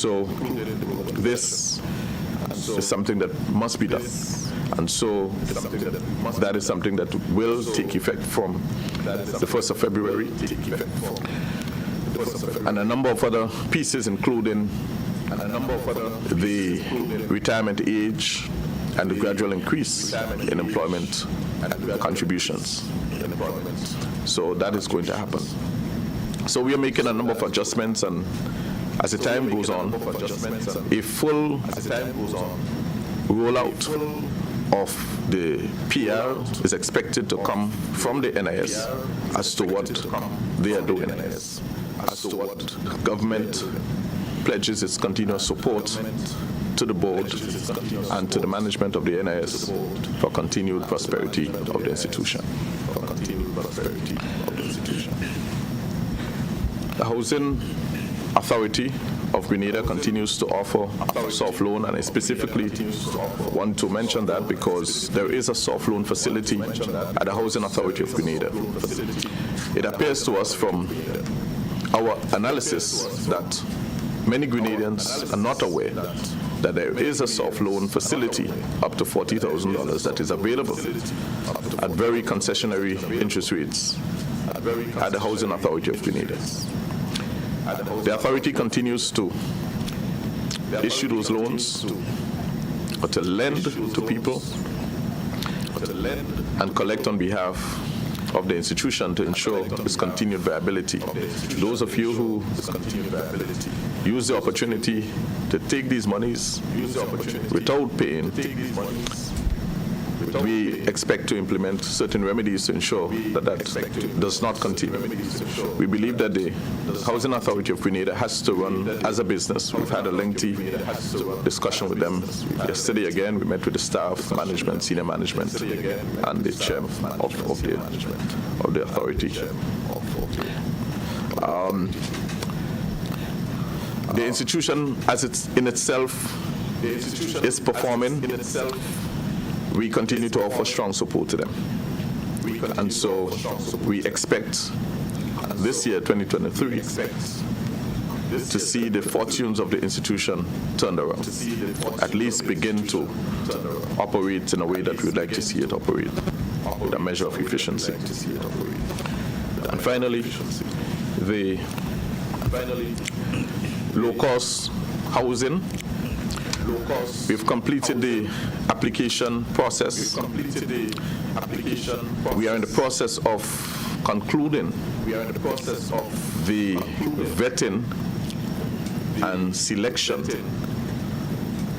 so this is something that must be done. And so that is something that will take effect from the 1st of February. And a number of other pieces, including the retirement age and the gradual increase in employment contributions. So that is going to happen. So we are making a number of adjustments, and as the time goes on, a full rollout of the PR is expected to come from the NIS as to what they are doing, as to what government pledges its continuous support to the board and to the management of the NIS for continued prosperity of the institution. The Housing Authority of Grenada continues to offer soft loan, and I specifically want to mention that because there is a soft loan facility at the Housing Authority of Grenada. It appears to us from our analysis that many Grenadians are not aware that there is a soft loan facility up to $40,000 that is available at very concessionary interest rates at the Housing Authority of Grenada. The authority continues to issue those loans or to lend to people and collect on behalf of the institution to ensure its continued viability. Those of you who use the opportunity to take these monies without paying, we expect to implement certain remedies to ensure that that does not continue. We believe that the Housing Authority of Grenada has to run as a business. We've had a lengthy discussion with them. Yesterday again, we met with the staff, management, senior management, and the chair of the authority. The institution, as it's in itself, is performing. We continue to offer strong support to them. And so we expect this year, 2023, to see the fortunes of the institution turned around, at least begin to operate in a way that we would like to see it operate, with a measure of efficiency. And finally, the low-cost housing. We've completed the application process. We are in the process of concluding the vetting and selection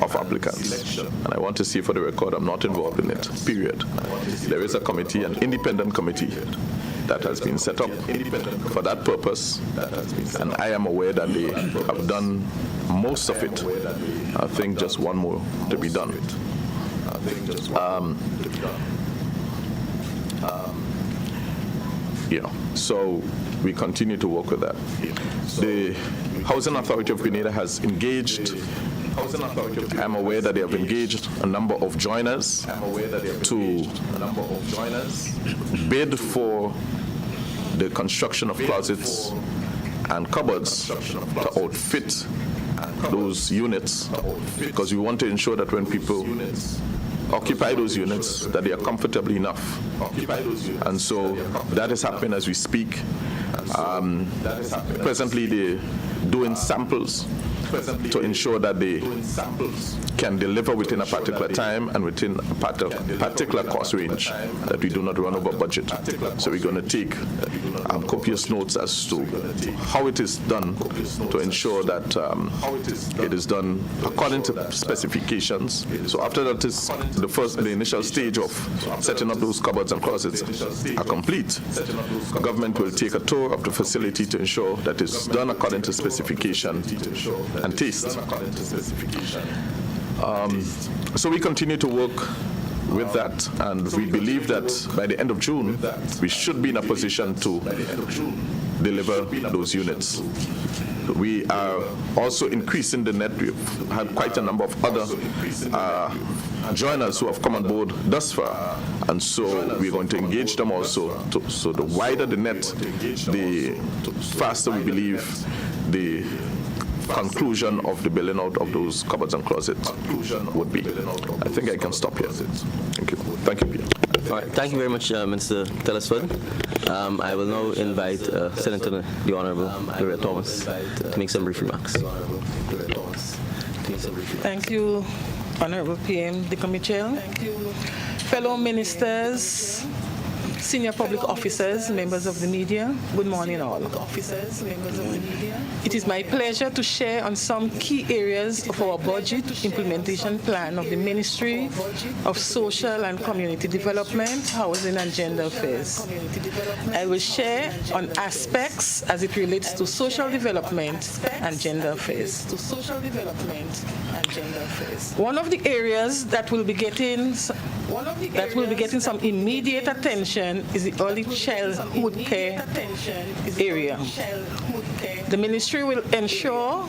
of applicants. And I want to say for the record, I'm not involved in it, period. There is a committee, an independent committee that has been set up for that purpose, and I am aware that they have done most of it. I think just one more to be done. So we continue to work with that. The Housing Authority of Grenada has engaged. I'm aware that they have engaged a number of joiners to bid for the construction of closets and cupboards to outfit those units, because we want to ensure that when people occupy those units, that they are comfortably enough. And so that is happening as we speak. Presently, they're doing samples to ensure that they can deliver within a particular time and within a particular cost range, that we do not run over budget. So we're going to take copious notes as to how it is done to ensure that it is done according to specifications. So after that is the initial stage of setting up those cupboards and closets are complete, government will take a tour of the facility to ensure that it's done according to specification and taste. So we continue to work with that, and we believe that by the end of June, we should be in a position to deliver those units. We are also increasing the net. We've had quite a number of other joiners who have come on board thus far, and so we're going to engage them also. So the wider the net, the faster we believe the conclusion of the billing out of those cupboards and closets would be. I think I can stop here. Thank you. Thank you, Peter. All right. Thank you very much, Mr. Telesford. I will now invite Senator the Honorable Gloria Thomas to make some brief remarks. Thank you, Honorable PM Dickon Mitchell. Fellow ministers, senior public officers, members of the media, good morning all. It is my pleasure to share on some key areas of our budget implementation plan of the Ministry of Social and Community Development, Housing and Gender Affairs. I will share on aspects as it relates to social development and gender affairs. One of the areas that will be getting some immediate attention is the early childhood care area. The ministry will ensure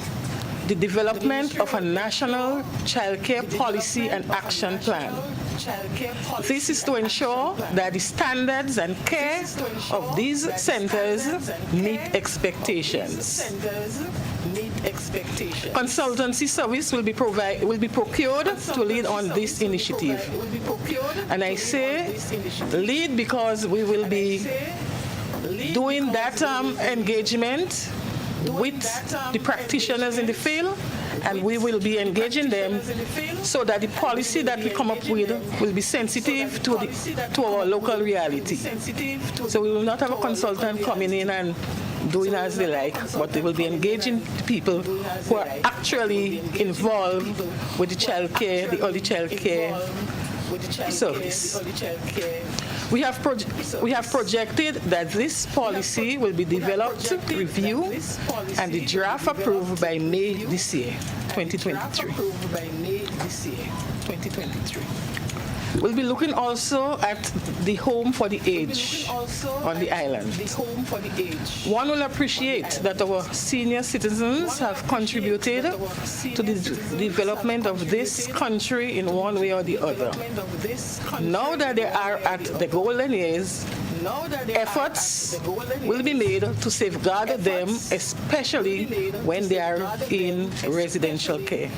the development of a national child care policy and action plan. This is to ensure that the standards and care of these centers meet expectations. Consultancy service will be procured to lead on this initiative. And I say lead because we will be doing that engagement with the practitioners in the field, and we will be engaging them so that the policy that we come up with will be sensitive to our local reality. So we will not have a consultant coming in and doing as they like, but they will be engaging people who are actually involved with the child care, the early child care service. We have projected that this policy will be developed, reviewed, and the draft approved by May this year, 2023. We'll be looking also at the home for the aged on the island. One will appreciate that our senior citizens have contributed to the development of this country in one way or the other. Now that they are at the golden years, efforts will be made to safeguard them, especially when they are in residential care.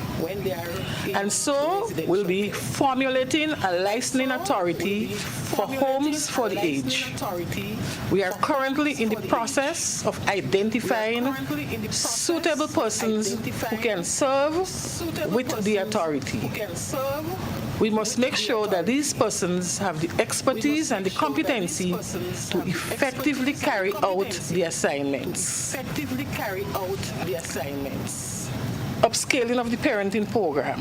And so we'll be formulating a licensing authority for homes for the aged. We are currently in the process of identifying suitable persons who can serve with the authority. We must make sure that these persons have the expertise and the competency to effectively carry out the assignments. Upscaling of the parenting program.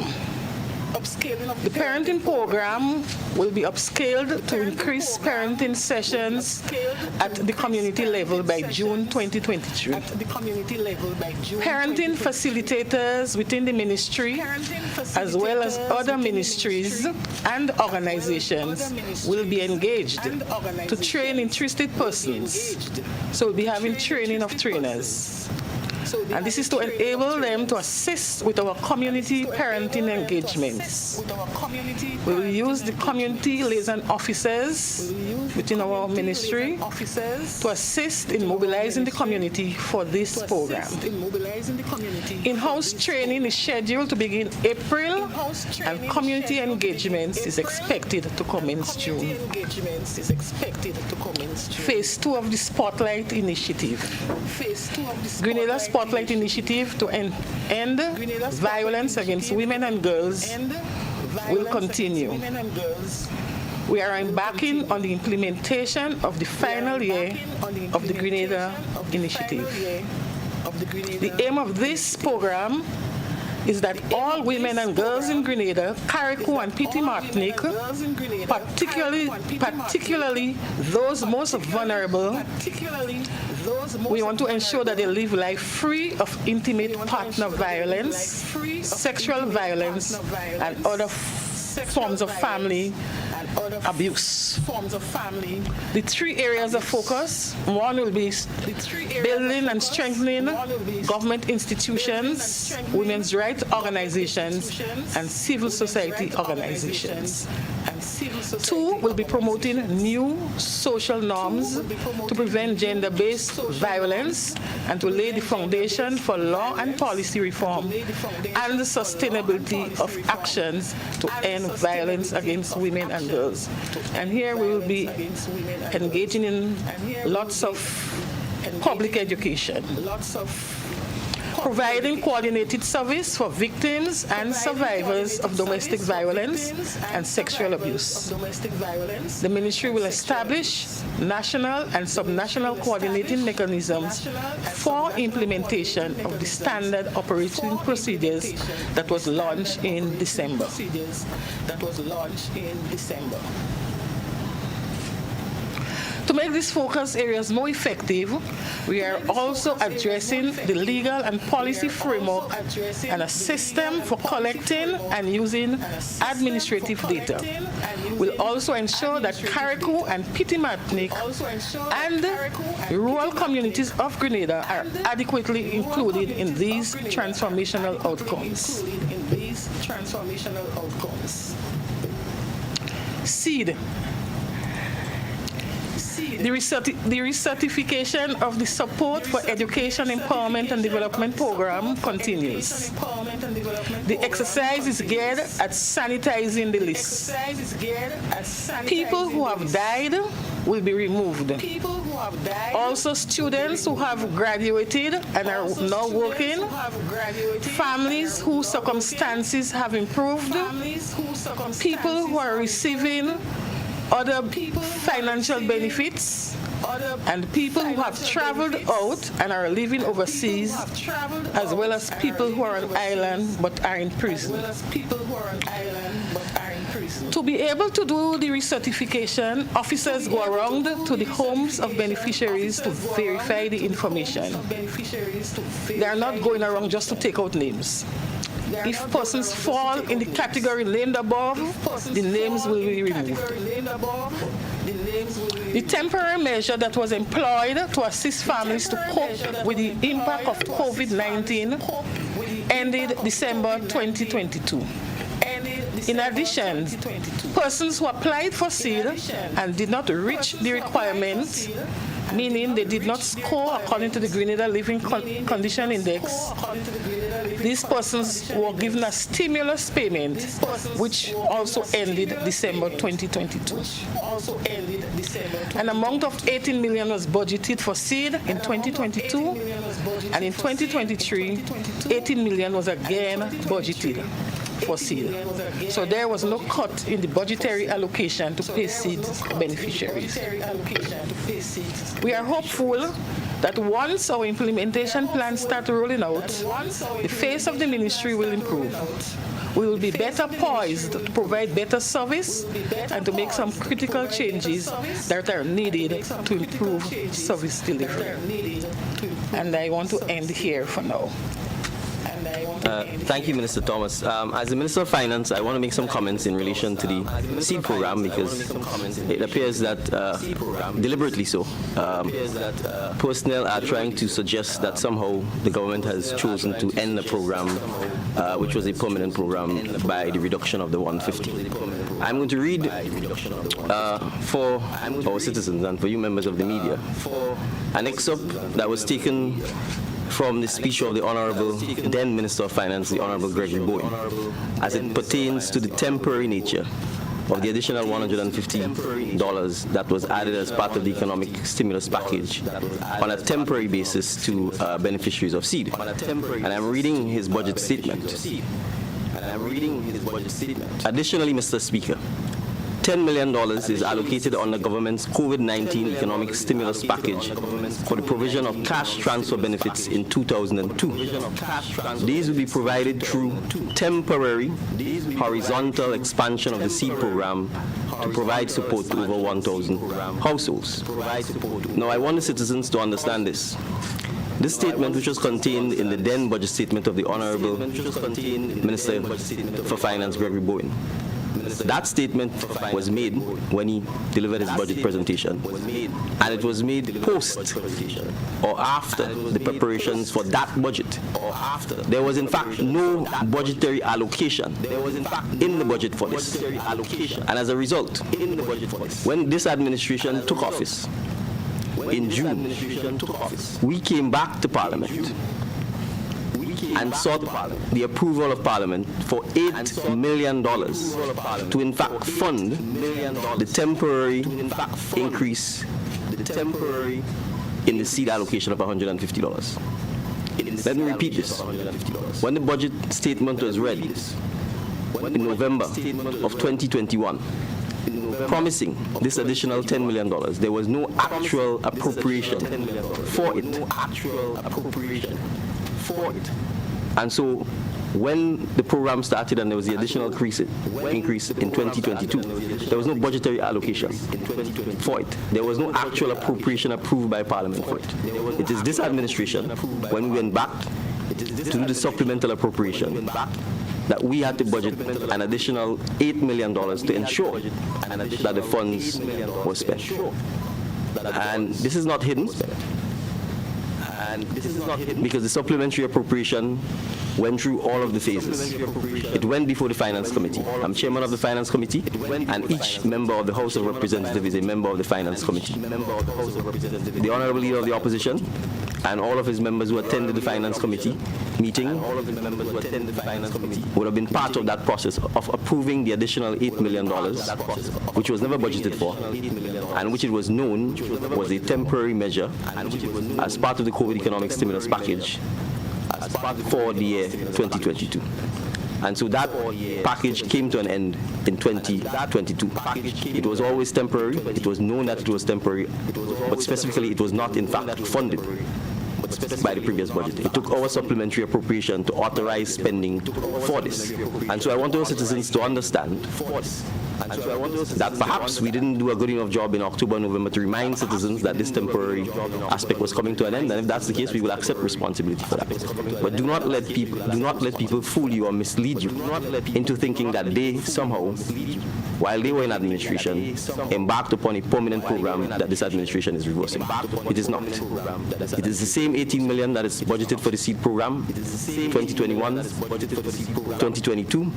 The parenting program will be upscaled to increase parenting sessions at the community level by June 2023. Parenting facilitators within the ministry, as well as other ministries and organizations, will be engaged to train interested persons. So we'll be having training of trainers. And this is to enable them to assist with our community parenting engagements. We will use the community liaison officers within our ministry to assist in mobilizing the community for this program. In-house training is scheduled to begin April, and community engagements is expected to commence June. Phase 2 of the Spotlight Initiative. Grenada Spotlight Initiative to end violence against women and girls will continue. We are embarking on the implementation of the final year of the Grenada Initiative. The aim of this program is that all women and girls in Grenada, Carriacou and Petit Martinique, particularly those most vulnerable, we want to ensure that they live life free of intimate partner violence, sexual violence, and other forms of family abuse. The 3 areas of focus: one will be building and strengthening government institutions, women's rights organizations, and civil society organizations. 2 will be promoting new social norms to prevent gender-based violence and to lay the foundation for law and policy reform and the sustainability of actions to end violence against women and girls. And here we will be engaging in lots of public education, providing coordinated service for victims and survivors of domestic violence and sexual abuse. The ministry will establish national and subnational coordinating mechanisms for implementation of the standard operating procedures that was launched in December. To make these focus areas more effective, we are also addressing the legal and policy framework and a system for collecting and using administrative data. We'll also ensure that Carriacou and Pitimatnik and the rural communities of Grenada are adequately included in these transformational outcomes. SEED. The recertification of the Support for Education, Empowerment and Development Program continues. The exercise is geared at sanitizing the list. People who have died will be removed. Also, students who have graduated and are now working, families whose circumstances have improved, people who are receiving other financial benefits, and people who have traveled out and are living overseas, as well as people who are on island but are in prison. To be able to do the recertification, officers go around to the homes of beneficiaries to verify the information. They are not going around just to take out names. If persons fall in the category named above, the names will be removed. The temporary measure that was employed to assist families to cope with the impact of COVID-19 ended December 2022. In addition, persons who applied for SEED and did not reach the requirements, meaning they did not score according to the Grenada Living Condition Index, these persons were given a stimulus payment, which also ended December 2022. An amount of 18 million was budgeted for SEED in 2022, and in 2023, 18 million was again budgeted for SEED. So there was no cut in the budgetary allocation to pay SEED beneficiaries. We are hopeful that once our implementation plans start rolling out, the face of the ministry will improve. We will be better poised to provide better service and to make some critical changes that are needed to improve service delivery. And I want to end here for now. Thank you, Minister Thomas. As the Minister of Finance, I want to make some comments in relation to the SEED program because it appears that, deliberately so, personnel are trying to suggest that somehow the government has chosen to end the program, which was a permanent program, by the reduction of the 150. I'm going to read for our citizens and for you members of the media an excerpt that was taken from the speech of the Honorable then Minister of Finance, the Honorable Gregory Bowen, as it pertains to the temporary nature of the additional $150 that was added as part of the economic stimulus package on a temporary basis to beneficiaries of SEED. And I'm reading his budget statement. Additionally, Mr. Speaker, $10 million is allocated on the government's COVID-19 economic stimulus package for the provision of cash transfer benefits in 2002. These will be provided through temporary horizontal expansion of the SEED program to provide support to over 1,000 households. Now, I want the citizens to understand this. This statement, which was contained in the then budget statement of the Honorable Minister for Finance, Gregory Bowen, That statement was made when he delivered his budget presentation, and it was made post or after the preparations for that budget. There was in fact no budgetary allocation in the budget for this. And as a result, when this administration took office in June, we came back to Parliament and sought the approval of Parliament for $8 million to in fact fund the temporary increase in the seed allocation of $150. Let me repeat this. When the budget statement was ready in November of 2021, promising this additional $10 million, there was no actual appropriation for it. And so when the program started and there was the additional increase in 2022, there was no budgetary allocation for it. There was no actual appropriation approved by Parliament for it. It is this administration, when we went back to do the supplemental appropriation, that we had to budget an additional $8 million to ensure that the funds were spent. And this is not hidden, because the supplementary appropriation went through all of the phases. It went before the Finance Committee. I'm chairman of the Finance Committee, and each member of the House of Representatives is a member of the Finance Committee. The Honorable Leader of the Opposition and all of his members who attended the Finance Committee meeting would have been part of that process of approving the additional $8 million, which was never budgeted for, and which it was known was a temporary measure as part of the COVID economic stimulus package for the year 2022. And so that package came to an end in 2022. It was always temporary. It was known that it was temporary, but specifically it was not in fact funded by the previous budget. It took our supplementary appropriation to authorize spending for this. And so I want our citizens to understand that perhaps we didn't do a good enough job in October, November to remind citizens that this temporary aspect was coming to an end, and if that's the case, we will accept responsibility for that. But do not let people fool you or mislead you into thinking that they somehow, while they were in administration, embarked upon a permanent program that this administration is reversing. It is not. It is the same $18 million that is budgeted for the seed program, 2021, 2022,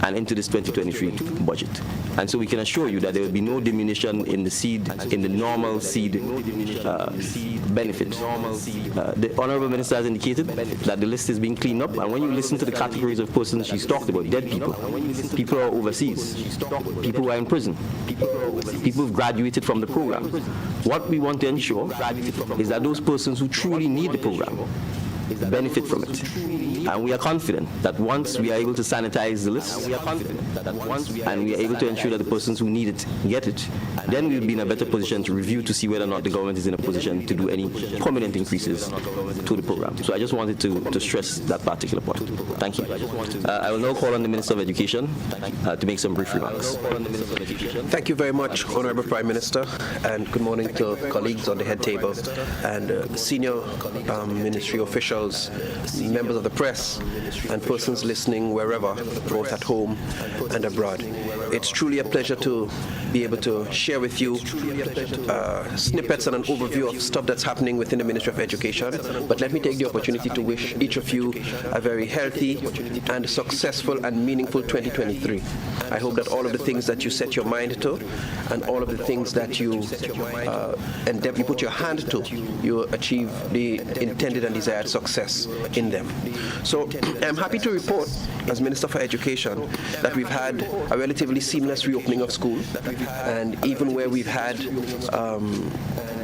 and into this 2023 budget. And so we can assure you that there will be no diminution in the seed, in the normal seed benefit. The Honorable Minister has indicated that the list is being cleaned up, and when you listen to the categories of persons she's talked about, dead people, people who are overseas, people who are in prison, people who've graduated from the program, what we want to ensure is that those persons who truly need the program benefit from it. And we are confident that once we are able to sanitize the list, and we are able to ensure that the persons who need it get it, then we'll be in a better position to review to see whether or not the government is in a position to do any permanent increases to the program. So I just wanted to stress that particular point. Thank you. I will now call on the Minister of Education to make some brief remarks. Thank you very much, Honorable Prime Minister, and good morning to colleagues on the head table and senior ministry officials, members of the press, and persons listening wherever, both at home and abroad. It's truly a pleasure to be able to share with you snippets and an overview of stuff that's happening within the Ministry of Education. But let me take the opportunity to wish each of you a very healthy and successful and meaningful 2023. I hope that all of the things that you set your mind to and all of the things that you put your hand to, you achieve the intended and desired success in them. So I'm happy to report, as Minister for Education, that we've had a relatively seamless reopening of school, and even where we've had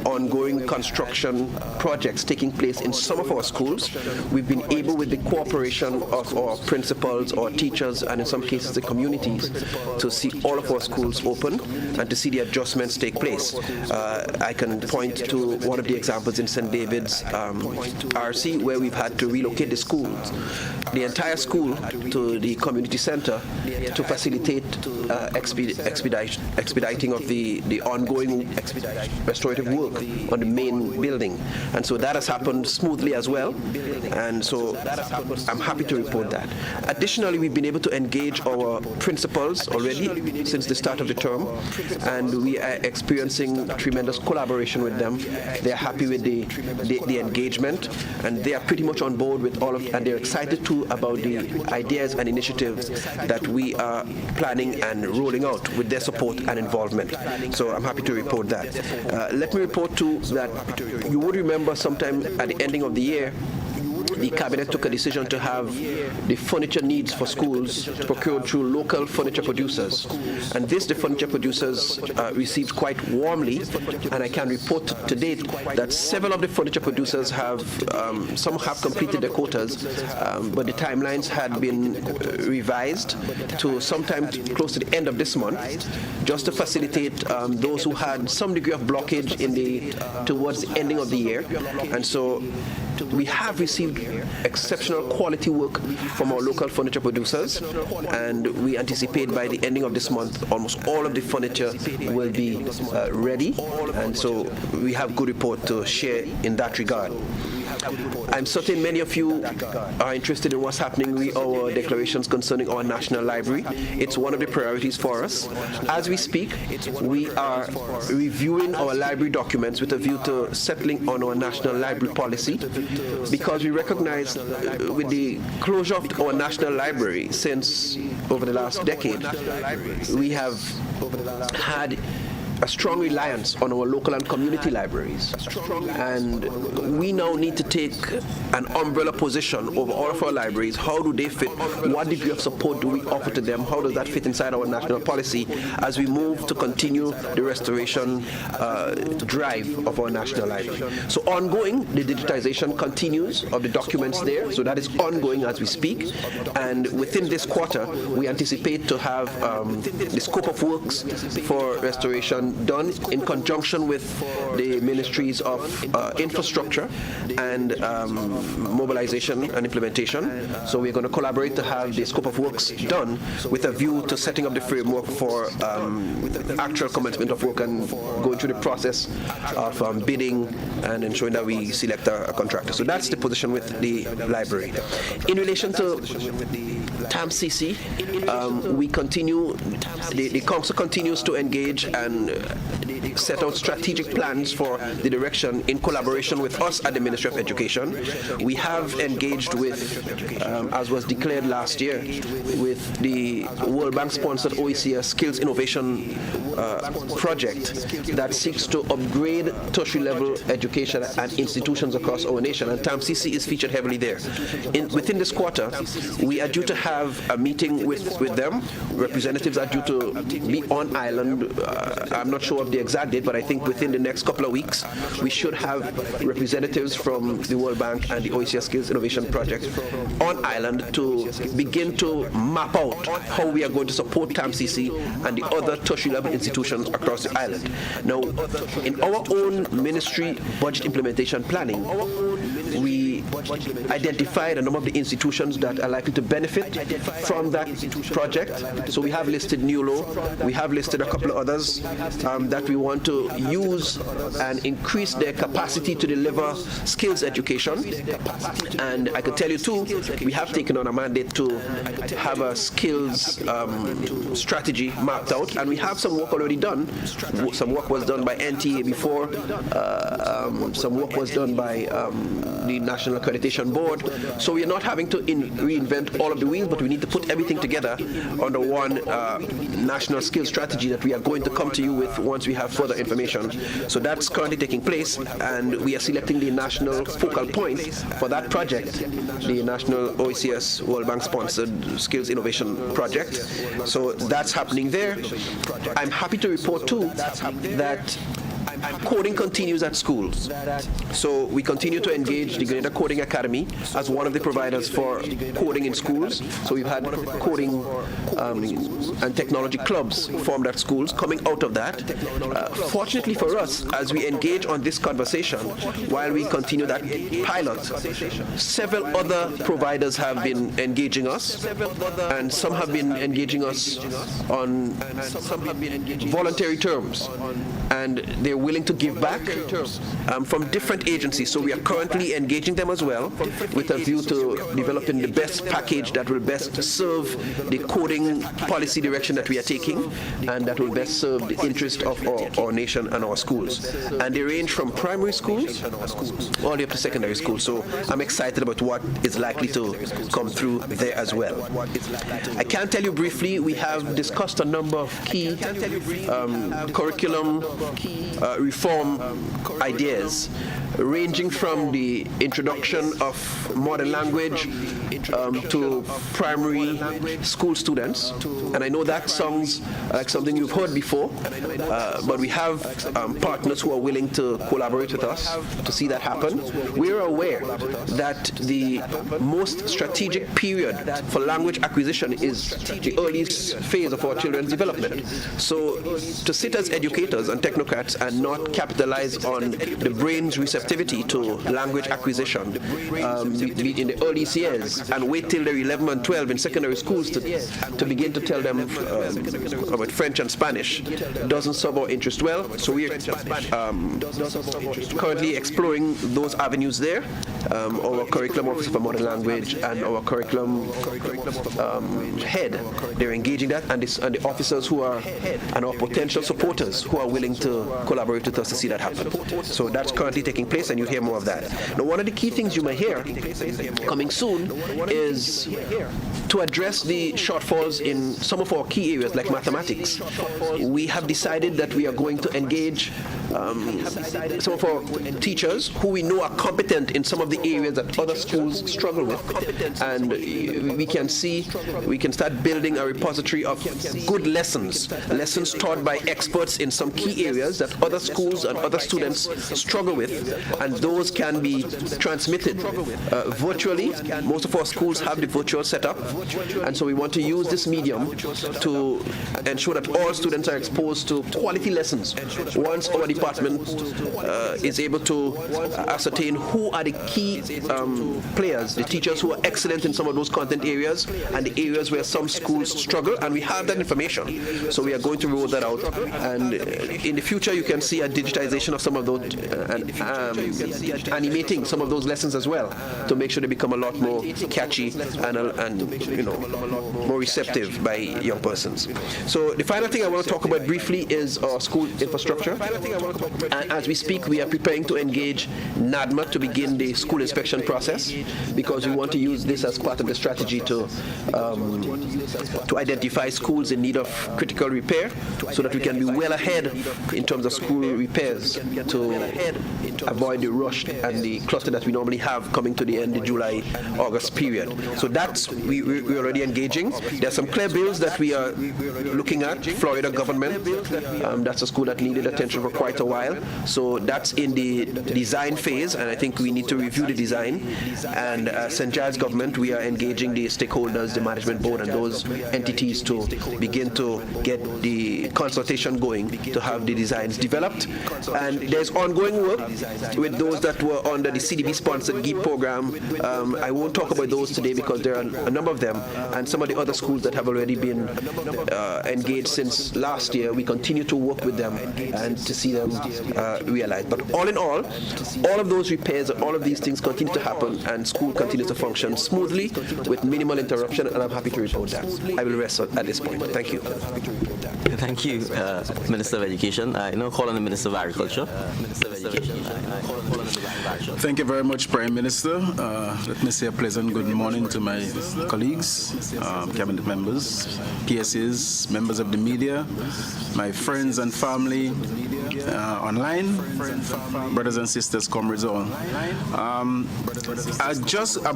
ongoing construction projects taking place in some of our schools, we've been able, with the cooperation of our principals, our teachers, and in some cases the communities, to see all of our schools open and to see the adjustments take place. I can point to one of the examples in St. David's RC, where we've had to relocate the schools, the entire school, to to the community center to facilitate expediting of the ongoing restorative work on the main building. And so that has happened smoothly as well. And so I'm happy to report that. Additionally, we've been able to engage our principals already since the start of the term, and we are experiencing tremendous collaboration with them. They're happy with the engagement, and they are pretty much on board with all of, and they're excited too about the ideas and initiatives that we are planning and rolling out with their support and involvement. So I'm happy to report that. Let me report too that you would remember sometime at the ending of the year, the cabinet took a decision to have the furniture needs for schools procured through local furniture producers. And the furniture producers received quite warmly, and I can report to date that several of the furniture producers have, some have completed their quotas, but the timelines had been revised to sometime close to the end of this month, just to facilitate those who had some degree of blockage towards the ending of the year. And so we have received exceptional quality work from our local furniture producers, and we anticipate by the ending of this month almost all of the furniture will be ready, and so we have good report to share in that regard. I'm certain many of you are interested in what's happening with our declarations concerning our National Library. It's one of the priorities for us. As we speak, we are reviewing our library documents with a view to settling on our National Library policy, because we recognize with the closure of our National Library since over the last decade, we have had a strong reliance on our local and community libraries. And we now need to take an umbrella position over all of our libraries. How do they fit? What degree of support do we offer to them? How does that fit inside our national policy as we move to continue the restoration drive of our national library? So ongoing, the digitization continues of the documents there. So that is ongoing as we speak. And within this quarter, we anticipate to have the scope of works for restoration done in conjunction with the ministries of infrastructure and mobilization and implementation. So we're going to collaborate to have the scope of works done with a view to setting up the framework for actual commencement of work and going through the process of bidding and ensuring that we select a contractor. So that's the position with the library. In relation to TAMCC, we continue, the council continues to engage and set out strategic plans for the direction in collaboration with us at the Ministry of Education. We have engaged with, as was declared last year, with the World Bank-sponsored OECD Skills Innovation project that seeks to upgrade tertiary-level education and institutions across our nation, and TAMCC is featured heavily there. Within this quarter, we are due to have a meeting with them. Representatives are due to be on island. I'm not sure of the exact date, but I think within the next couple of weeks, we should have representatives from the World Bank and the OECD Skills Innovation Project on island to begin to map out how we are going to support TAMCC and the other tertiary-level institutions across the island. Now, in our own ministry budget implementation planning, we identified a number of the institutions that are likely to benefit from that project. So we have listed NULO, we have listed a couple of others that we want to use and increase their capacity to deliver skills education. And I can tell you too, we have taken on a mandate to have a skills strategy mapped out, and we have some work already done. Some work was done by NTA before, some work was done by the National Accreditation Board. So we are not having to reinvent all of the wheels, but we need to put everything together under one national skills strategy that we are going to come to you with once we have further information. So that's currently taking place, and we are selecting the national focal point for that project, the National OECS World Bank sponsored Skills Innovation Project. So that's happening there. I'm happy to report too that coding continues at schools. So we continue to engage the Grenada Coding Academy as one of the providers for coding in schools. So we've had coding and technology clubs formed at schools coming out of that. Fortunately for us, as we engage on this conversation, while we continue that pilot, several other providers have been engaging us, and some have been engaging us on voluntary terms, and they're willing to give back from different agencies. So we are currently engaging them as well with a view to developing the best package that will best serve the coding policy direction that we are taking, and that will best serve the interest of our nation and our schools. And they range from primary schools all the way up to secondary schools. So I'm excited about what is likely to come through there as well. I can tell you briefly, we have discussed a number of key curriculum reform ideas, ranging from the introduction of modern language to primary school students. And I know that sounds like something you've heard before, but we have partners who are willing to collaborate with us to see that happen. We're aware that the most strategic period for language acquisition is the earliest phase of our children's development. So to sit as educators and technocrats and not capitalize on the brain's receptivity to language acquisition in the earliest years and wait till they're 11 and 12 in secondary schools to begin to tell them about French and Spanish doesn't serve our interest well. So we are currently exploring those avenues there. Our curriculum officer for modern language and our curriculum head, they're engaging that, and the officers who are, and our potential supporters who are willing to collaborate with us to see that happen. So that's currently taking place, and you'll hear more of that. Now, one of the key things you may hear coming soon is to address the shortfalls in some of our key areas like mathematics. We have decided that we are going to engage some of our teachers who we know are competent in some of the areas that other schools struggle with, and we can start building a repository of good lessons taught by experts in some key areas that other schools and other students struggle with, and those can be transmitted virtually. Most of our schools have the virtual setup, and so we want to use this medium to ensure that all students are exposed to quality lessons. Once our department is able to ascertain who are the key players, the teachers who are excellent in some of those content areas and the areas where some schools struggle, and we have that information. So we are going to roll that out, and in the future you can see a digitization of some of those and animating some of those lessons as well to make sure they become a lot more catchy and more receptive by young persons. So the final thing I want to talk about briefly is our school infrastructure. And as we speak, we are preparing to engage NADMA to begin the school inspection process, because we want to use this as part of the strategy to identify schools in need of critical repair, so that we can be well ahead in terms of school repairs to avoid the rush and the cluster that we normally have coming to the end of the July-August period. So that's we're already engaging. There are some clear bills that we are looking at. Florida government, that's a school that needed attention for quite a while. So that's in the design phase, and I think we need to review the design. And St. Giles government, we are engaging the stakeholders, the management board, and those entities to begin to get the consultation going to have the designs developed. And there's ongoing work with those that were under the CDB-sponsored GEEP program. I won't talk about those today because there are a number of them, and some of the other schools that have already been engaged since last year. We continue to work with them and to see them realized. But all in all of those repairs, all of these things continue to happen, and school continues to function smoothly with minimal interruption, and I'm happy to report that. I will rest at this point. Thank you. Thank you, Minister of Education. I now call on the Minister of Agriculture. Thank you very much, Prime Minister. Let me say a pleasant good Good morning to my colleagues, cabinet members, PSAs, members of the media, my friends and family online, brothers and sisters, comrades all. I'm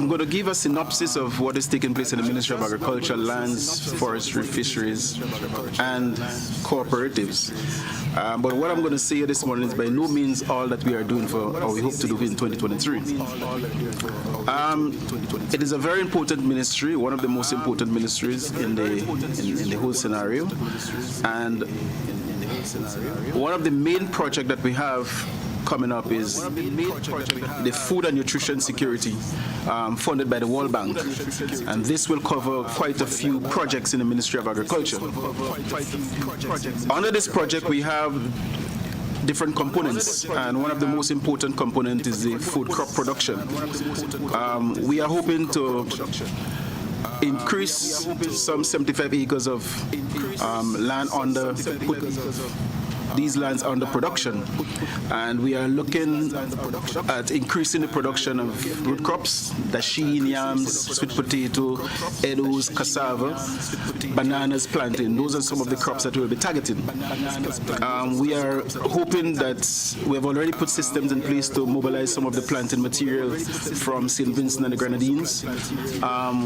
going to give a synopsis of what is taking place in the Ministry of Agriculture, Lands, Forestry, Fisheries, and Cooperatives. But what I'm going to say this morning is by no means all that we are doing or we hope to do in 2023. It is a very important ministry, one of the most important ministries in the whole scenario. And one of the main projects that we have coming up is the food and nutrition security funded by the World Bank. And this will cover quite a few projects in the Ministry of Agriculture. Under this project, we have different components, and one of the most important components is the food crop production. We are hoping to increase some 75 acres of land under these lands under production, and we are looking at increasing the production of root crops, dasheen, yams, sweet potato, edos, cassava, bananas, plantain. Those are some of the crops that we'll be targeting. We are hoping that we have already put systems in place to mobilize some of the planting material from St. Vincent and the Grenadines.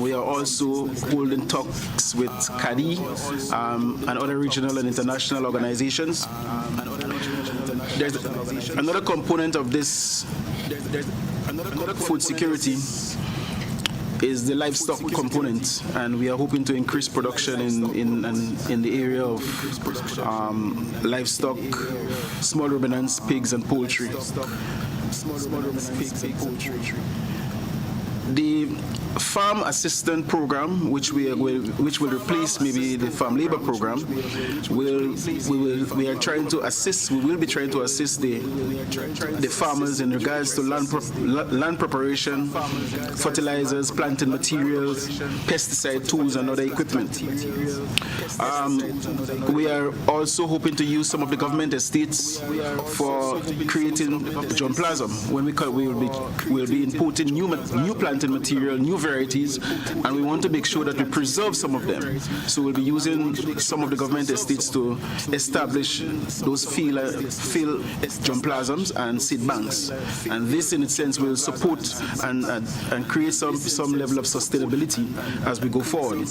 We are also holding talks with CADI and other regional and international organizations. There's another component of this food security is the livestock component, and we are hoping to increase production in the area of livestock, small ruminants, pigs, and poultry. The farm assistant program, which will replace maybe the farm labor program, we will be trying to assist the farmers in regards to land preparation, fertilizers, planting materials, pesticide tools, and other equipment. We are also hoping to use some of the government estates for creating germplasm. When we'll be importing new planting material, new varieties, and we want to make sure that we preserve some of them. So we'll be using some of the government estates to establish those field germplasms and seed banks. And this, in a sense, will support and create some level of sustainability as we go forward.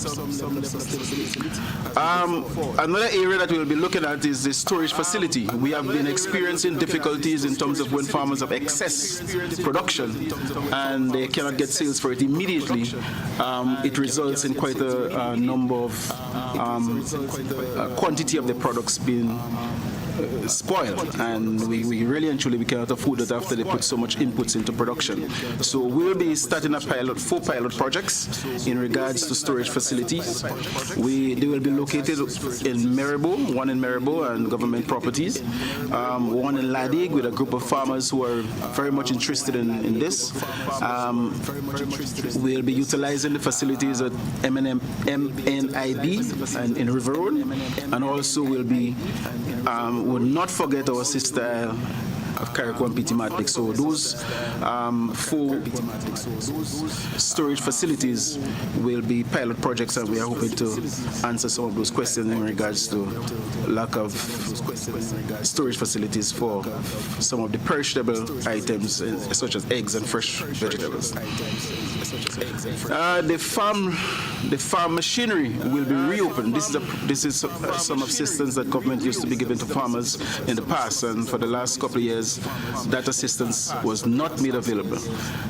Another area that we'll be looking at is the storage facility. We have been experiencing difficulties in terms of when farmers have excess production and they cannot get sales for it immediately. It results in quite a number of quantity of the products being spoiled, and we really and truly we cannot afford it after they put so much inputs into production. So we'll be starting 4 pilot projects in regards to storage facilities. They will be located in Maribor, one in Maribor and government properties, one in Ladig with a group of farmers who are very much interested in this. We'll be utilizing the facilities at MNIB and in River Road, and also will not forget our sister of Carriacou and PT Matic. So those 4 storage facilities will be pilot projects, and we are hoping to answer some of those questions in regards to lack of storage facilities for some of the perishable items such as eggs and fresh vegetables. The farm machinery will be reopened. This is some assistance that government used to be given to farmers in the past, and for the last couple of years that assistance was not made available.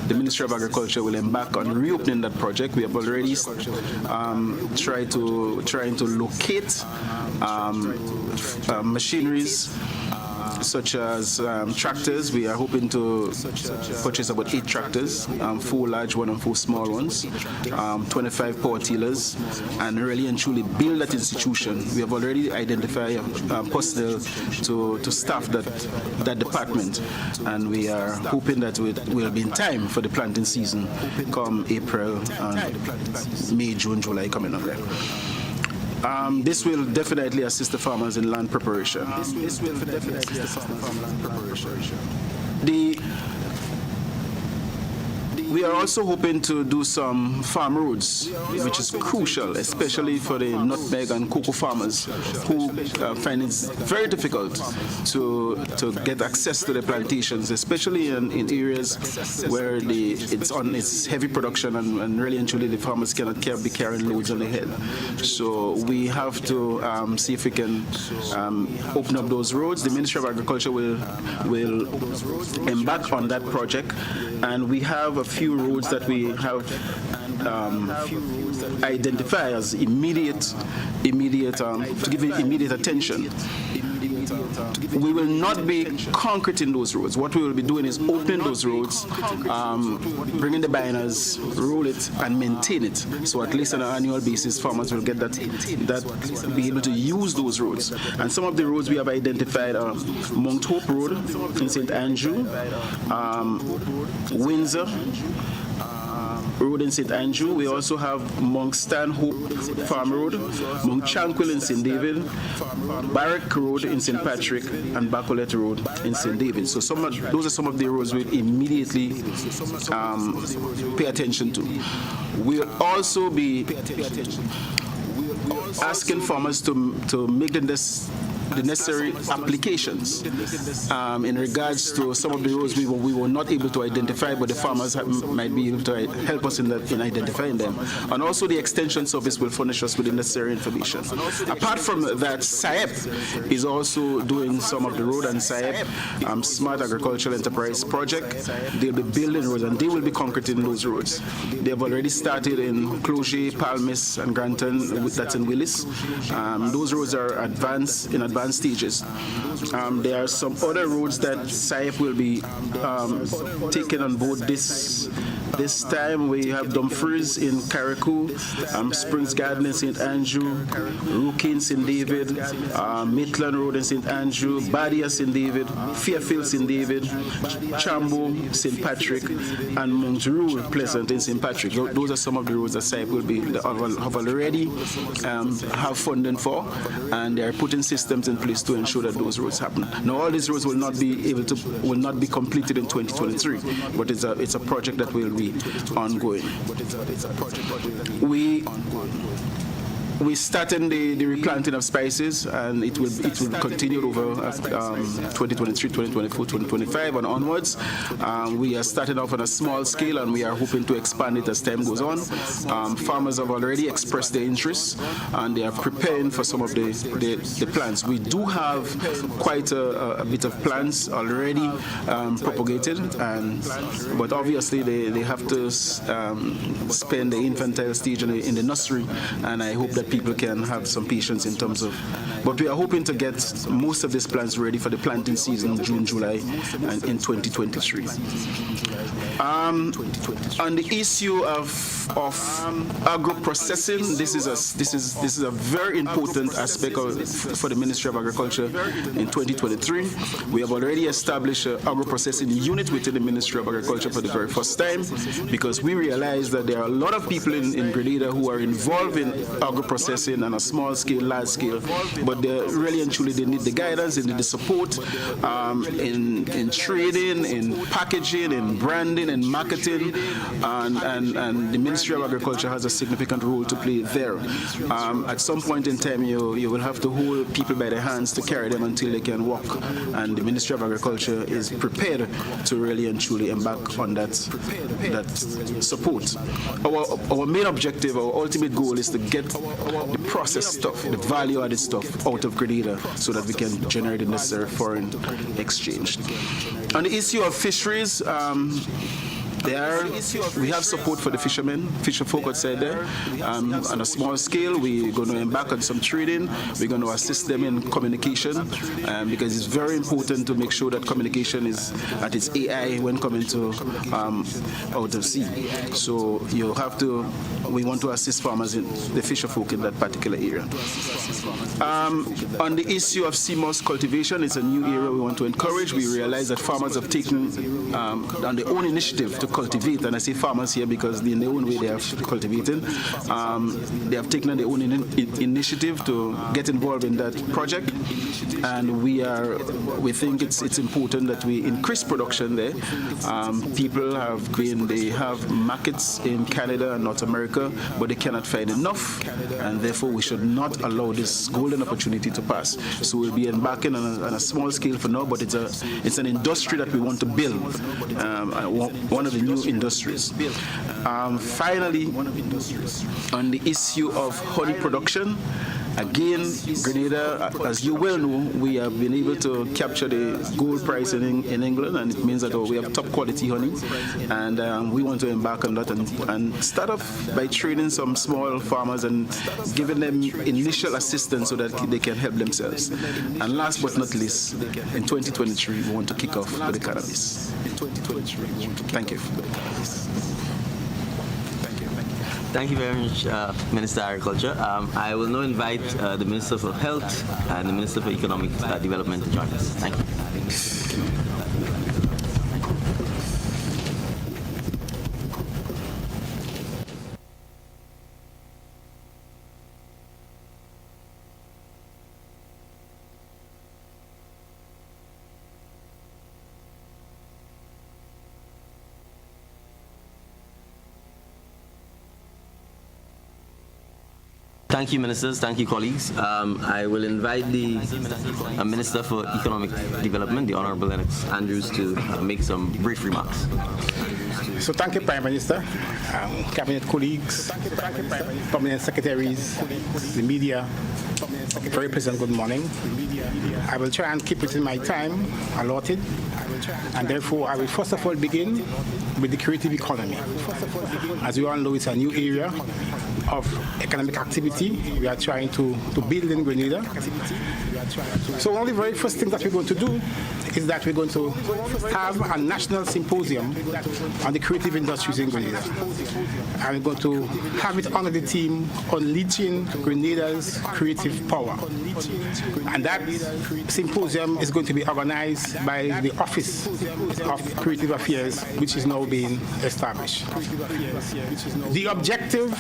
The Ministry of Agriculture will embark on reopening that project. We have already trying to locate machineries such as tractors. We are hoping to purchase about 8 tractors, 4 large ones and 4 small ones, 25 power tillers, and really and truly build that institution. We have already identified personnel to staff that department, and we are hoping that we'll be in time for the planting season come April, May, June, July coming up there. This will definitely assist the farmers in land preparation. We are also hoping to do some farm roads, which is crucial, especially for the nutmeg and cocoa farmers who find it very difficult to get access to the plantations, especially in areas where it's heavy production and really and truly the farmers cannot be carrying loads on the head. So we have to see if we can open up those roads. The Ministry of Agriculture will embark on that project, and we have a few roads that we have identified as immediate to give it immediate attention. We will not be concreting those roads. What we will be doing is opening those roads, bringing the binders, roll it, and maintain it. So at least on an annual basis, farmers will get that be able to use those roads. And some of the roads we have identified are Mount Hope Road in St. Andrew, Windsor Road in St. Andrew. We also have Mount Stanhope Farm Road, Mount Tranquil in St. David, Barrack Road in St. Patrick, and Bacolet Road in St. David. So those are some of the roads we'll immediately pay attention to. We'll also be asking farmers to make the necessary applications in regards to some of the roads we were not able to identify, but the farmers might be able to help us in identifying them. And also the Extension Service will furnish us with the necessary information. Apart from that, SIEP is also doing some of the road, and SIEP, Smart Agricultural Enterprise Project, they'll be building roads and they will be concreting those roads. They have already started in Clocher, Palmis, and Granton, that's in Willis. Those roads are in advanced stages. There are some other roads that SIEP will be taking on board this time. We have Dumfries in Carriacou, Springs Garden in St. Andrew, Rookie in St. David, Maitland Road in St. Andrew, Badia St. David, Fairfield St. David, Chambo, St. Patrick, and Mount Rule Pleasant in St. Patrick. Those are some of the roads that SIEP will be have already have funding for, and they are putting systems in place to ensure that those roads happen. Now, all these roads will not be completed in 2023, but it's a project that will be ongoing. We started the replanting of spices, and it will continue over 2023, 2024, 2025 and onwards. We are starting off on a small scale, and we are hoping to expand it as time goes on. Farmers have already expressed their interest, and they are preparing for some of the plants. We do have quite a bit of plants already propagated, but obviously they have to spend the infantile stage in the nursery, and I hope that people can have some patience in terms of, but we are hoping to get most of these plants ready for the planting season, June, July, and in 2023. On the issue of agro-processing, this is a very important aspect for the Ministry of Agriculture in 2023. We have already established an agro-processing unit within the Ministry of Agriculture for the very first time, because we realize that there are a lot of people in Grenada who are involved in agro-processing on a small scale, large scale, but they really and truly they need the guidance, they need the support in trading, in packaging, in branding, in marketing, and the Ministry of Agriculture has a significant role to play there. At some point in time, you will have to hold people by the hands to carry them until they can walk, and the Ministry of Agriculture is prepared to really and truly embark on that support. Our main objective, our ultimate goal is to get the processed stuff, the value-added stuff out of Grenada so that we can generate the necessary foreign exchange. On the issue of fisheries, we have support for the fishermen, fisher folk outside there. On a small scale, we're going to embark on some trading. We're going to assist them in communication, because it's very important to make sure that communication is at its AI when coming to out of sea. So we want to assist farmers, the fisher folk in that particular area. On the issue of sea moss cultivation, it's a new area we want to encourage. We realize that farmers have taken on their own initiative to cultivate. And I say farmers here because in their own way they are cultivating. They have taken their own initiative to get involved in that project, and we think it's important that we increase production there. They have markets in Canada and North America, but they cannot find enough, and therefore we should not allow this golden opportunity to pass. So we'll be embarking on a small scale for now, but it's an industry that we want to build, one of the new industries. Finally, on the issue of honey production, again, Grenada, as you well know, we have been able to capture the gold price in England, and it means that we have top quality honey, and we want to embark on that and start off by training some small farmers and giving them initial assistance so that they can help themselves. And last but not least, in 2023, we want to kick off with the cannabis. Thank you. Thank you very much, Minister of Agriculture. I will now invite the Minister for Health and the Minister for Economic Development to join us. Thank you. Thank you, ministers. Thank you, colleagues. I will invite the Minister for Economic Development, the Honorable Lennox Andrews, to make some brief remarks. So thank you, Prime Minister, Cabinet colleagues, Permanent Secretaries, the media. Very pleasant good morning. I will try and keep it in my time allotted, and therefore I will first of all begin with the creative economy. As you all know, it's a new area of economic activity we are trying to build in Grenada. So one of the very first things that we're going to do is that we're going to have a national symposium on the creative industries in Grenada. And we're going to have it under the theme Unleashing Grenada's Creative Power. And that symposium is going to be organized by the Office of Creative Affairs, which is now being established. The objective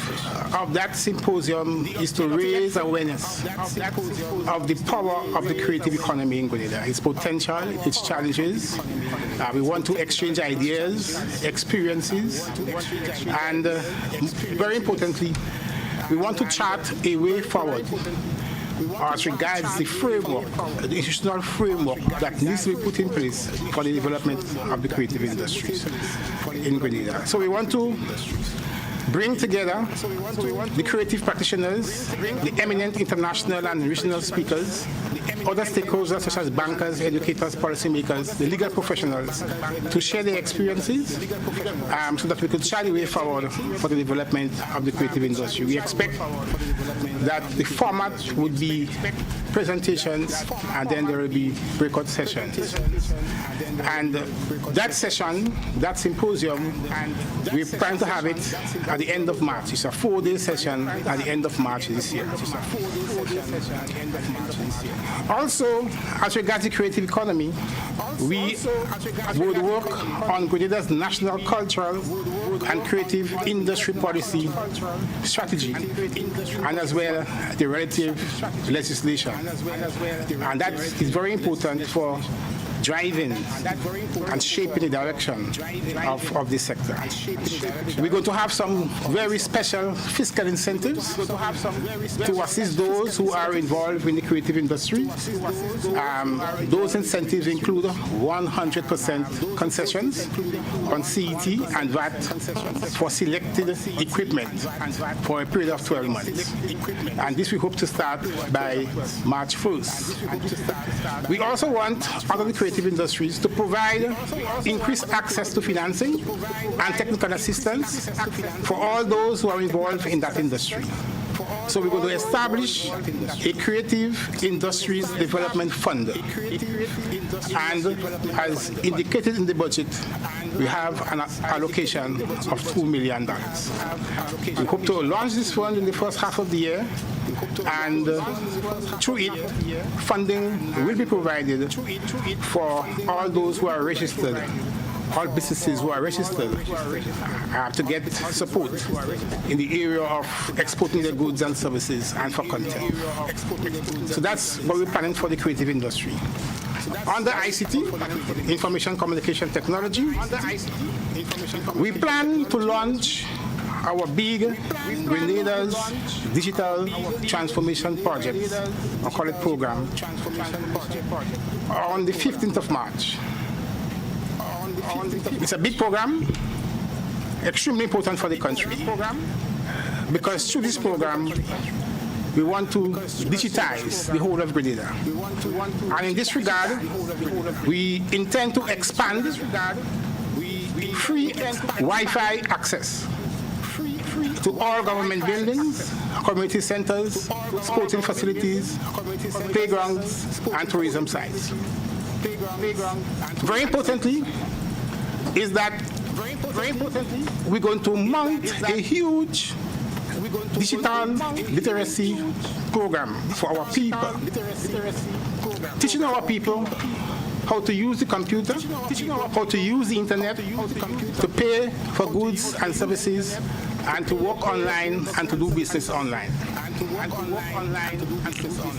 of that symposium is to raise awareness of the power of the creative economy in Grenada, its potential, its challenges. We want to exchange ideas, experiences, and very importantly, we want to chart a way forward as regards the framework, the institutional framework that needs to be put in place for the development of the creative industries in Grenada. So we want to bring together the creative practitioners, the eminent international and regional speakers, other stakeholders such as bankers, educators, policymakers, the legal professionals, to share their experiences so that we could chart the way forward for the development of the creative industry. We expect that the format would be presentations, and then there will be breakout sessions. And that session, that symposium, we plan to have it at the end of March. It's a 4-day session at the end of March this year. Also, as regards the creative economy, we would work on Grenada's national cultural and creative industry policy strategy, and as well the relative legislation. And that is very important for driving and shaping the direction of this sector. We're going to have some very special fiscal incentives to assist those who are involved in the creative industry. Those incentives include 100% concessions on CET and VAT for selected equipment for a period of 12 months. And this we hope to start by March 1st. We also want, under the creative industries, to provide increased access to financing and technical assistance for all those who are involved in that industry. So we're going to establish a creative industries development fund. And as indicated in the budget, we have an allocation of $2 million. We hope to launch this fund in the first half of the year, and through it, funding will be provided for all those who are registered all businesses who are registered to get support in the area of exporting their goods and services and for content. So that's what we're planning for the creative industry. Under ICT, Information Communication Technology, we plan to launch our big Grenada's Digital Transformation Project, or call it program, on the 15th of March. It's a big program, extremely important for the country, because through this program, we want to digitize the whole of Grenada. And in this regard, we intend to expand free Wi-Fi access to all government buildings, community centers, sporting facilities, playgrounds, and tourism sites. Very importantly is that we're going to mount a huge digital literacy program for our people, teaching our people how to use the computer, how to use the internet, to pay for goods and services, and to work online and to do business online.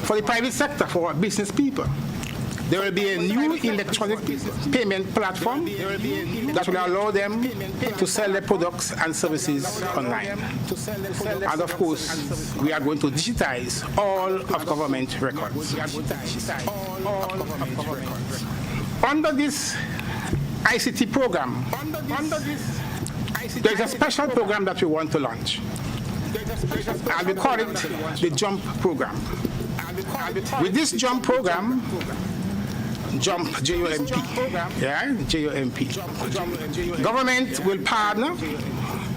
For the private sector, for our business people, there will be a new electronic payment platform that will allow them to sell their products and services online. And of course, we are going to digitize all of government records. Under this ICT program, there's a special program that we want to launch. And we call it the JUMP program. With this JUMP program, JUMP, J-U-M-P, yeah, J-U-M-P. Government will partner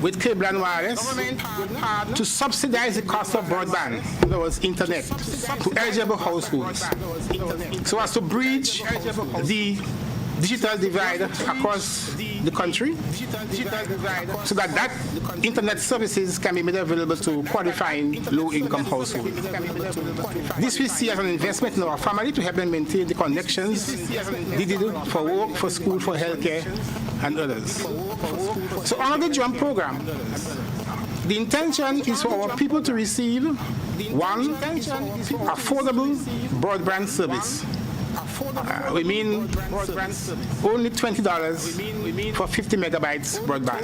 with cable and wireless to subsidize the cost of broadband, in other words, internet, to eligible households, so as to bridge the digital divide across the country, so that internet services can be made available to qualifying low-income households. This we see as an investment in our family to help them maintain the connections needed for work, for school, for healthcare, and others. So under the JUMP program, the intention is for our people to receive one affordable broadband service. We mean only $20 for 50 megabytes broadband.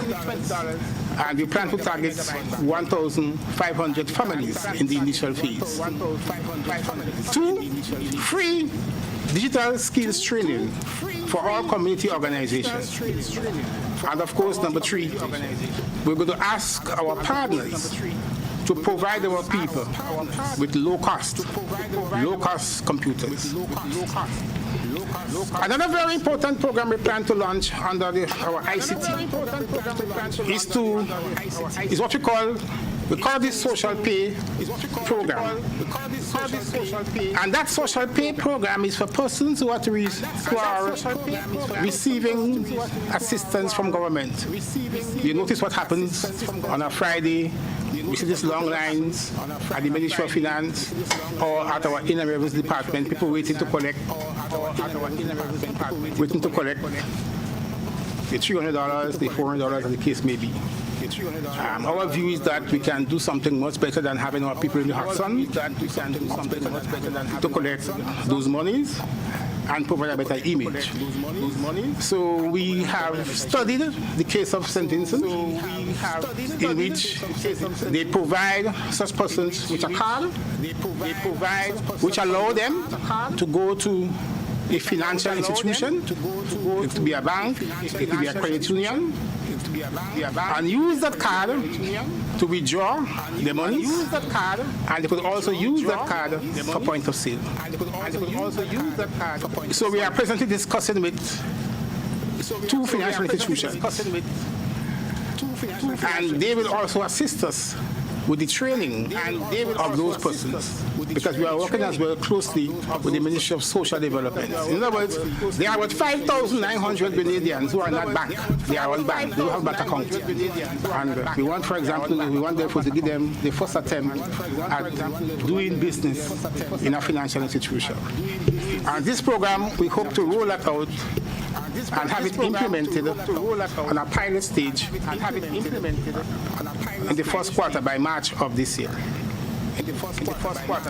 And we plan to target 1,500 families in the initial phase. 2, free digital skills training for all community organizations. And of course, number 3, we're going to ask our partners to provide our people with low-cost computers. Another very important program we plan to launch under our ICT is what we call this social pay program. And that social pay program is for persons who are receiving assistance from government. You notice what happens on a Friday. We see these long lines at the Ministry of Finance or at our Inner Revenue Department, people waiting to collect the $300, the $400, as the case may be. Our view is that we can do something much better than having our people in the hot sun, to collect those monies and provide a better image. So we have studied the case of St. Vincent, in which they provide such persons with a card, which allow them to go to a financial institution, it could be a bank, it could be a credit union, and use that card to withdraw the money, and they could also use that card for point of sale. So we are presently discussing with 2 financial institutions, and they will also assist us with the training of those persons, because we are working as well closely with the Ministry of Social Development. In other words, there are about 5,900 Grenadians who are not banked. They are unbanked. They don't have bank accounts. And we want, for example, therefore to give them the first attempt at doing business in a financial institution. And this program, we hope to roll that out and have it implemented on a pilot stage in the first quarter by March of this year.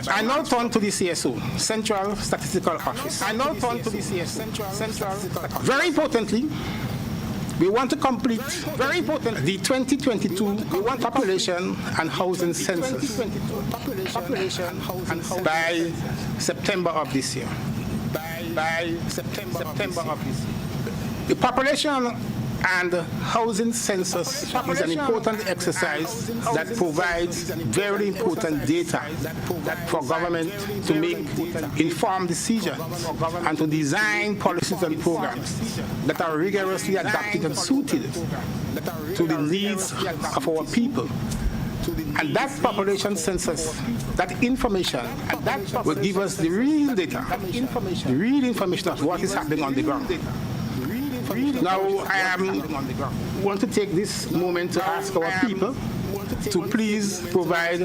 I now turn to the CSO, Central Statistical Office. Very importantly, we want to complete, the 2022 population and housing census by September of this year. The population and housing census is an important exercise that provides very important data for government to make informed decisions and to design policies and programs that are rigorously adapted and suited to the needs of our people. And that population census, that information, will give us the real data, the real information of what is happening on the ground. Now, I want to take this moment to ask our people to please provide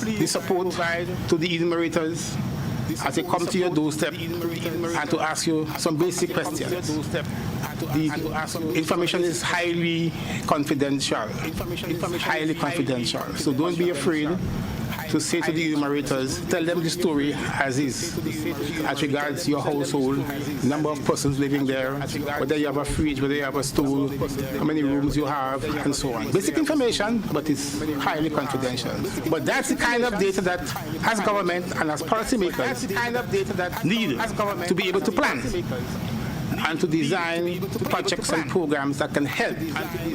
the support to the enumerators as they come to your doorstep and to ask you some basic questions. The information is highly confidential. So don't be afraid to say to the enumerators, tell them the story as is, as regards your household, number of persons living there, whether you have a fridge, whether you have a stool, how many rooms you have, and so on. Basic information, but it's highly confidential. But that's the kind of data that, as government and as policymakers, need to be able to plan and to design projects and programs that can help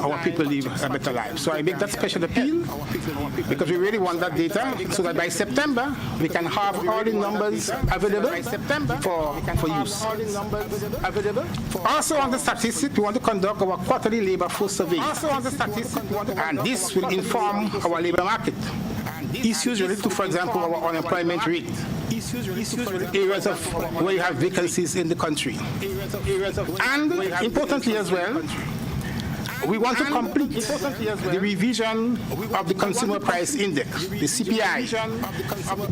our people live a better life. So I make that special appeal because we really want that data so that by September we can have all the numbers available for use. Also on the statistics, we want to conduct our quarterly labor force survey. And this will inform our labor market. Issues related to, for example, our unemployment rate, areas of where you have vacancies in the country. And importantly as well, we want to complete the revision of the Consumer Price Index, the CPI.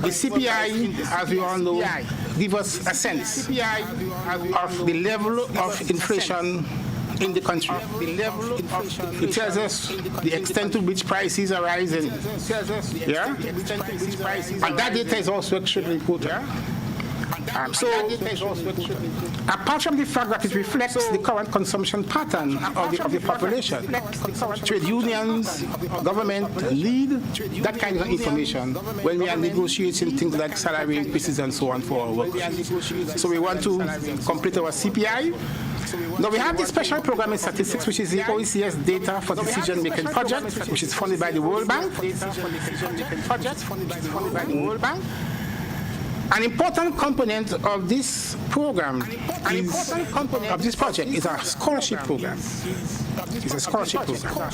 The CPI, as we all know, gives us a sense of the level of inflation in the country. It tells us the extent to which prices are rising. Yeah? And that data is also extremely important. So, apart from the fact that it reflects the current consumption pattern of the population, trade unions, government need that kind of information when we are negotiating things like salary increases and so on for our workers. So we want to complete our CPI. Now we have the special program in statistics, which is the OECS Data for Decision-Making Project, which is funded by the World Bank. An important component of this program of this project is a scholarship program. It's a scholarship program.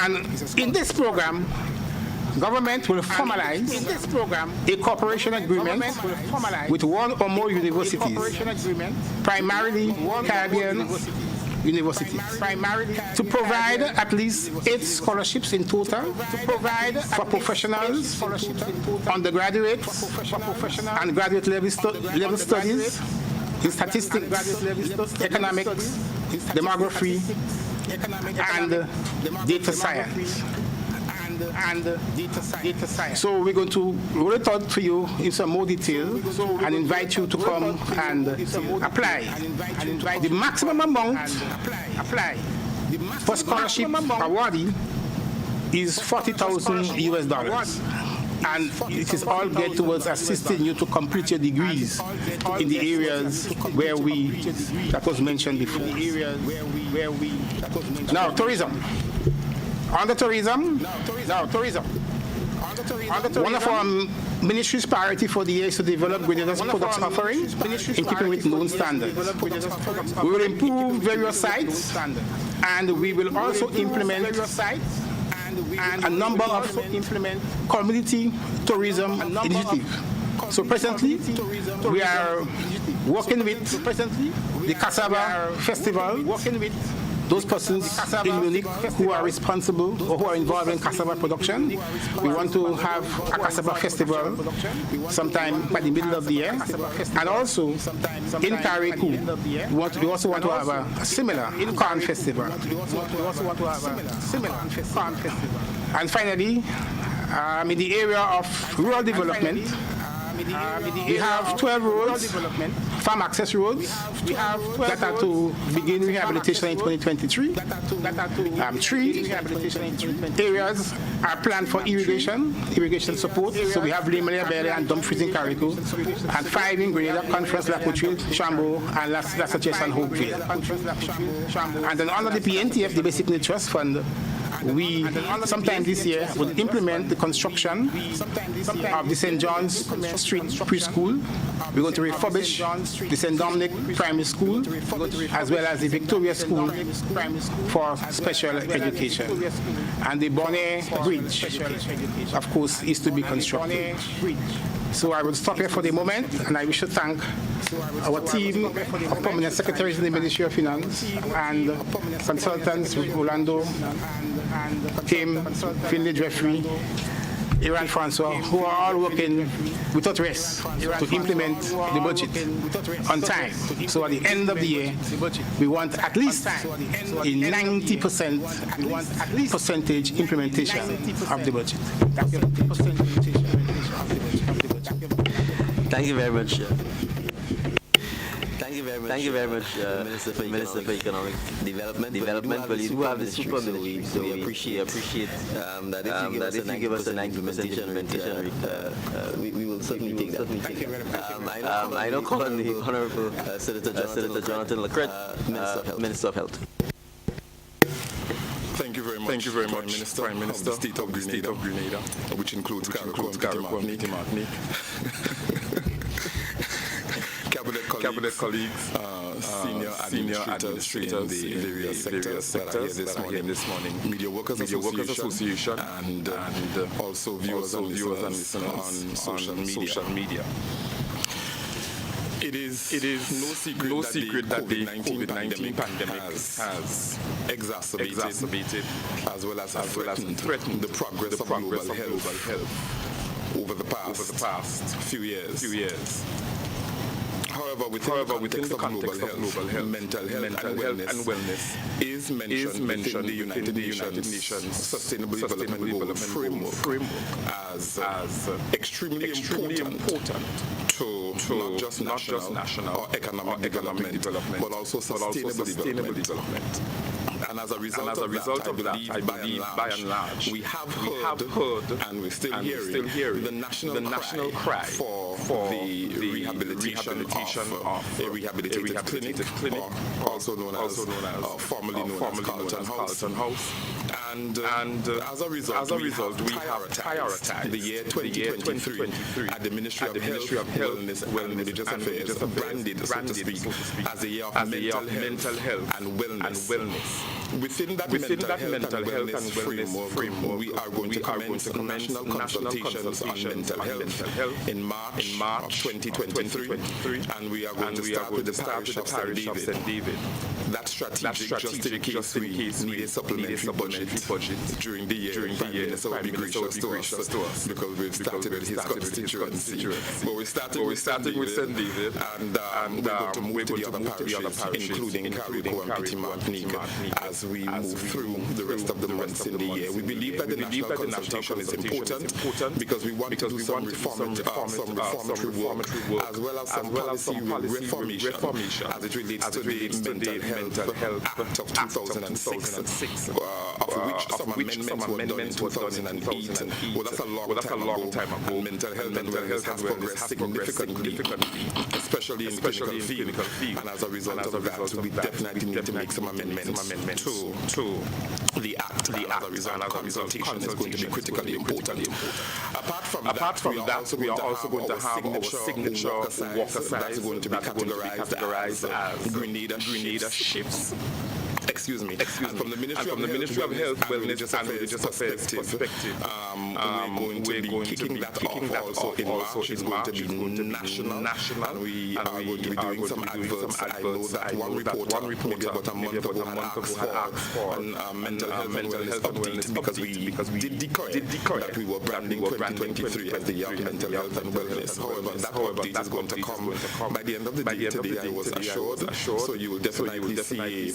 And in this program, government will formalize a cooperation agreement with one or more universities, primarily Caribbean universities, to provide at least 8 scholarships in total for professionals, undergraduates, and graduate level studies in statistics, economics, demography, and data science. So we're going to roll it out for you in some more detail and invite you to come and apply. The maximum amount for scholarship awardee is $40,000 US. And it is all geared towards assisting you to complete your degrees in the areas that was mentioned before. Now, tourism. On the tourism, one of our ministry's priority for the year is to develop Grenada's products offering in keeping with known standards. We will improve various sites, and we will also implement a number of community tourism initiatives. So presently, we are working with the Cassava Festival those persons in Munich who are responsible or who are involved in cassava production. We want to have a cassava festival sometime by the middle of the year. And also, in Kariku, we also want to have a similar corn festival. And finally, in the area of rural development, we have 12 roads, farm access roads, that are to begin rehabilitation in 2023. 3 areas are planned for irrigation support. So we have Limelia, Bele, and Dumfries in Carrico, and 5 in Grenada, Conference, Lacoutry, Chambo, and Las Chess and Hopeville. And then under the PNTF, the Basic Need Trust Fund, we sometime this year will implement the construction of the St. John's Street Preschool. We're going to refurbish the St. Dominic Primary School as well as the Victoria School for special education. And the Bonnet Bridge, of course, is to be constructed. So I will stop here for the moment, and I wish to thank our team of permanent secretaries in the Ministry of Finance and consultants, Rolando, Tim, Finley Jeffrey, Iran Francois, who are all working without rest to implement the budget on time. So at the end of the year, we want at least a 90% percentage implementation of the budget. Thank you very much. Thank you very much, Minister for Economic Development. But you do have this super ministry, so we appreciate that if you give us an implementation rate, we will certainly take that. I now call on the Honorable Senator Jonathan Lacret, Minister of Health. Thank you very much, Prime Minister of the State of Grenada, which includes Carrico and Martinique. Cabinet colleagues, senior administrators in various sectors that are here this morning, Media Workers Association, and also viewers and listeners on social media. It is no secret that the COVID-19 pandemic has exacerbated as well as threatened the progress of global health over the past few years. However, within the context of global health, mental health and wellness is mentioned within the United Nations Sustainable Development Framework as extremely important to not just national or economic development, but also sustainable development. And as a result of that, I believe by and large, we have heard and we're still hearing the national cry for the rehabilitation of a rehabilitative clinic, also known as formerly known as Carlton House. And as a result, we have prioritized the year 2023 at the Ministry of Health, Wellness and Religious Affairs, branded, so to speak, as a year of mental health and wellness. Within that mental health and wellness framework, we are going to commence national consultations on mental health in March 2023, and we are going to start with the parish of St. David. That strategic just in case we need a supplementary budget during the year. So will be gracious to us because we've started with his constituency. But we're starting with St. David, and we're going to move to the other parishes, including Carrico and Petit Martinique, as we move through the rest of the months in the year. We believe that the national consultation is important because we want to do some reformatory work as well as some policy reformation as it relates to the Mental Health Act of 2006, of which some amendments were done in 2008. Well, that's a long time ago. Mental health and wellness has progressed significantly, especially in the clinical field. And as a result of that, we definitely need to make some amendments to the Act. And as a result, consultation is going to be critically important. Apart from that, we are also going to have our signature walker size that is going to be categorized as Grenada shifts And from the Ministry of Health, Wellness and Religious perspective, we're going to be kicking that off also in March. It's going to be national, and we are going to be doing some adverts. I know that one reporter maybe about a month ago had asked for mental health and wellness update because we did declare that we were branding 2023 as the year of mental health and wellness. However, that update is going to come by the end of the day today, I was assured. So you will definitely see a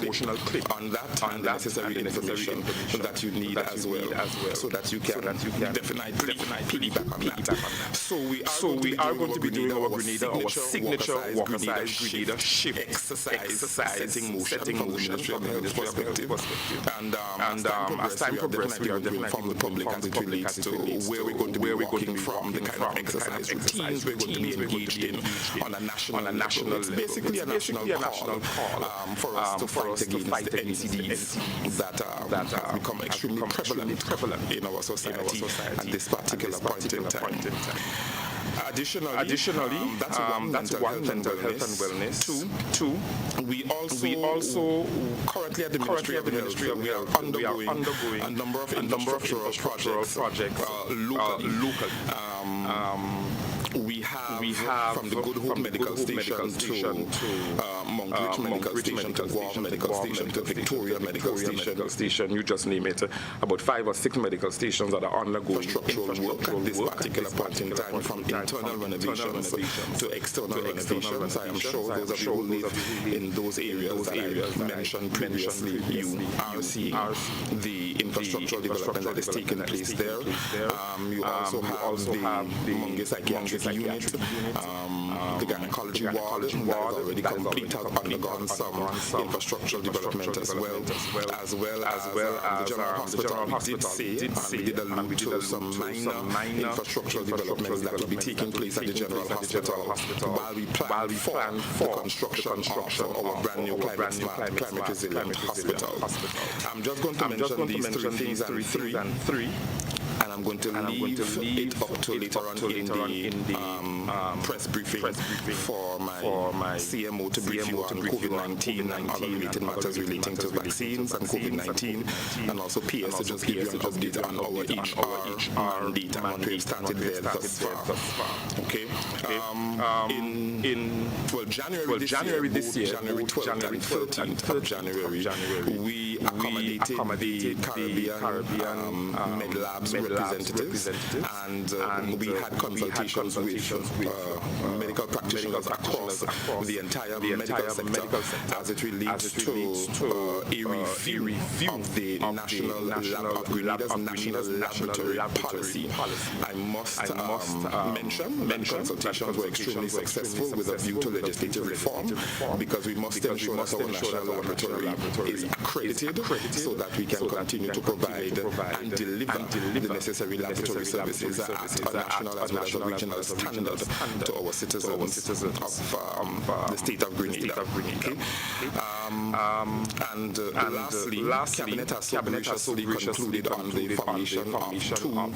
promotional clip on that and the necessary information that you need as well, so that you can definitely piggyback on that. So we are going to be doing our Grenada, our signature walker-size Grenada shift exercise, setting motion from the Ministry of Health perspective. And as time progresses, we are definitely from the public as it relates to where we're going to be walking from, the kind of exercise routines we're going to be engaged in on a national level. Basically a national call for us to fight against the NCDs that have become extremely prevalent in our society at this particular point in time. Additionally, that's one mental health and wellness. Two, we also currently at the Ministry of Health, we are undergoing a number of infrastructural projects locally. We have from the Good Hope Medical Station to Monkridge Medical Station to Guam Medical Station to Victoria Medical Station, you just name it, about 5 or 6 medical stations that are undergoing structural work at this particular point in time, from internal renovations to external renovations. I am sure those of you who live in those areas that I mentioned previously, you are seeing the infrastructural development that is taking place there. You also have the Monge Psychiatric Unit, the gynecology ward that is already complete, has undergone some infrastructural development as well as the General Hospital. We did allude to some minor infrastructural developments that will be taking place at the General Hospital while we plan for the construction of our brand new climate resilient hospital. I'm just going to mention these three things and three. And I'm going to leave it up to later on in the press briefing for my CMO to brief you on COVID-19 and other related matters relating to vaccines and COVID-19, and also PS to just give you an update on our HR mandate and what we've started there thus far. Okay. January this year, January 12th and 13th of January, we accommodated the Caribbean Med Labs representatives, and we had consultations with medical practitioners across the entire medical sector as it relates to a review of the National Lab of Grenada's National Laboratory Policy. I must mention that consultations were extremely successful with a view to legislative reform, because we must ensure that our national laboratory is accredited so that we can continue to provide and deliver the necessary laboratory services at a national as well as a regional standard to our citizens of the state of Grenada. Okay? And lastly, Cabinet has so graciously concluded on the formation of two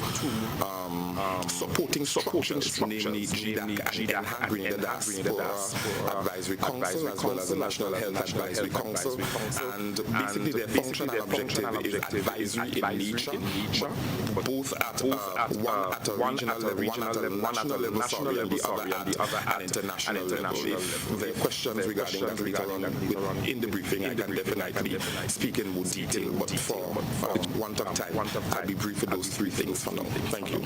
supporting structures, namely GDAC and Grenada Diaspora Advisory Council, as well as the National Health Advisory Council. And basically their function and objective is advisory in nature, both at one at a regional level, national level, and the other at international level. If there are questions regarding that later on in the briefing, I can definitely speak in more detail, but for want of time, I'll be brief with those three things for now. Thank you.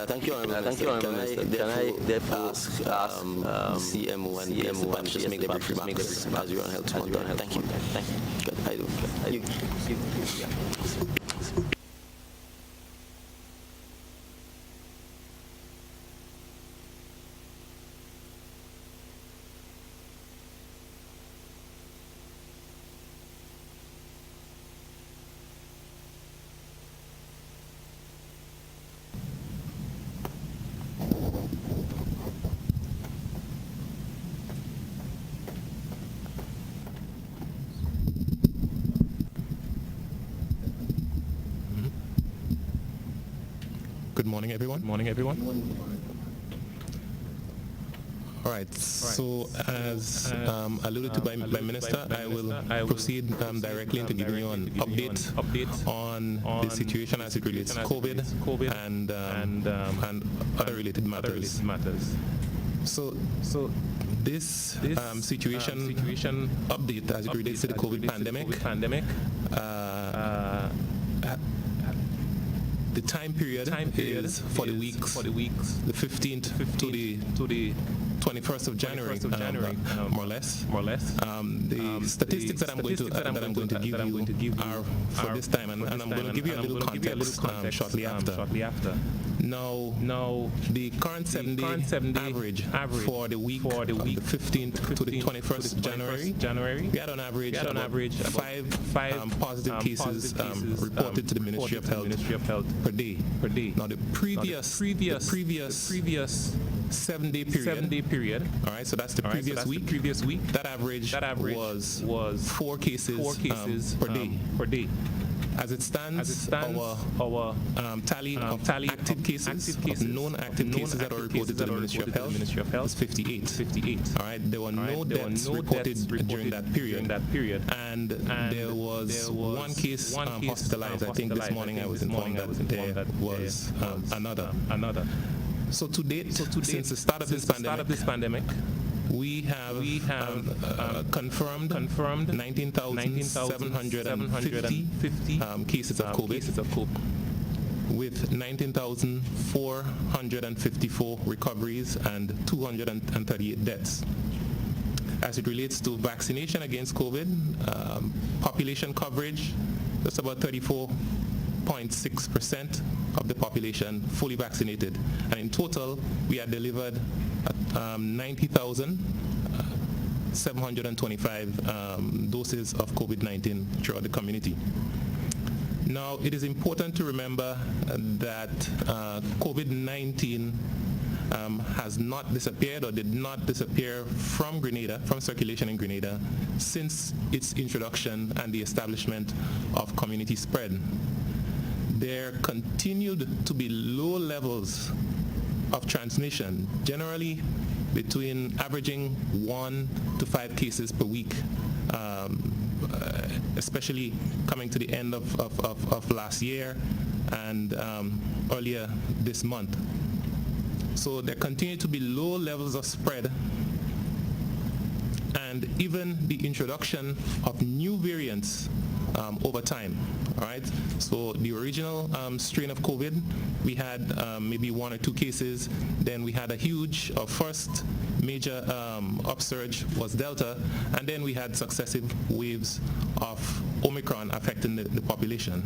Thank you, Honourable Minister. Can I therefore ask CMO and DMO just make the brief remarks as you want help tomorrow? Thank you. Good. I do. Good morning, everyone. All right. So, as alluded to by Minister, I will proceed directly into giving you an update on the situation as it relates to COVID and other related matters. So this situation update as it relates to the COVID pandemic. The time period is for the weeks, the 15th to the 21st of January, more or less. The statistics that I'm going to give you are for this time, and I'm going to give you a little context shortly after. Now, the current 7-day average for the week of the 15th to the 21st of January, we had on average five positive cases reported to the Ministry of Health per day. Now, the previous 7-day period. All right, so that's the previous week. That average was 4 cases per day. As it stands, our tally of active cases, of known active cases that are reported to the Ministry of Health is 58. All right, there were no deaths reported during that period, and there was one case hospitalized. I think this morning I was informed that there was another. So to date, since the start of this pandemic, we have confirmed 19,750 cases of COVID, with 19,454 recoveries and 238 deaths. As it relates to vaccination against COVID, population coverage, that's about 34.6% of the population fully vaccinated. And in total, we had delivered 90,725 doses of COVID-19 throughout the community. Now, it is important to remember that COVID-19 has not disappeared or did not disappear from Grenada, from circulation in Grenada, since its introduction and the establishment of community spread. There continued to be low levels of transmission, generally between averaging 1 to 5 cases per week, especially coming to the end of last year and earlier this month. So there continue to be low levels of spread, and even the introduction of new variants over time. All right. So the original strain of COVID, we had maybe 1 or 2 cases. Then we had a huge, our first major upsurge was Delta, and then we had successive waves of Omicron affecting the population.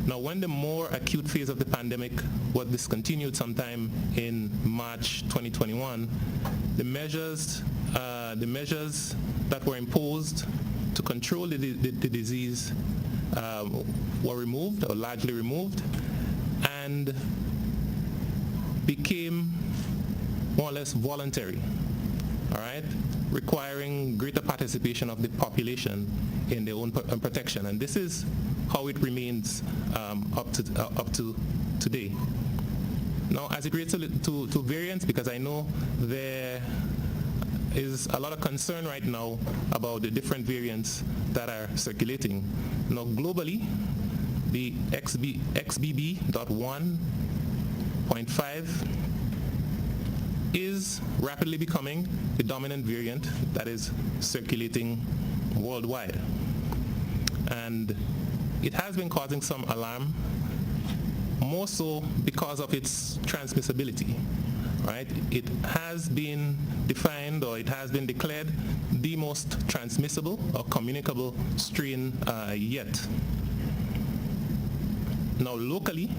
Now, when the more acute phase of the pandemic was discontinued sometime in March 2021, the measures that were imposed to control the disease were removed, or largely removed, and became more or less voluntary, all right, requiring greater participation of the population in their own protection. And this is how it remains up to today. Now, as it relates to variants, because I know there is a lot of concern right now about the different variants that are circulating. Now, globally, the XBB.1.5 is rapidly becoming the dominant variant that is circulating worldwide. And it has been causing some alarm, more so because of its transmissibility. Right? It has been defined, or it has been declared the most transmissible or communicable strain yet. Now, locally,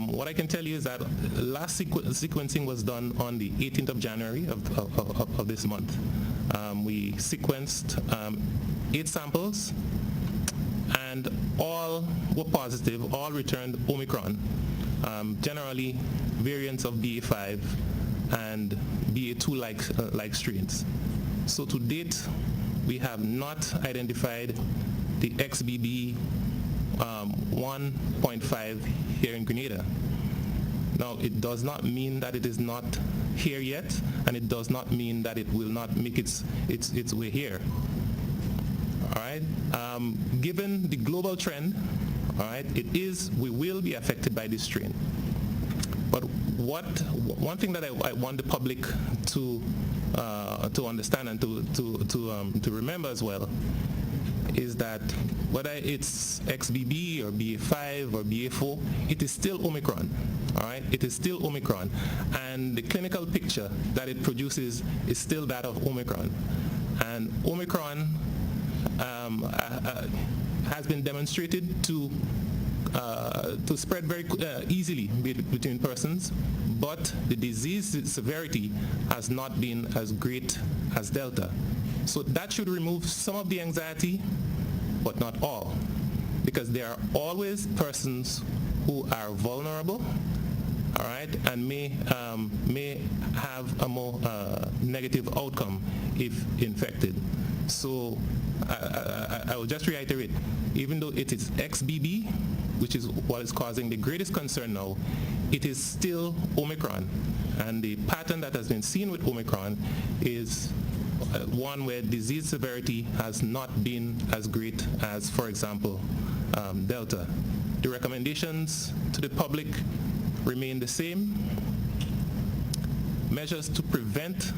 what I can tell you is that last sequencing was done on the 18th of January of this month. We sequenced 8 samples, and all were positive, all returned Omicron. Generally variants of BA5 and BA2 like strains. So to date, we have not identified the XBB 1.5 here in Grenada. Now, it does not mean that it is not here yet, and it does not mean that it will not make its way here. All right. Given the global trend, all right, we will be affected by this strain. But one thing that I want the public to understand and to remember as well is that whether it's XBB or BA5 or BA4, it is still Omicron. All right, it is still Omicron, and the clinical picture that it produces is still that of Omicron. And Omicron has been demonstrated to spread very easily between persons, but the disease severity has not been as great as Delta. So that should remove some of the anxiety, but not all, because there are always persons who are vulnerable, all right, and may have a more negative outcome if infected. So I will just reiterate, even though it is XBB, which is what is causing the greatest concern now, it is still Omicron. And the pattern that has been seen with Omicron is one where disease severity has not been as great as, for example, Delta. The recommendations to the public remain the same. Measures to prevent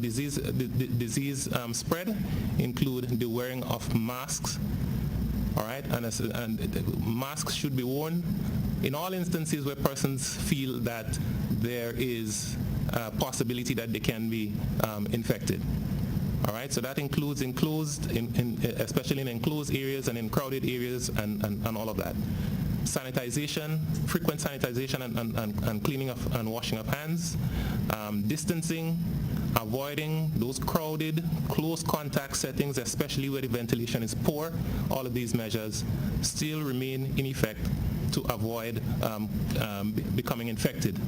disease spread include the wearing of masks. All right, and masks should be worn in all instances where persons feel that there is a possibility that they can be infected. All right, so that includes especially in enclosed areas and in crowded areas and all of that. Sanitization, frequent sanitization and cleaning of and washing of hands, distancing, avoiding those crowded, close contact settings, especially where the ventilation is poor. All of these measures still remain in effect to avoid becoming infected.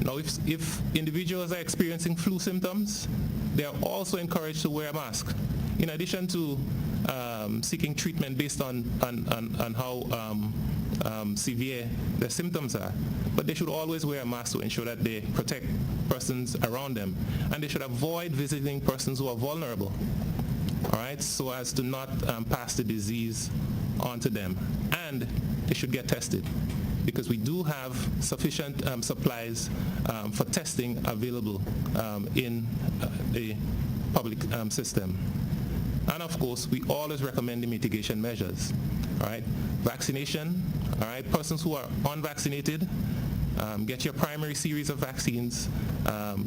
Now, if individuals are experiencing flu symptoms, they are also encouraged to wear a mask. In addition to seeking treatment based on how severe their symptoms are, but they should always wear a mask to ensure that they protect persons around them, and they should avoid visiting persons who are vulnerable, all right, so as to not pass the disease on to them. And they should get tested, because we do have sufficient supplies for testing available in the public system. And of course, we always recommend the mitigation measures, all right? Vaccination, all right? Persons who are unvaccinated, get your primary series of vaccines,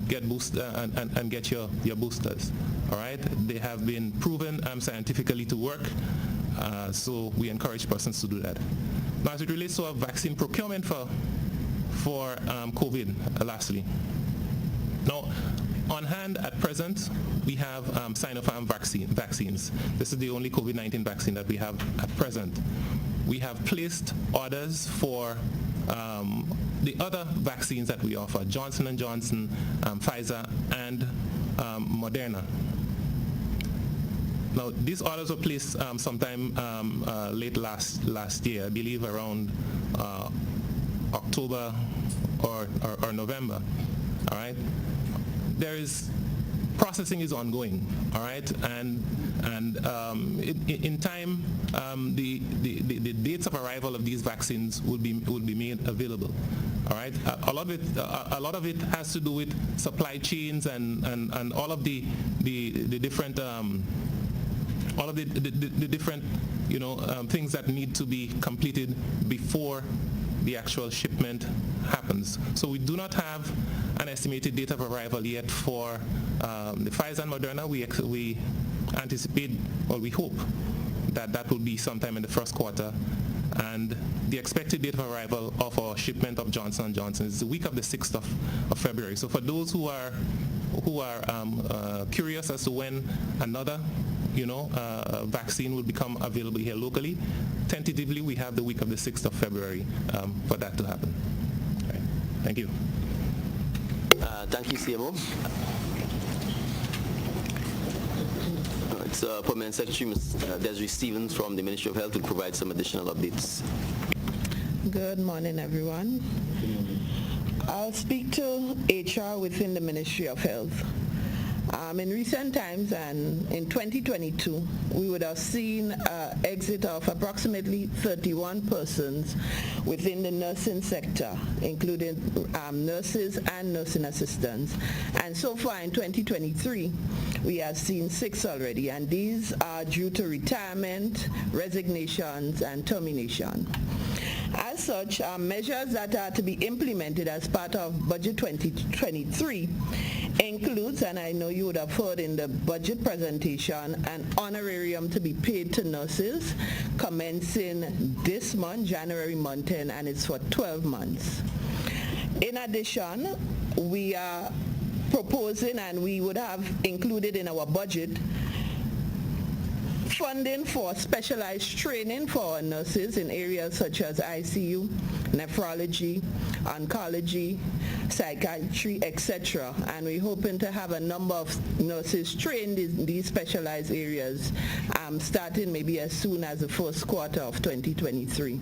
get and get your boosters, all right? They have been proven scientifically to work, so we encourage persons to do that. Now, as it relates to our vaccine procurement for COVID, lastly. Now, on hand at present, we have Sinopharm vaccines. This is the only COVID-19 vaccine that we have at present. We have placed orders for the other vaccines that we offer, Johnson & Johnson, Pfizer, and Moderna. Now, these orders were placed sometime late last year, I believe around October or November, all right? Processing is ongoing, all right, and in time, the dates of arrival of these vaccines will be made available, all right. A lot of it has to do with supply chains and all of the different different things that need to be completed before the actual shipment happens. So we do not have an estimated date of arrival yet for the Pfizer and Moderna. We anticipate, or we hope, that will be sometime in the first quarter. And the expected date of arrival of our shipment of Johnson & Johnson is the week of the 6th of February. So for those who are curious as to when another vaccine will become available here locally, tentatively we have the week of the 6th of February for that to happen. All right. Thank you. Thank you, CMO. It's Permanent Secretary Ms. Desiree Stevens from the Ministry of Health will provide some additional updates. Good morning, everyone. I'll speak to HR within the Ministry of Health. In recent times and in 2022, we would have seen an exit of approximately 31 persons within the nursing sector, including nurses and nursing assistants. And so far in 2023, we have seen 6 already, and these are due to retirement, resignations, and termination. As such, measures that are to be implemented as part of Budget 2023 includes, and I know you would have heard in the budget presentation, an honorarium to be paid to nurses commencing this month, January month, and it's for 12 months. In addition, we are proposing, and we would have included in our budget, funding for specialized training for our nurses in areas such as ICU, nephrology, oncology, psychiatry, etc. And we're hoping to have a number of nurses trained in these specialized areas starting maybe as soon as the first quarter of 2023.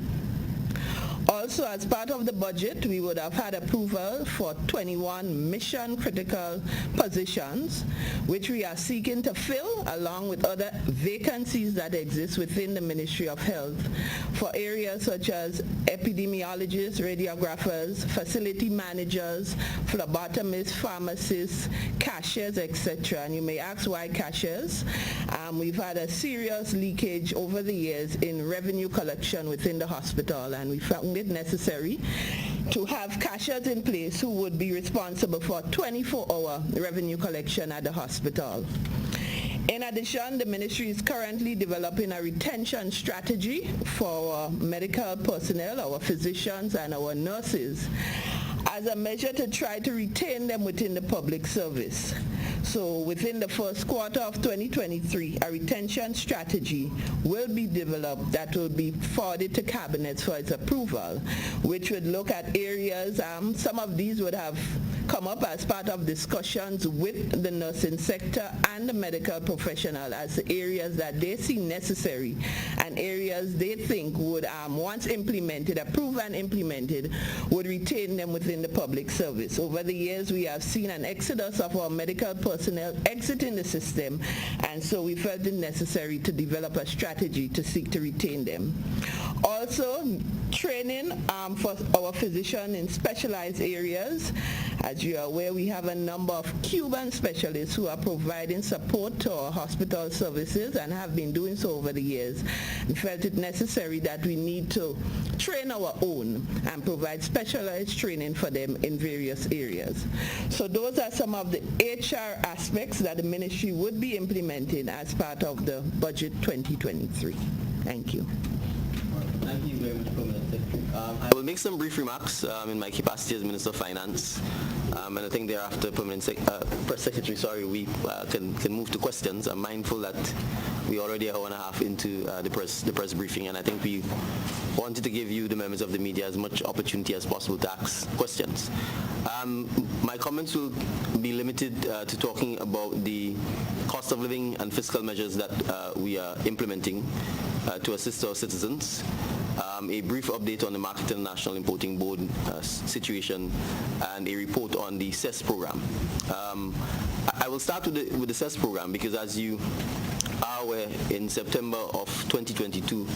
Also, as part of the budget, we would have had approval for 21 mission-critical positions, which we are seeking to fill along with other vacancies that exist within the Ministry of Health for areas such as epidemiologists, radiographers, facility managers, phlebotomists, pharmacists, cashiers, etc. And you may ask why cashiers? We've had a serious leakage over the years in revenue collection within the hospital, and we found it necessary to have cashiers in place who would be responsible for 24-hour revenue collection at the hospital. In addition, the ministry is currently developing a retention strategy for our medical personnel, our physicians, and our nurses as a measure to try to retain them within the public service. So within the first quarter of 2023, a retention strategy will be developed that will be forwarded to Cabinet for its approval, which would look at areas, some of these would have come up as part of discussions with the nursing sector and the medical professional as areas that they see necessary and areas they think would, once implemented, approved and implemented, would retain them within the public service. Over the years, we have seen an exodus of our medical personnel exiting the system, and so we felt it necessary to develop a strategy to seek to retain them. Also, training for our physicians in specialized areas. As you are aware, we have a number of Cuban specialists who are providing support to our hospital services and have been doing so over the years. We felt it necessary that we need to train our own and provide specialized training for them in various areas. So those are some of the HR aspects that the ministry would be implementing as part of the Budget 2023. Thank you. Thank you very much, Permanent Secretary. I will make some brief remarks in my capacity as Minister of Finance, and I think thereafter, Press Secretary, we can move to questions. I'm mindful that we're already an hour and a half into the press briefing, and I think we wanted to give you, the members of the media, as much opportunity as possible to ask questions. My comments will be limited to talking about the cost of living and fiscal measures that we are implementing to assist our citizens, a brief update on the Market and National Importing Board situation, and a report on the CES program. I will start with the CES program because, as you are aware, in September of 2022,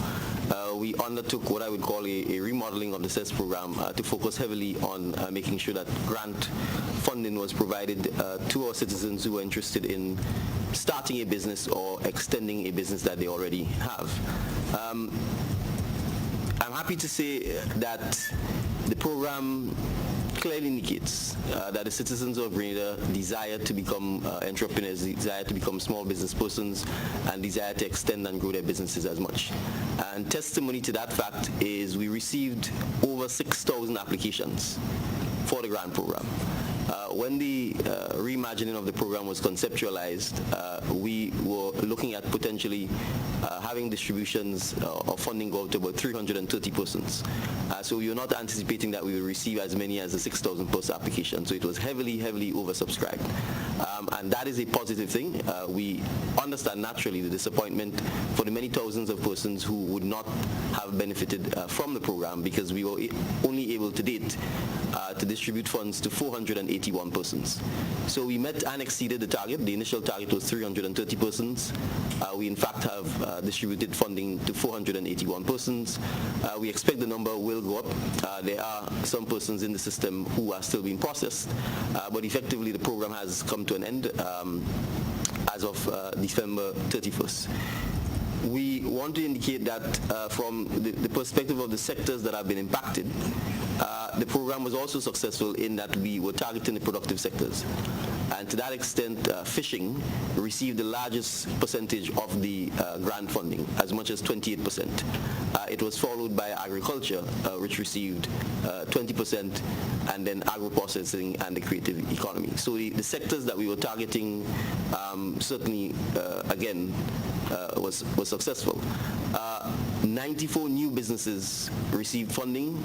we undertook what I would call a remodeling of the CES program to focus heavily on making sure that grant funding was provided to our citizens who are interested in starting a business or extending a business that they already have. I'm happy to say that the program clearly indicates that the citizens of Grenada desire to become entrepreneurs, desire to become small business persons, and desire to extend and grow their businesses as much. And testimony to that fact is we received over 6,000 applications for the grant program. When the reimagining of the program was conceptualized, we were looking at potentially having distributions of funding go out to about 330 persons. So we were not anticipating that we would receive as many as the 6,000 plus applications. So it was heavily oversubscribed. and that is a positive thing. We understand naturally the disappointment for the many thousands of persons who would not have benefited from the program, because we were only able to date to distribute funds to 481 persons. So we met and exceeded the target. The initial target was 330 persons. We in fact have distributed funding to 481 persons. We expect the number will go up. There are some persons in the system who are still being processed, but effectively the program has come to an end as of December 31st. We want to indicate that from the perspective of the sectors that have been impacted, the program was also successful in that we were targeting the productive sectors. And to that extent, fishing received the largest percentage of the grant funding, as much as 28%. It was followed by agriculture, which received 20%, and then agro-processing and the creative economy. So the sectors that we were targeting certainly, again, was successful. 94 new businesses received funding,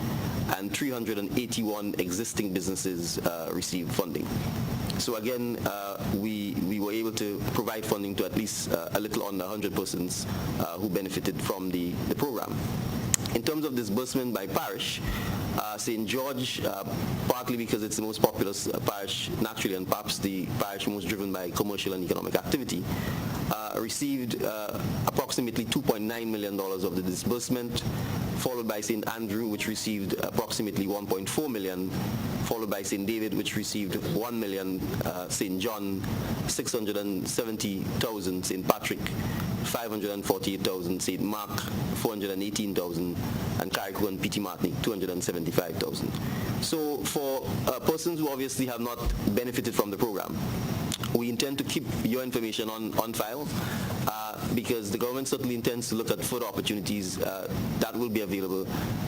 and 381 existing businesses received funding. So again, we were able to provide funding to at least a little under 100 persons who benefited from the program. In terms of disbursement by parish, St. George, partly because it's the most populous parish naturally, and perhaps the parish most driven by commercial and economic activity, received approximately $2.9 million of the disbursement, followed by St. Andrew, which received approximately $1.4 million, followed by St. David, which received $1 million, St. John, $670,000, St. Patrick, $548,000, St. Mark, $418,000, and Carriacou and Petit Martinique, $275,000. So for persons who obviously have not benefited from the program, we intend to keep your information on file because the government certainly intends to look at further opportunities that will be available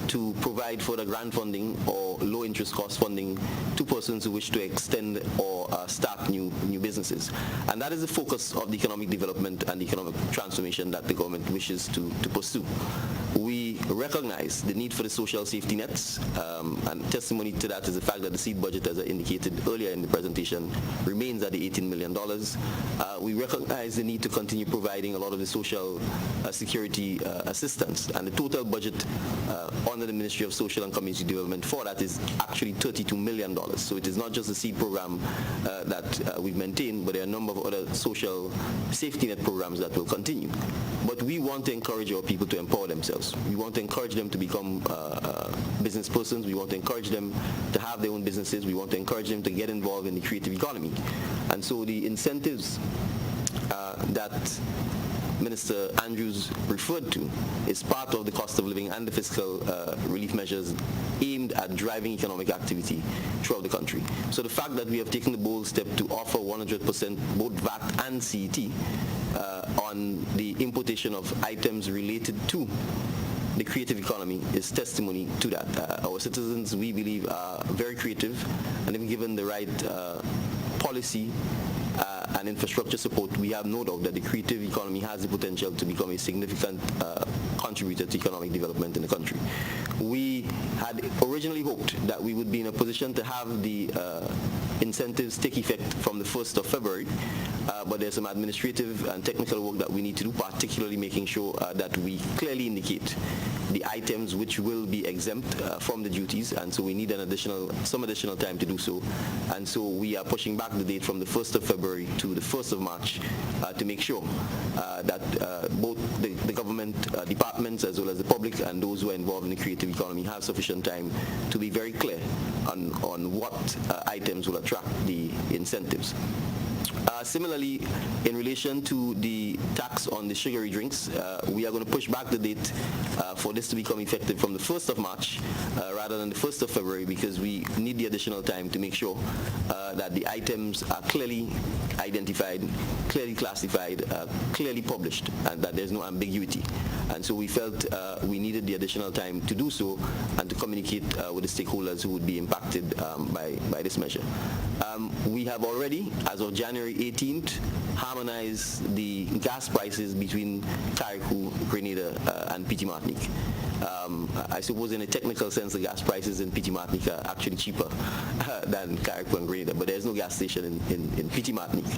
to provide further grant funding or low interest cost funding to persons who wish to extend or start new businesses. And that is the focus of the economic development and economic transformation that the government wishes to pursue. We recognize the need for the social safety nets, and testimony to that is the fact that the seed budget, as I indicated earlier in the presentation, remains at the $18 million. We recognize the need to continue providing a lot of the social security assistance, and the total budget under the Ministry of Social and Community Development for that is actually $32 million. So it is not just the seed program that we've maintained, but there are a number of other social safety net programs that will continue. But we want to encourage our people to empower themselves. We want to encourage them to become business persons. We want to encourage them to have their own businesses. We want to encourage them to get involved in the creative economy. And so the incentives that Minister Andrews referred to is part of the cost of living and the fiscal relief measures aimed at driving economic activity throughout the country. So the fact that we have taken the bold step to offer 100% both VAT and CET on the importation of items related to the creative economy is testimony to that. Our citizens, we believe, are very creative, and if given the right policy and infrastructure support, we have no doubt that the creative economy has the potential to become a significant contributor to economic development in the country. We had originally hoped that we would be in a position to have the incentives take effect from the 1st of February, but there's some administrative and technical work that we need to do, particularly making sure that we clearly indicate the items which will be exempt from the duties, and so we need some additional time to do so. And so we are pushing back the date from the 1st of February to the 1st of March to make sure that both the government departments as well as the public and those who are involved in the creative economy have sufficient time to be very clear on what items will attract the incentives. Similarly, in relation to the tax on the sugary drinks, we are going to push back the date for this to become effective from the 1st of March rather than the 1st of February, because we need the additional time to make sure that the items are clearly identified, clearly classified, clearly published, and that there's no ambiguity. And so we felt we needed the additional time to do so and to communicate with the stakeholders who would be impacted by this measure. We have already, as of January 18th, harmonized the gas prices between Carriacou, Grenada, and Petit Martinique. I suppose in a technical sense, the gas prices in PT Martinique are actually cheaper than Carriacou and Grenada, but there's no gas station in PT Martinique.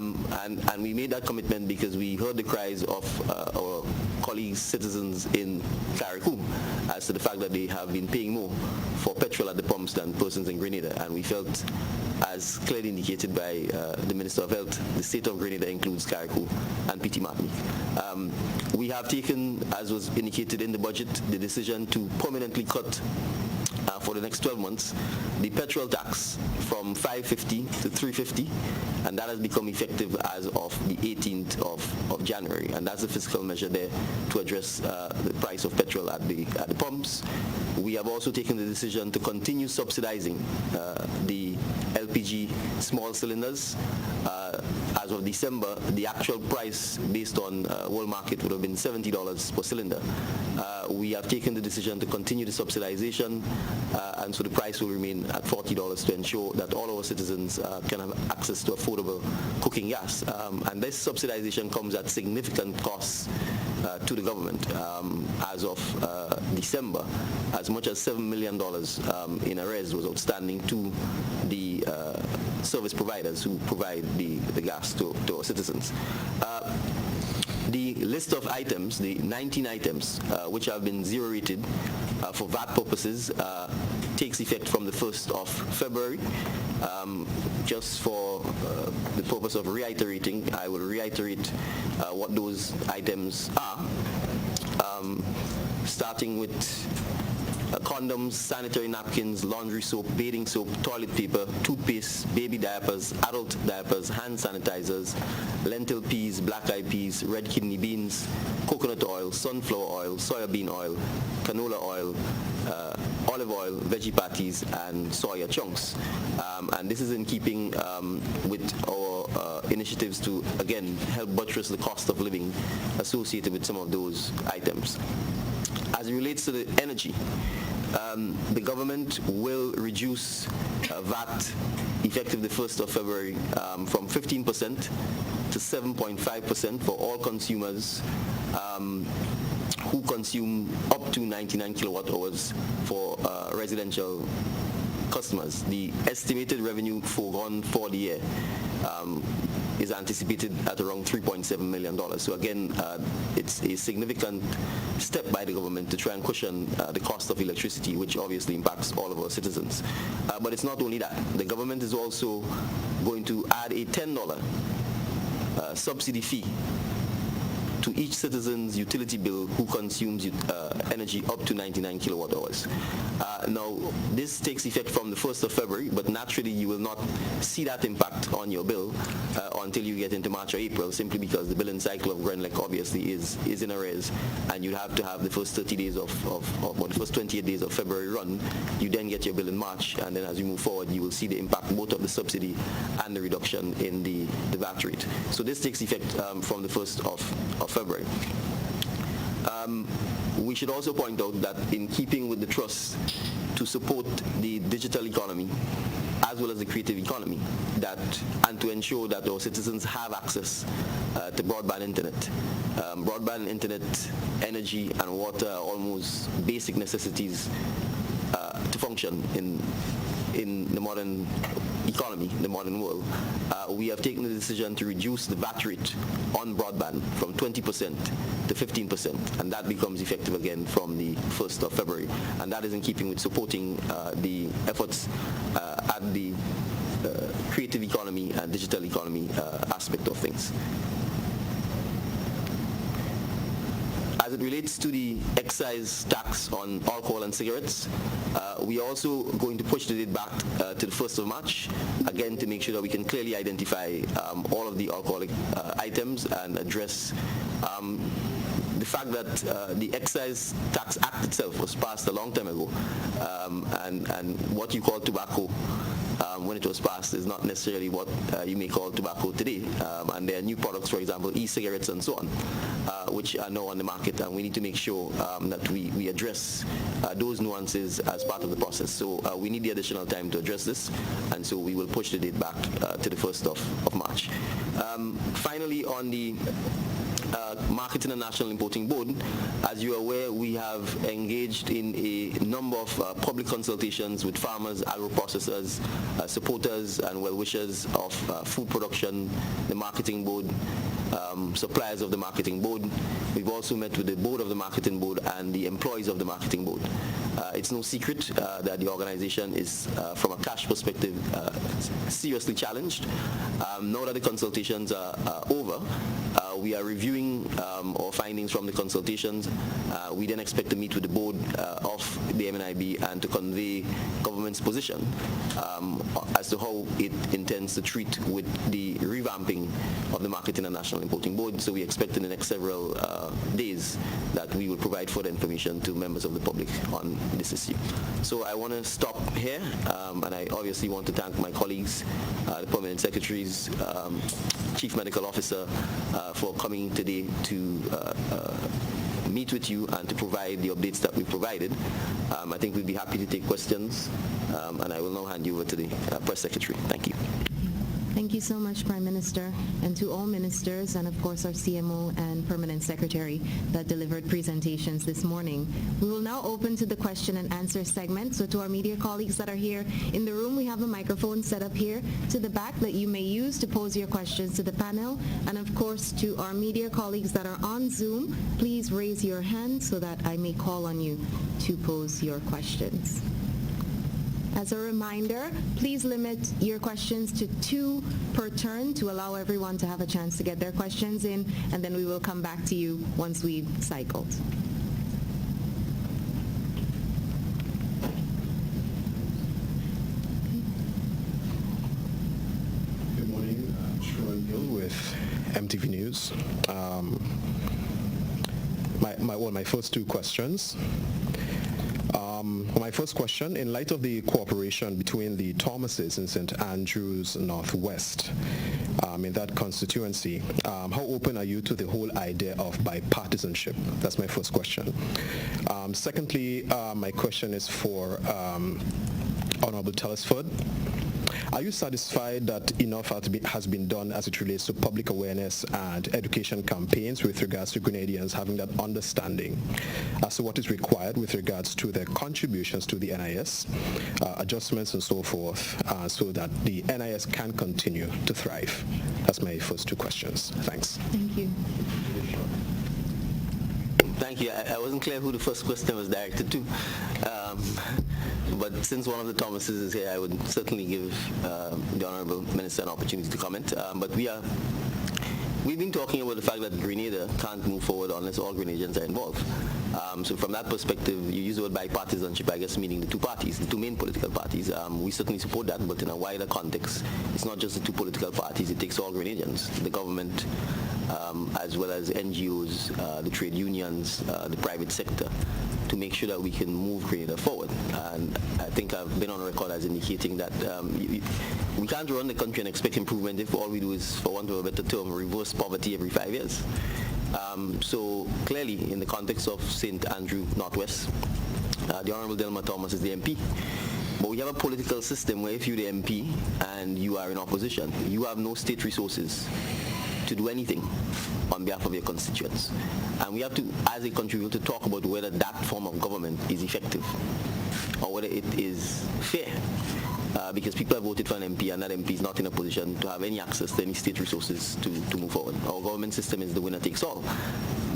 And we made that commitment because we heard the cries of our colleagues, citizens in Carriacou, as to the fact that they have been paying more for petrol at the pumps than persons in Grenada, and we felt, as clearly indicated by the Minister of Health, the state of Grenada includes Carriacou and PT Martinique. We have taken, as was indicated in the budget, the decision to permanently cut for the next 12 months the petrol tax from $5.50 to $3.50, and that has become effective as of the 18th of January, and that's a fiscal measure there to address the price of petrol at the pumps. We have also taken the decision to continue subsidizing the LPG small cylinders. As of December, the actual price based on world market would have been $70 per cylinder. We have taken the decision to continue the subsidization, and so the price will remain at $40 to ensure that all our citizens can have access to affordable cooking gas. And this subsidization comes at significant costs to the government. As of December, as much as $7 million in arrears was outstanding to the service providers who provide the gas to our citizens. The list of items, the 19 items which have been zero rated for VAT purposes, takes effect from the 1st of February. Just for the purpose of reiterating, I will reiterate what those items are, starting with condoms, sanitary napkins, laundry soap, bathing soap, toilet paper, toothpaste, baby diapers, adult diapers, hand sanitizers, lentil peas, black eyed peas, red kidney beans, coconut oil, sunflower oil, soybean oil, canola oil, olive oil, veggie patties, and soya chunks. And this is in keeping with our initiatives to, again, help buttress the cost of living associated with some of those items. As it relates to the energy, the government will reduce VAT effective the 1st of February from 15% to 7.5% for all consumers who consume up to 99 kilowatt hours for residential customers. The estimated revenue foregone for the year is anticipated at around $3.7 million. So again, it's a significant step by the government to try and cushion the cost of electricity, which obviously impacts all of our citizens. But it's not only that. The government is also going to add a $10 subsidy fee to each citizen's utility bill who consumes energy up to 99 kilowatt hours. Now, this takes effect from the 1st of February, but naturally you will not see that impact on your bill until you get into March or April, simply because the billing cycle of Grenlec obviously is in arrears, and you have to have the first 30 days or the first 28 days of February run. You then get your bill in March, and then as you move forward, you will see the impact both of the subsidy and the reduction in the VAT rate. So this takes effect from the 1st of February. We should also point out that in keeping with the trust to support the digital economy as well as the creative economy, and to ensure that our citizens have access to broadband internet. Broadband internet, energy and water are almost basic necessities to function in the modern economy, the modern world. We have taken the decision to reduce the VAT rate on broadband from 20% to 15%, and that becomes effective again from the 1st of February. And that is in keeping with supporting the efforts at the creative economy and digital economy aspect of things. As it relates to the excise tax on alcohol and cigarettes, we are also going to push the date back to the 1st of March, again to make sure that we can clearly identify all of the alcoholic items and address the fact that the Excise Tax Act itself was passed a long time ago, and what you call tobacco when it was passed is not necessarily what you may call tobacco today. And there are new products, for example, e-cigarettes and so on, which are now on the market, and we need to make sure that we address those nuances as part of the process. So we need the additional time to address this, and so we will push the date back to the 1st of March. Finally, on the Marketing and National Importing Board, as you're aware, we have engaged in a number of public consultations with farmers, agro-processors, supporters and well-wishers of food production, the Marketing Board, suppliers of the Marketing Board. We've also met with the board of the Marketing Board and the employees of the Marketing Board. It's no secret that the organization is, from a cash perspective, seriously challenged. Now that the consultations are over, we are reviewing our findings from the consultations. We then expect to meet with the board of the MNIB and to convey government's position as to how it intends to treat with the revamping of the Marketing and National Importing Board. So we expect in the next several days that we will provide further information to members of the public on this issue. So I want to stop here, and I obviously want to thank my colleagues, the permanent secretaries, Chief Medical Officer, for coming today to meet with you and to provide the updates that we provided. I think we'd be happy to take questions, and I will now hand you over to the Press Secretary. Thank you. Thank you so much, Prime Minister, and to all ministers and of course our CMO and Permanent Secretary that delivered presentations this morning. We will now open to the question and answer segment. So to our media colleagues that are here in the room, we have a microphone set up here to the back that you may use to pose your questions to the panel. And of course to our media colleagues that are on Zoom, please raise your hand so that I may call on you to pose your questions. As a reminder, please limit your questions to 2 per turn to allow everyone to have a chance to get their questions in, and then we will come back to you once we've cycled. Good morning, Sharon Gill with MTV News. My first 2 questions. My first question, in light of the cooperation between the Thomases in St. Andrews Northwest in that constituency, how open are you to the whole idea of bipartisanship? That's my first question. Secondly, my question is for Honorable Telesford. Are you satisfied that enough has been done as it relates to public awareness and education campaigns with regards to Grenadians having that understanding as to what is required with regards to their contributions to the NIS, adjustments and so forth, so that the NIS can continue to thrive? That's my first 2 questions. Thanks. Thank you. Thank you. I wasn't clear who the first question was directed to. But since one of the Thomases is here, I would certainly give the Honourable Minister an opportunity to comment. But we've been talking about the fact that Grenada can't move forward unless all Grenadians are involved. So from that perspective, you use the word bipartisanship, I guess, meaning the 2 parties, the 2 main political parties. We certainly support that, but in a wider context, it's not just the 2 political parties, it takes all Grenadians, the government, as well as NGOs, the trade unions, the private sector, to make sure that we can move Grenada forward. And I think I've been on record as indicating that we can't run the country and expect improvement if all we do is, for want of a better term, reverse poverty every 5 years. So clearly, in the context of St. Andrew Northwest, the Honourable Delma Thomas is the MP. But we have a political system where if you're the MP and you are in opposition, you have no state resources to do anything on behalf of your constituents. And we have to, as a country, we have to talk about whether that form of government is effective or whether it is fair. Because people have voted for an MP and that MP is not in a position to have any access to any state resources to move forward. Our government system is the winner takes all.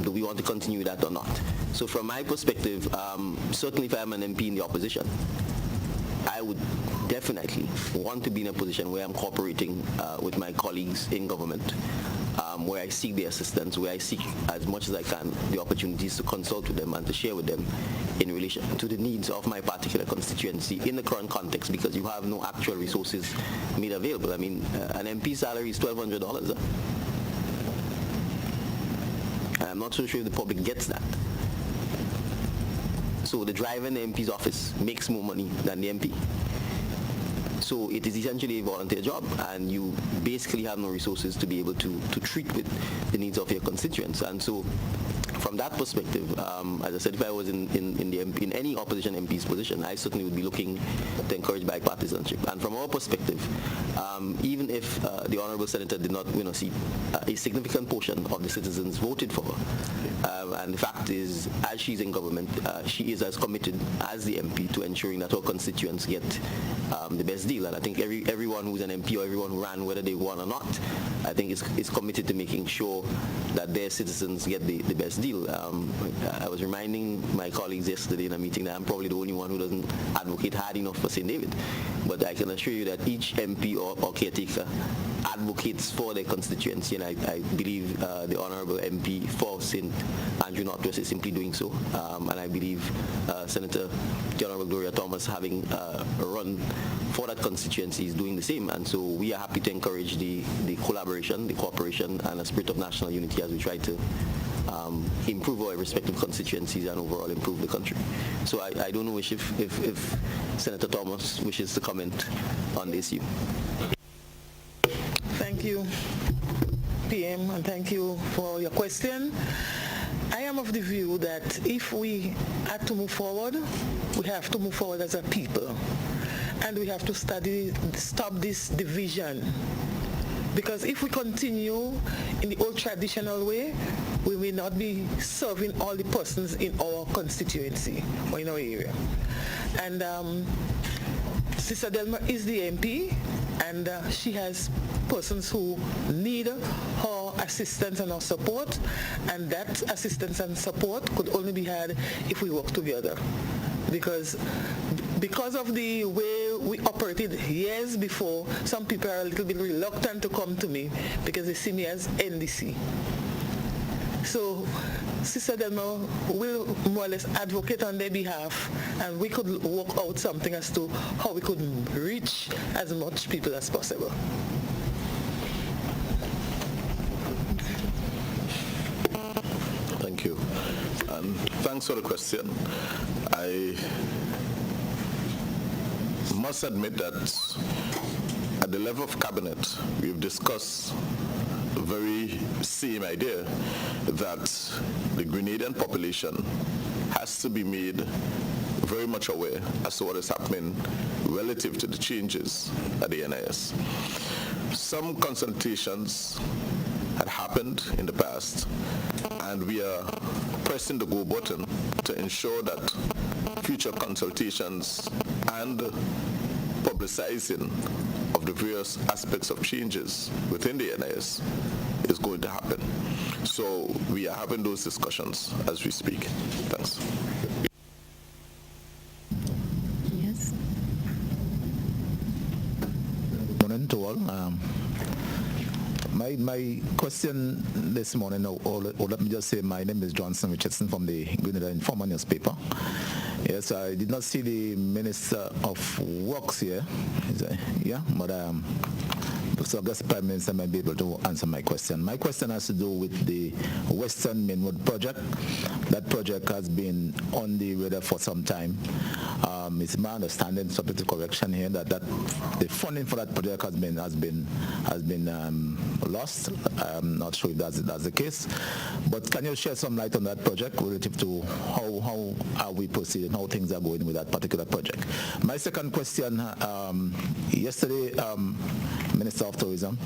Do we want to continue that or not? So from my perspective, certainly if I'm an MP in the opposition, I would definitely want to be in a position where I'm cooperating with my colleagues in government, where I seek their assistance, where I seek as much as I can the opportunities to consult with them and to share with them in relation to the needs of my particular constituency in the current context, because you have no actual resources made available. I mean, an MP salary is $1,200. I'm not so sure if the public gets that. So the driver in the MP's office makes more money than the MP. So it is essentially a volunteer job, and you basically have no resources to be able to treat with the needs of your constituents. And so from that perspective, as I said, if I was in any opposition MP's position, I certainly would be looking to encourage bipartisanship. And from our perspective, even if the Honourable Senator did not see a significant portion of the citizens voted for her, and the fact is, as she's in government, she is as committed as the MP to ensuring that her constituents get the best deal. And I think everyone who's an MP or everyone who ran, whether they won or not, I think is committed to making sure that their citizens get the best deal. I was reminding my colleagues yesterday in a meeting that I'm probably the only one who doesn't advocate hard enough for St. David. But I can assure you that each MP or caretaker advocates for their constituency, and I believe the Honourable MP for St. Andrew Northwest is simply doing so. And I believe Senator the Honourable Gloria Thomas, having run for that constituency, is doing the same. And so we are happy to encourage the collaboration, the cooperation, and a spirit of national unity as we try to improve our respective constituencies and overall improve the country. So I don't know if Senator Thomas wishes to comment on the issue. Thank you, PM, and thank you for your question. I am of the view that if we had to move forward, we have to move forward as a people. And we have to stop this division. Because if we continue in the old traditional way, we may not be serving all the persons in our constituency or in our area. And Sister Delma is the MP, and she has persons who need her assistance and her support, and that assistance and support could only be had if we work together. Because of the way we operated years before, some people are a little bit reluctant to come to me because they see me as NDC. So Sister Delma will more or less advocate on their behalf, and we could work out something as to how we could reach as much people as possible. Thank you. Thanks for the question. I must admit that at the level of cabinet, we've discussed the very same idea that the Grenadian population has to be made very much aware as to what is happening relative to the changes at the NIS. Some consultations had happened in the past, and we are pressing the go button to ensure that future consultations and publicizing of the various aspects of changes within the NIS is going to happen. So we are having those discussions as we speak. Thanks. Yes. Good morning to all. My question this morning, or let me just say, my name is Johnson Richardson from the Grenada Informer newspaper. Yes, I did not see the Minister of Works here. Yeah, but so I guess the Prime Minister might be able to answer my question. My question has to do with the Western Main Road project. That project has been on the radar for some time. It's my understanding, subject to correction here, that the funding for that project has been lost. I'm not sure if that's the case. But can you shed some light on that project relative to how are we proceeding, how things are going with that particular project? My second question, yesterday, Minister of Tourism,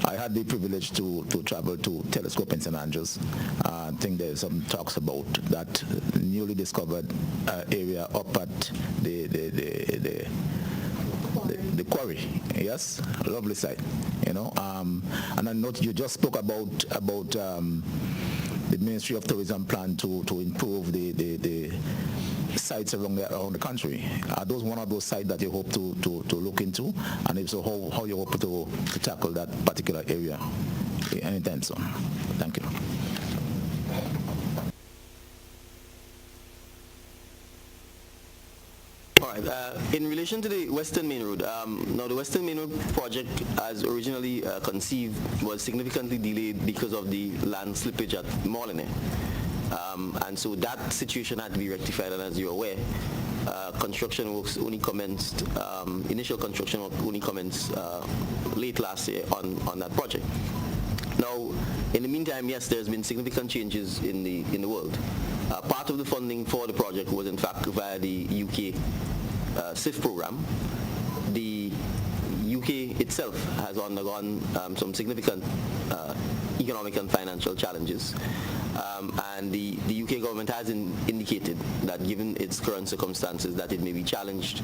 I had the privilege to travel to Telescope in St. Andrews. I think there's some talks about that newly discovered area up at the quarry. Yes, a lovely site, you know. And I note you just spoke about the Ministry of Tourism plan to improve the sites around the country. Are those one of those sites that you hope to look into? And if so, how you hope to tackle that particular area anytime soon? Thank you. All right. In relation to the Western Main Road, now the Western Main Road project, as originally conceived, was significantly delayed because of the land slippage at Moline. And so that situation had to be rectified, and as you're aware, construction works only commenced, initial construction work only commenced late last year on that project. Now, in the meantime, yes, there's been significant changes in the world. Part of the funding for the project was in fact via the UK SIF program. The UK itself has undergone some significant economic and financial challenges. And the UK government has indicated that given its current circumstances that it may be challenged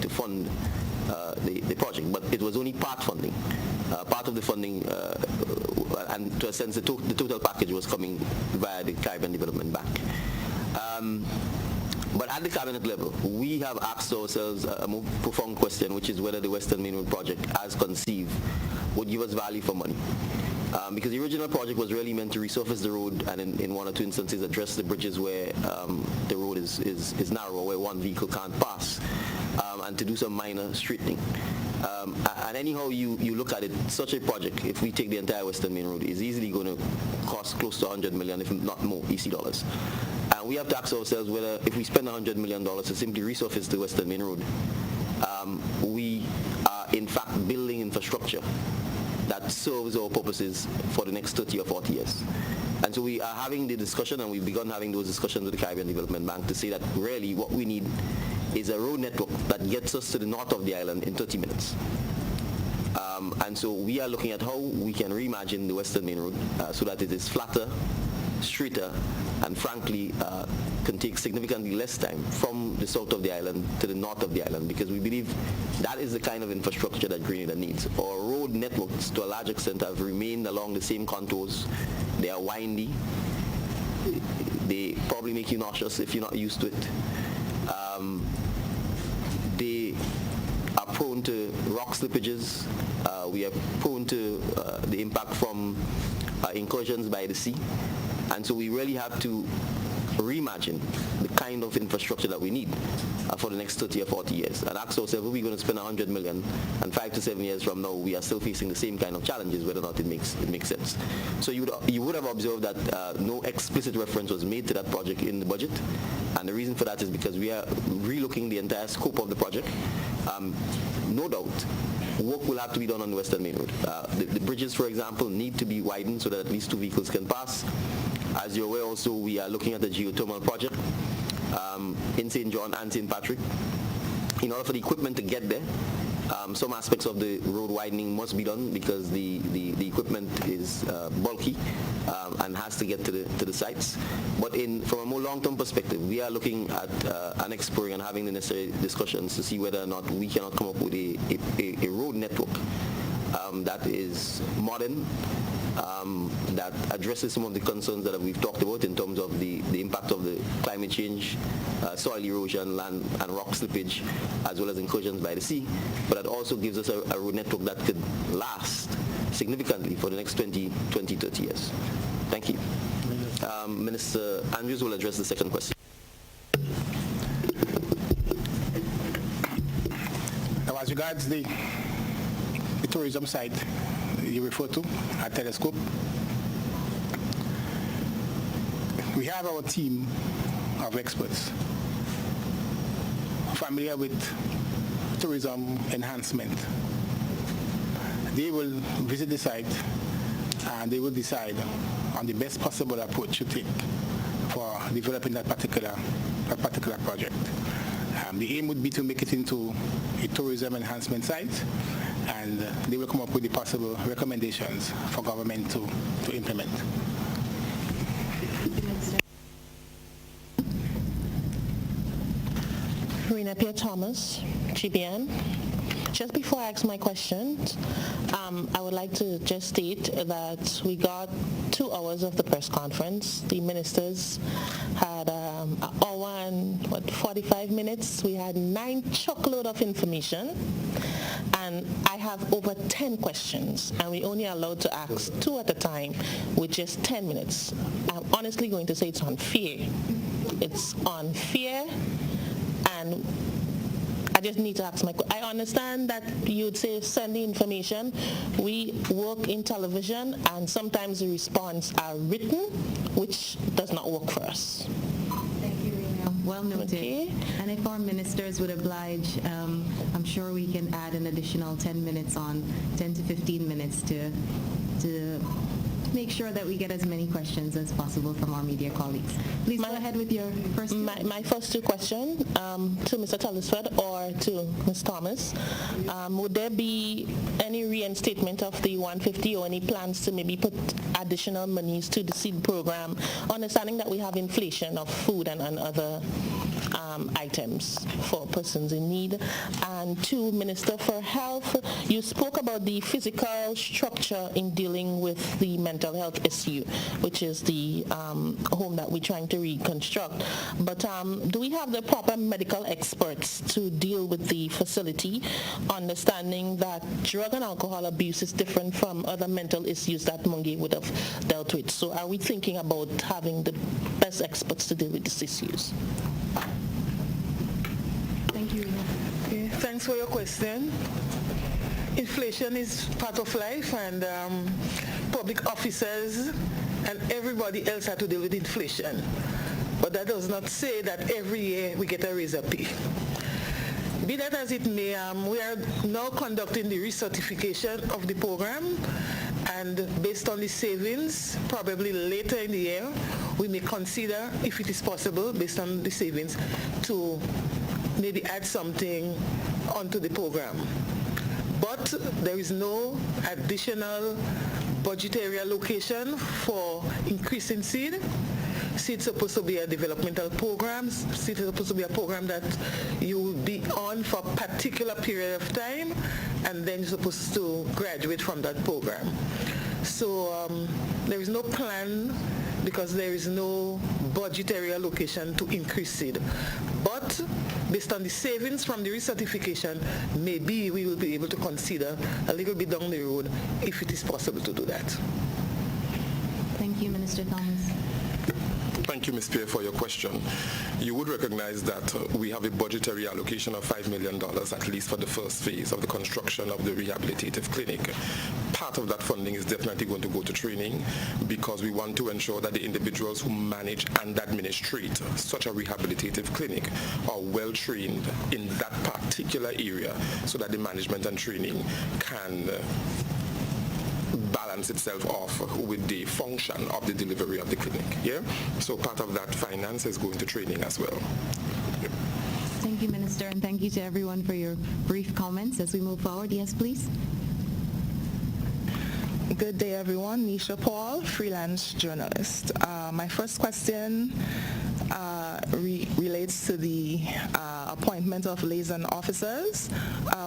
to fund the project, but it was only part funding. Part of the funding, and to a sense, the total package was coming via the Caribbean Development Bank. But at the cabinet level, we have asked ourselves a more profound question, which is whether the Western Main Road project, as conceived, would give us value for money. Because the original project was really meant to resurface the road and in one or two instances address the bridges where the road is narrow, where one vehicle can't pass, and to do some minor straightening. And anyhow you look at it, such a project, if we take the entire Western Main Road, is easily going to cost close to 100 million, if not more, EC dollars. And we have to ask ourselves whether if we spend $100 million to simply resurface the Western Main Road, we are in fact building infrastructure that serves our purposes for the next 30 or 40 years. And so we are having the discussion, and we've begun having those discussions with the Caribbean Development Bank to say that really what we need is a road network that gets us to the north of the island in 30 minutes. And so we are looking at how we can reimagine the Western Main Road so that it is flatter, straighter, and frankly can take significantly less time from the south of the island to the north of the island, because we believe that is the kind of infrastructure that Grenada needs. Our road networks to a large extent have remained along the same contours. They are windy. They probably make you nauseous if you're not used to it. They are prone to rock slippages. We are prone to the impact from incursions by the sea. And so we really have to reimagine the kind of infrastructure that we need for the next 30 or 40 years, and ask ourselves, are we going to spend 100 million, and 5 to 7 years from now we are still facing the same kind of challenges, whether or not it makes sense. So you would have observed that no explicit reference was made to that project in the budget, and the reason for that is because we are relooking the entire scope of the project. No doubt work will have to be done on the Western Main Road. The bridges, for example, need to be widened so that at least 2 vehicles can pass. As you're aware also, we are looking at the geothermal project in St. John and St. Patrick. In order for the equipment to get there, some aspects of the road widening must be done because the equipment is bulky and has to get to the sites. But from a more long-term perspective, we are looking at and exploring and having the necessary discussions to see whether or not we cannot come up with a road network that is modern, that addresses some of the concerns that we've talked about in terms of the impact of the climate change, soil erosion, land and rock slippage, as well as incursions by the sea, but that also gives us a road network that could last significantly for the next 20, 30 years. Thank you. Minister Andrews will address the second question. Now, as regards the tourism site you refer to at Telescope, we have our team of experts familiar with tourism enhancement. They will visit the site and they will decide on the best possible approach to take for developing that particular project. The aim would be to make it into a tourism enhancement site, and they will come up with the possible recommendations for government to implement. Rena Pierre Thomas, GBN. Just before I ask my questions, I would like to just state that we got 2 hours of the press conference. The ministers had an hour and 45 minutes. We had 9 chockload of information, and I have over 10 questions, and we only allowed to ask 2 at a time with just 10 minutes. I'm honestly going to say it's unfair. It's unfair, and I just need to ask I understand that you'd say send the information. We work in television, and sometimes the response are written, which does not work for us. Thank you, Rena. Well noted. Okay. And if our ministers would oblige, I'm sure we can add an additional 10 minutes on, 10 to 15 minutes to make sure that we get as many questions as possible from our media colleagues. Please go ahead with your first two. My first two questions to Mr. Telesford or to Ms. Thomas. Would there be any reinstatement of the 150 or any plans to maybe put additional monies to the seed program, understanding that we have inflation of food and other items for persons in need? And to Minister for Health, you spoke about the physical structure in dealing with the mental health issue, which is the home that we're trying to reconstruct. But do we have the proper medical experts to deal with the facility, understanding that drug and alcohol abuse is different from other mental issues that Mungi would have dealt with? So are we thinking about having the best experts to deal with these issues? Thank you. Okay, thanks for your question. Inflation is part of life, and public officers and everybody else have to deal with inflation. But that does not say that every year we get a raise of pay. Be that as it may, we are now conducting the recertification of the program, and based on the savings, probably later in the year, we may consider, if it is possible, based on the savings, to maybe add something onto the program. But there is no additional budgetary allocation for increasing seed. Seed is supposed to be a developmental program. Seed is supposed to be a program that you will be on for a particular period of time, and then you're supposed to graduate from that program. So there is no plan, because there is no budgetary allocation to increase seed. But based on the savings from the recertification, maybe we will be able to consider a little bit down the road if it is possible to do that. Thank you, Minister Thomas. Thank you, Ms. Pierre, for your question. You would recognize that we have a budgetary allocation of $5 million, at least for the first phase of the construction of the rehabilitative clinic. Part of that funding is definitely going to go to training, because we want to ensure that the individuals who manage and administrate such a rehabilitative clinic are well trained in that particular area, so that the management and training can balance itself off with the function of the delivery of the clinic. Yeah? So part of that finance is going to training as well. Yeah. Thank you, Minister, and thank you to everyone for your brief comments. As we move forward, yes, please. Good day, everyone. Nisha Paul, freelance journalist. My first question relates to the appointment of liaison officers.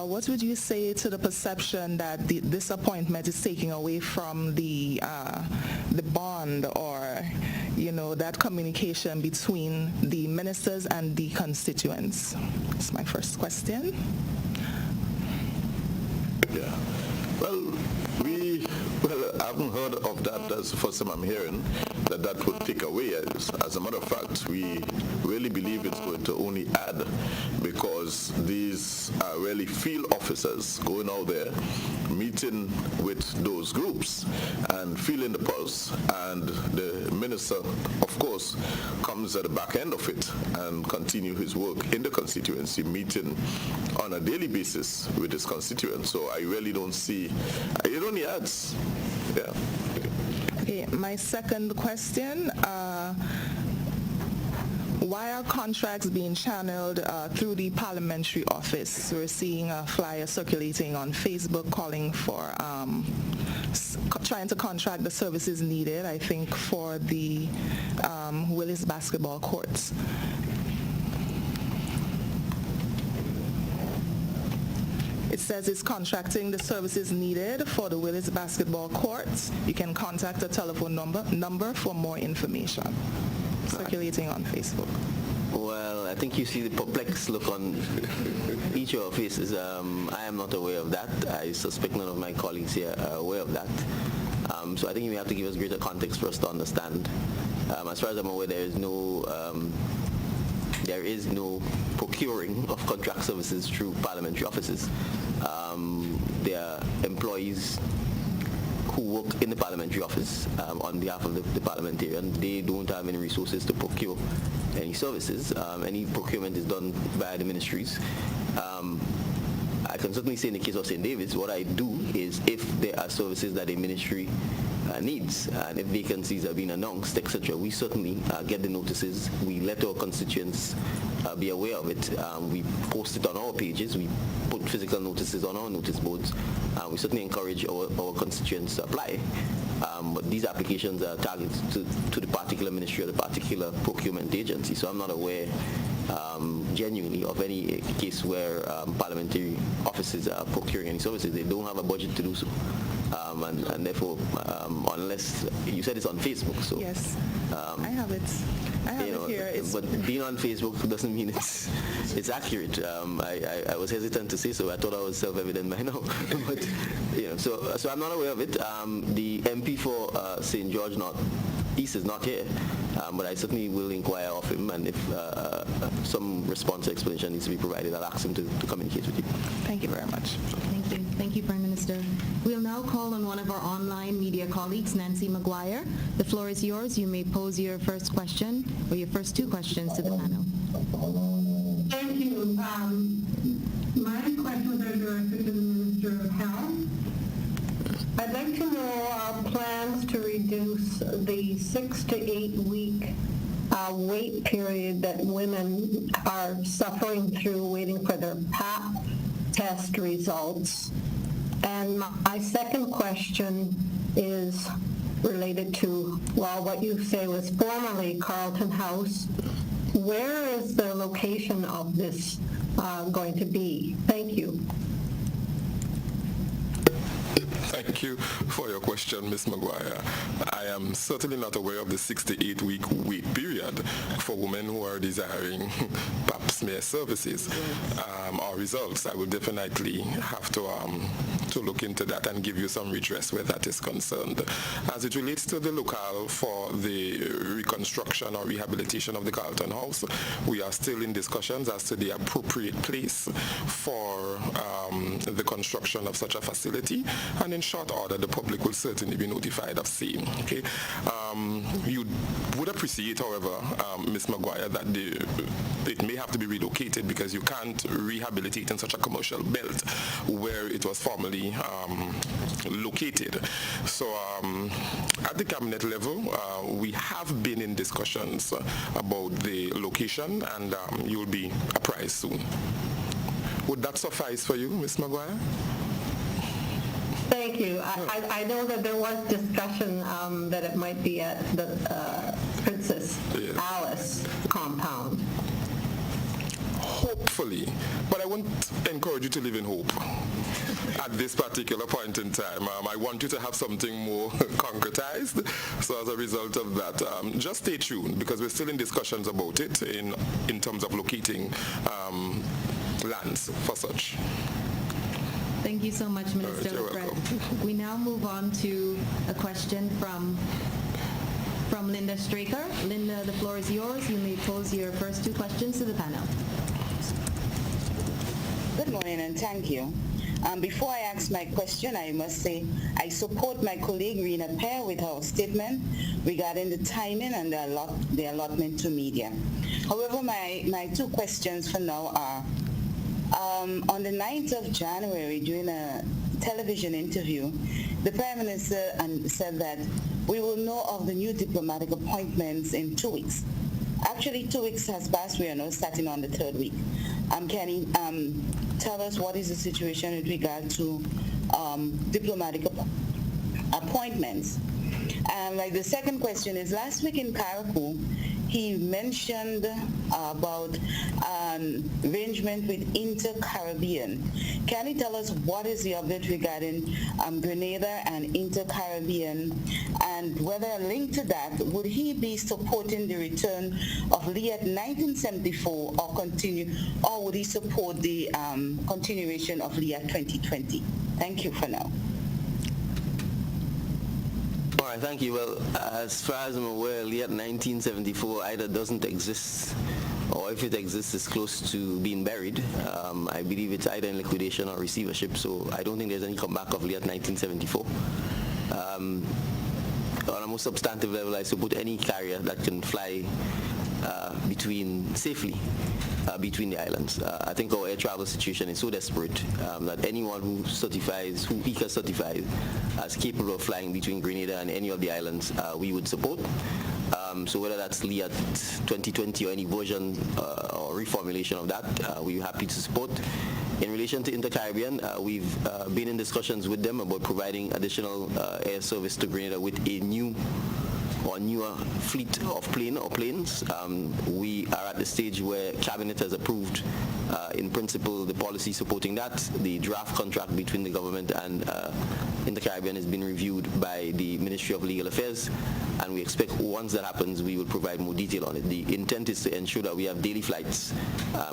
What would you say to the perception that this appointment is taking away from the bond, or that communication between the ministers and the constituents? That's my first question. Yeah. Well, I haven't heard of that. That's the first time I'm hearing that would take away. As a matter of fact, we really believe it's going to only add, because these are really field officers going out there, meeting with those groups and feeling the pulse. And the minister, of course, comes at the back end of it and continue his work in the constituency, meeting on a daily basis with his constituents. So I really don't see, it only adds. Yeah. Okay, my second question, why are contracts being channeled through the parliamentary office? We're seeing a flyer circulating on Facebook calling for trying to contract the services needed, I think, for the Willis basketball courts. It says it's contracting the services needed for the Willis basketball courts. You can contact the telephone number for more information. Circulating on Facebook. Well, I think you see the perplexed look on each of our faces. I am not aware of that. I suspect none of my colleagues here are aware of that. So I think you have to give us greater context for us to understand. As far as I'm aware, there is no procuring of contract services through parliamentary offices. There are employees who work in the parliamentary office on behalf of the parliamentarian. They don't have any resources to procure any services. Any procurement is done by the ministries. I can certainly say in the case of St. David's, what I do is, if there are services that a ministry needs. And if vacancies have been announced, etc., we certainly get the notices. We let our constituents be aware of it. We post it on our pages. We put physical notices on our notice boards. We certainly encourage our constituents to apply. But these applications are targeted to the particular ministry or the particular procurement agency. So I'm not aware genuinely of any case where parliamentary offices are procuring any services. They don't have a budget to do so. And therefore, unless you said it's on Facebook, so yes, I have it. I have it here. But being on Facebook doesn't mean it's accurate. I was hesitant to say so. I thought I was self-evident by now. But so I'm not aware of it. The MP for St. George North East is not here, but I certainly will inquire of him, and if some response or explanation needs to be provided, I'll ask him to communicate with you. Thank you very much. Thank you. Thank you, Prime Minister. We'll now call on one of our online media colleagues, Nancy Maguire. The floor is yours. You may pose your first question or your first two questions to the panel. Thank you. My questions are directed to the Minister of Health. I'd like to know our plans to reduce the 6 to 8 week wait period that women are suffering through waiting for their Pap test results. And my second question is related to, well, what you say was formerly Carlton House. Where is the location of this going to be? Thank you. Thank you for your question, Ms. Maguire. I am certainly not aware of the 6 to 8 week wait period for women who are desiring pap smear services or results. I will definitely have to look into that and give you some redress where that is concerned. As it relates to the locale for the reconstruction or rehabilitation of the Carlton House, we are still in discussions as to the appropriate place for the construction of such a facility, and in short order the public will certainly be notified of same. Okay, you would appreciate, however, Ms. Maguire, that it may have to be relocated because you can't rehabilitate in such a commercial belt where it was formerly located. So at the cabinet level, we have been in discussions about the location, and you'll be apprised soon. Would that suffice for you, Ms. Maguire? Thank you. I know that there was discussion that it might be at the Princess Alice compound. Hopefully, but I won't encourage you to live in hope at this particular point in time. I want you to have something more concretized. So as a result of that, just stay tuned, because we're still in discussions about it in terms of locating lands for such. Thank you so much, Minister. You're welcome. We now move on to a question from Linda Straker. Linda, the floor is yours. You may pose your first two questions to the panel. Good morning and thank you. Before I ask my question, I must say I support my colleague Rena Pear with her statement regarding the timing and the allotment to media. However, my two questions for now are, on the 9th of January, during a television interview, the Prime Minister said that we will know of the new diplomatic appointments in 2 weeks. Actually, 2 weeks has passed. We are now starting on the third week. Can he tell us what is the situation with regard to diplomatic appointments? And the second question is, last week in Caracou, he mentioned about an arrangement with Inter-Caribbean. Can you tell us what is the update regarding Grenada and Inter-Caribbean, and whether linked to that, would he be supporting the return of LIAT 1974 or would he support the continuation of LIAT 2020? Thank you for now. All right, thank you. Well, as far as I'm aware, LIAT 1974 either doesn't exist, or if it exists, it's close to being buried. I believe it's either in liquidation or receivership, so I don't think there's any comeback of LIAT 1974. On a more substantive level, I support any carrier that can fly safely between the islands. I think our air travel situation is so desperate that anyone who ECA certifies as capable of flying between Grenada and any of the islands, we would support. So whether that's LIAT 2020 or any version or reformulation of that, we're happy to support. In relation to Inter-Caribbean, we've been in discussions with them about providing additional air service to Grenada with a newer fleet of planes. We are at the stage where Cabinet has approved, in principle, the policy supporting that. The draft contract between the government and Inter-Caribbean has been reviewed by the Ministry of Legal Affairs, and we expect once that happens, we will provide more detail on it. The intent is to ensure that we have daily flights,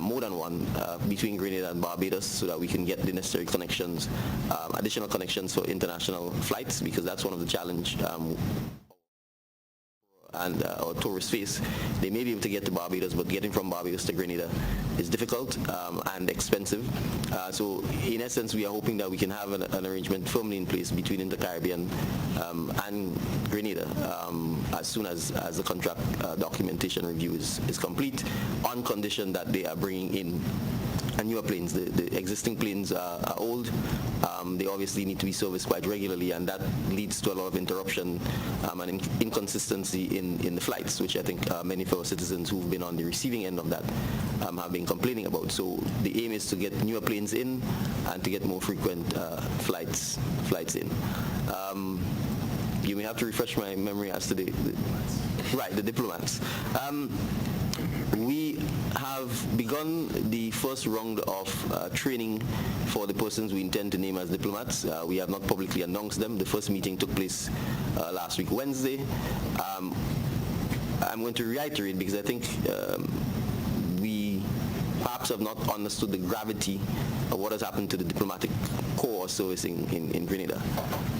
more than one, between Grenada and Barbados, so that we can get the necessary connections, additional connections for international flights, because that's one of the challenge and our tourists face. They may be able to get to Barbados, but getting from Barbados to Grenada is difficult and expensive. So in essence, we are hoping that we can have an arrangement firmly in place between Inter-Caribbean and Grenada as soon as the contract documentation review is complete, on condition that they are bringing in newer planes. The existing planes are old. They obviously need to be serviced quite regularly, and that leads to a lot of interruption and inconsistency in the flights, which I think many of our citizens who've been on the receiving end of that have been complaining about. So the aim is to get newer planes in and to get more frequent flights in. You may have to refresh my memory as to the diplomats. We have begun the first round of training for the persons we intend to name as diplomats. We have not publicly announced them. The first meeting took place last week, Wednesday. I'm going to reiterate because I think we perhaps have not understood the gravity of what has happened to the diplomatic corps service in Grenada.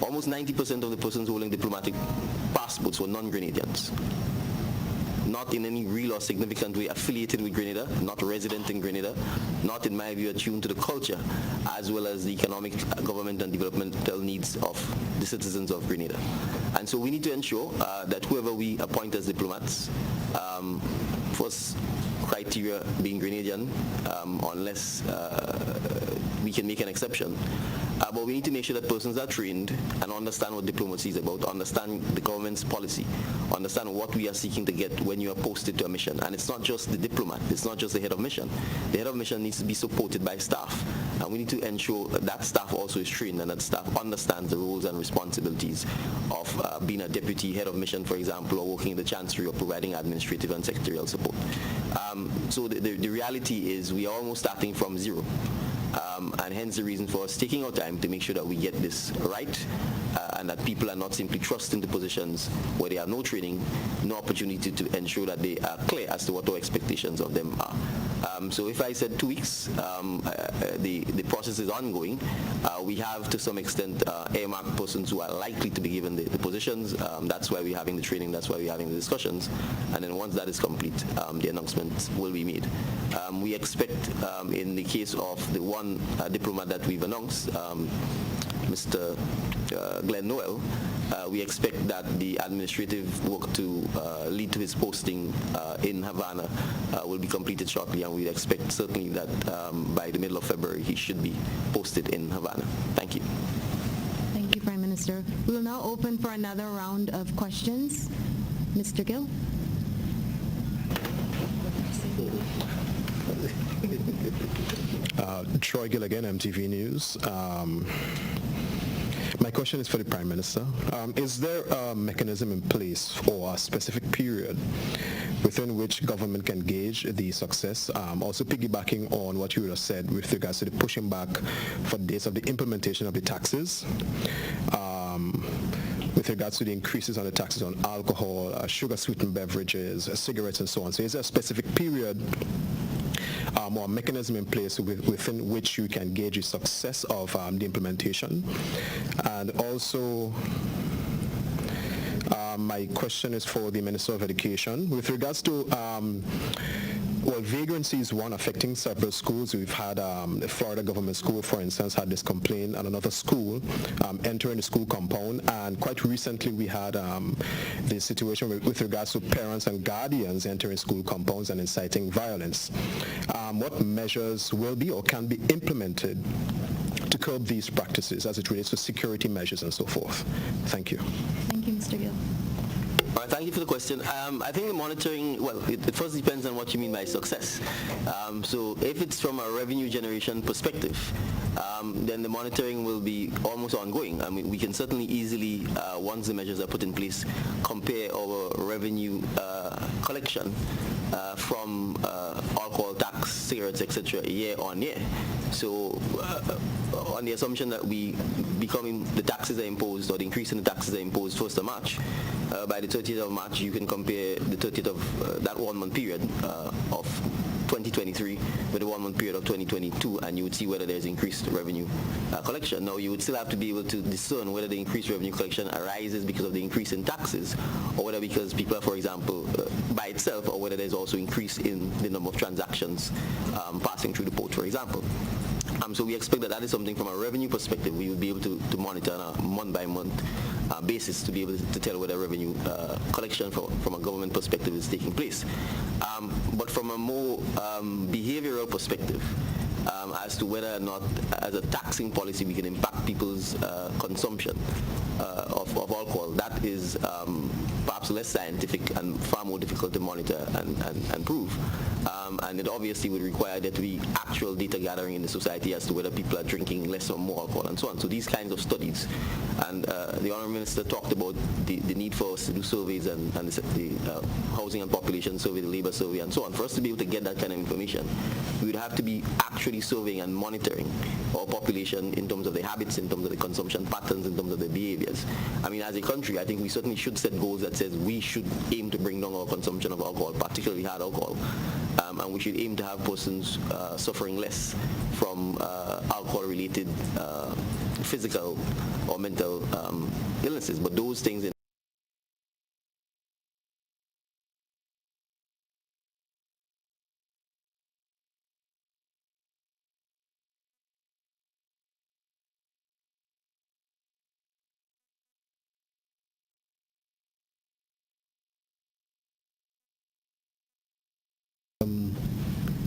Almost 90% of the persons holding diplomatic passports were non-Grenadians, not in any real or significant way affiliated with Grenada, not resident in Grenada, not, in my view, attuned to the culture as well as the economic, government and developmental needs of the citizens of Grenada. And so we need to ensure that whoever we appoint as diplomats, first criteria being Grenadian, unless we can make an exception. But we need to make sure that persons are trained and understand what diplomacy is about, understand the government's policy, understand what we are seeking to get when you are posted to a mission. And it's not just the diplomat, it's not just the head of mission. The head of mission needs to be supported by staff. And we need to ensure that staff also is trained and that staff understands the roles and responsibilities of being a deputy head of mission, for example, or working in the chancery or providing administrative and secretarial support. So the reality is we are almost starting from zero. And hence the reason for us taking our time to make sure that we get this right and that people are not simply thrust into positions where they have no training, no opportunity to ensure that they are clear as to what our expectations of them are. So if I said 2 weeks, the process is ongoing. We have to some extent earmarked persons who are likely to be given the positions. That's why we're having the training, that's why we're having the discussions. And then once that is complete, the announcement will be made. We expect in the case of the one diplomat that we've announced, Mr. Glenn Noel, we expect that the administrative work to lead to his posting in Havana will be completed shortly, and we expect certainly that by the middle of February he should be posted in Havana. Thank you. Thank you, Prime Minister. We will now open for another round of questions. Mr. Gill. Troy Gill again, MTV News. My question is for the Prime Minister. Is there a mechanism in place or a specific period within which government can gauge the success? Also piggybacking on what you have said with regards to the pushing back for dates of the implementation of the taxes, with regards to the increases on the taxes on alcohol, sugar-sweetened beverages, cigarettes, and so on. So is there a specific period or a mechanism in place within which you can gauge the success of the implementation? And also, my question is for the Minister of Education. With regards to Well, vagrancy is one affecting several schools. We've had the Florida Government School, for instance, had this complaint, and another school entering the school compound. And quite recently, we had the situation with regards to parents and guardians entering school compounds and inciting violence. What measures will be or can be implemented to curb these practices as it relates to security measures and so forth? Thank you. Thank you, Mr. Gill. All right, thank you for the question. I think the monitoring, well, it first depends on what you mean by success. So if it's from a revenue generation perspective, then the monitoring will be almost ongoing. I mean, we can certainly easily, once the measures are put in place, compare our revenue collection from alcohol tax, cigarettes, etc., year on year. So on the assumption that the taxes are imposed, or the increase in the taxes are imposed 1st of March, by the 30th of March, you can compare the 30th of that 1 month period of 2023 with the 1 month period of 2022, and you would see whether there's increased revenue collection. Now, you would still have to be able to discern whether the increased revenue collection arises because of the increase in taxes, or whether because people are, for example, by itself, or whether there's also increase in the number of transactions passing through the port, for example. So we expect that is something from a revenue perspective we would be able to monitor on a month-by-month basis to be able to tell whether revenue collection from a government perspective is taking place. But from a more behavioral perspective, as to whether or not, as a taxing policy, we can impact people's consumption of alcohol, that is perhaps less scientific and far more difficult to monitor and prove. And it obviously would require there to be actual data gathering in the society as to whether people are drinking less or more alcohol and so on. So these kinds of studies, and the Honourable Minister talked about the need for us to do surveys and the housing and population survey, the labour survey and so on. For us to be able to get that kind of information, we would have to be actually surveying and monitoring our population in terms of their habits, in terms of the consumption patterns, in terms of their behaviours. I mean, as a country, I think we certainly should set goals that says we should aim to bring down our consumption of alcohol, particularly hard alcohol. And we should aim to have persons suffering less from alcohol-related physical or mental illnesses. But those things in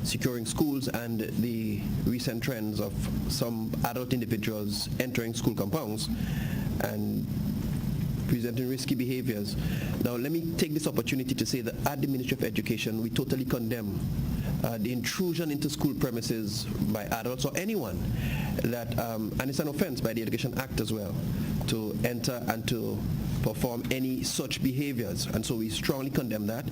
securing schools and the recent trends of some adult individuals entering school compounds and presenting risky behaviors. Now, let me take this opportunity to say that at the Ministry of Education, we totally condemn the intrusion into school premises by adults or anyone that, and it's an offense by the Education Act as well, to enter and to perform any such behaviors, and so we strongly condemn that.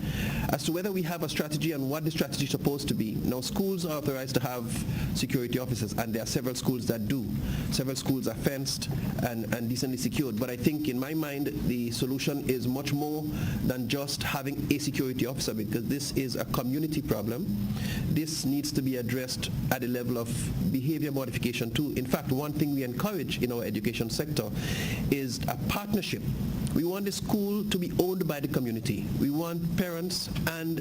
As to whether we have a strategy and what the strategy is supposed to be, now schools are authorized to have security officers, and there are several schools that do. Several schools are fenced and decently secured, but I think in my mind the solution is much more than just having a security officer, because this is a community problem. This needs to be addressed at the level of behavior modification too. In fact, one thing we encourage in our education sector is a partnership. We want the school to be owned by the community. We want parents and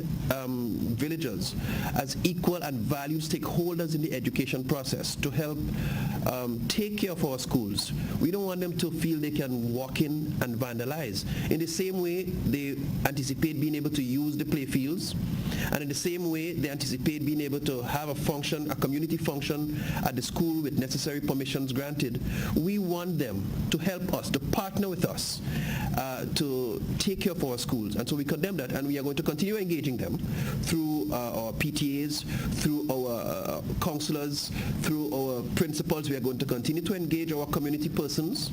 villagers as equal and valued stakeholders in the education process to help take care of our schools. We don't want them to feel they can walk in and vandalize. In the same way, they anticipate being able to use the play fields, and in the same way, they anticipate being able to have a function, a community function at the school with necessary permissions granted. We want them to help us, to partner with us, to take care of our schools. And so we condemn that, and we are going to continue engaging them through our PTAs, through our counselors, through our principals. We are going to continue to engage our community persons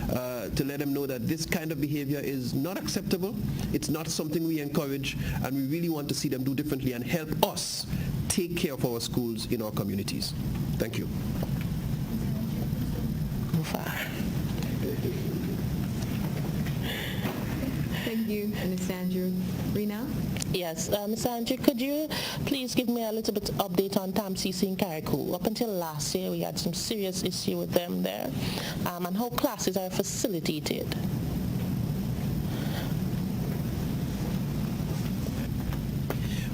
to let them know that this kind of behavior is not acceptable. It's not something we encourage, and we really want to see them do differently and help us take care of our schools in our communities. Thank you. Thank you, Mr. Andrew. Rena? Yes, Mr. Andrew, could you please give me a little bit update on TAMCC in Carriacou? Up until last year, we had some serious issue with them there, and how classes are facilitated.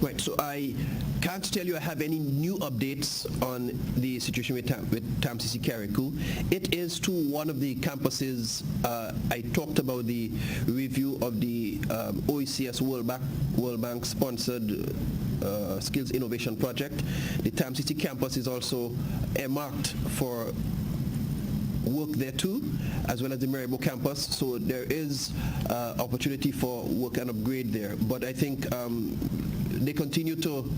Right, so I can't tell you I have any new updates on the situation with TAMCC Carriacou. It is to one of the campuses. I talked about the review of the OECS World Bank sponsored Skills Innovation Project. The TAMCC campus is also earmarked for work there too, as well as the Maribor campus. So there is opportunity for work and upgrade there. But I think they continue to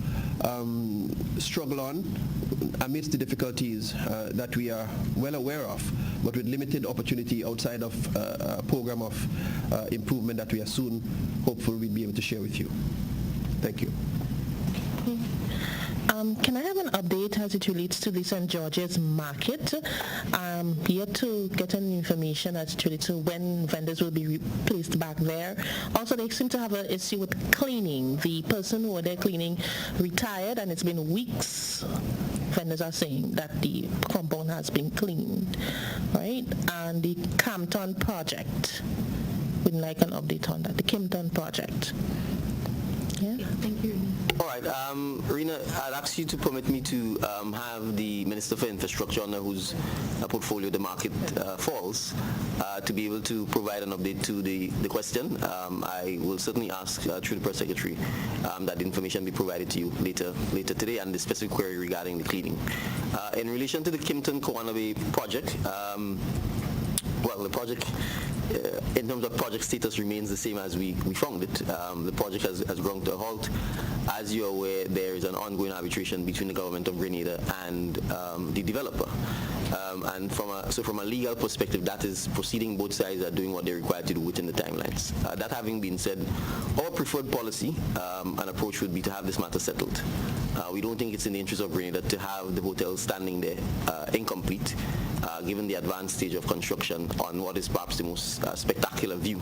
struggle on amidst the difficulties that we are well aware of, but with limited opportunity outside of a program of improvement that we are soon hopeful we'll be able to share with you. Thank you. Can I have an update as it relates to the St. George's Market? Yet to get any information as it relates to when vendors will be placed back there. Also, they seem to have an issue with cleaning. The person who were there cleaning retired, and it's been weeks. Vendors are saying that the compound has been cleaned, right? And the Campton project, we'd like an update on that. The Campton project. Yeah. Thank you. All right, Rena, I'd ask you to permit me to have the Minister for Infrastructure, under whose portfolio the market falls, to be able to provide an update to the question. I will certainly ask through the Press Secretary that the information be provided to you later today, and the specific query regarding the cleaning. In relation to the Kimpton Koana Bay project, well, the project, in terms of project status, remains the same as we found it. The project has ground to a halt. As you're aware, there is an ongoing arbitration between the government of Grenada and the developer. And from a legal perspective, that is proceeding. Both sides are doing what they're required to do within the timelines. That having been said, our preferred policy and approach would be to have this matter settled. We don't think it's in the interest of Grenada to have the hotel standing there incomplete, given the advanced stage of construction on what is perhaps the most spectacular view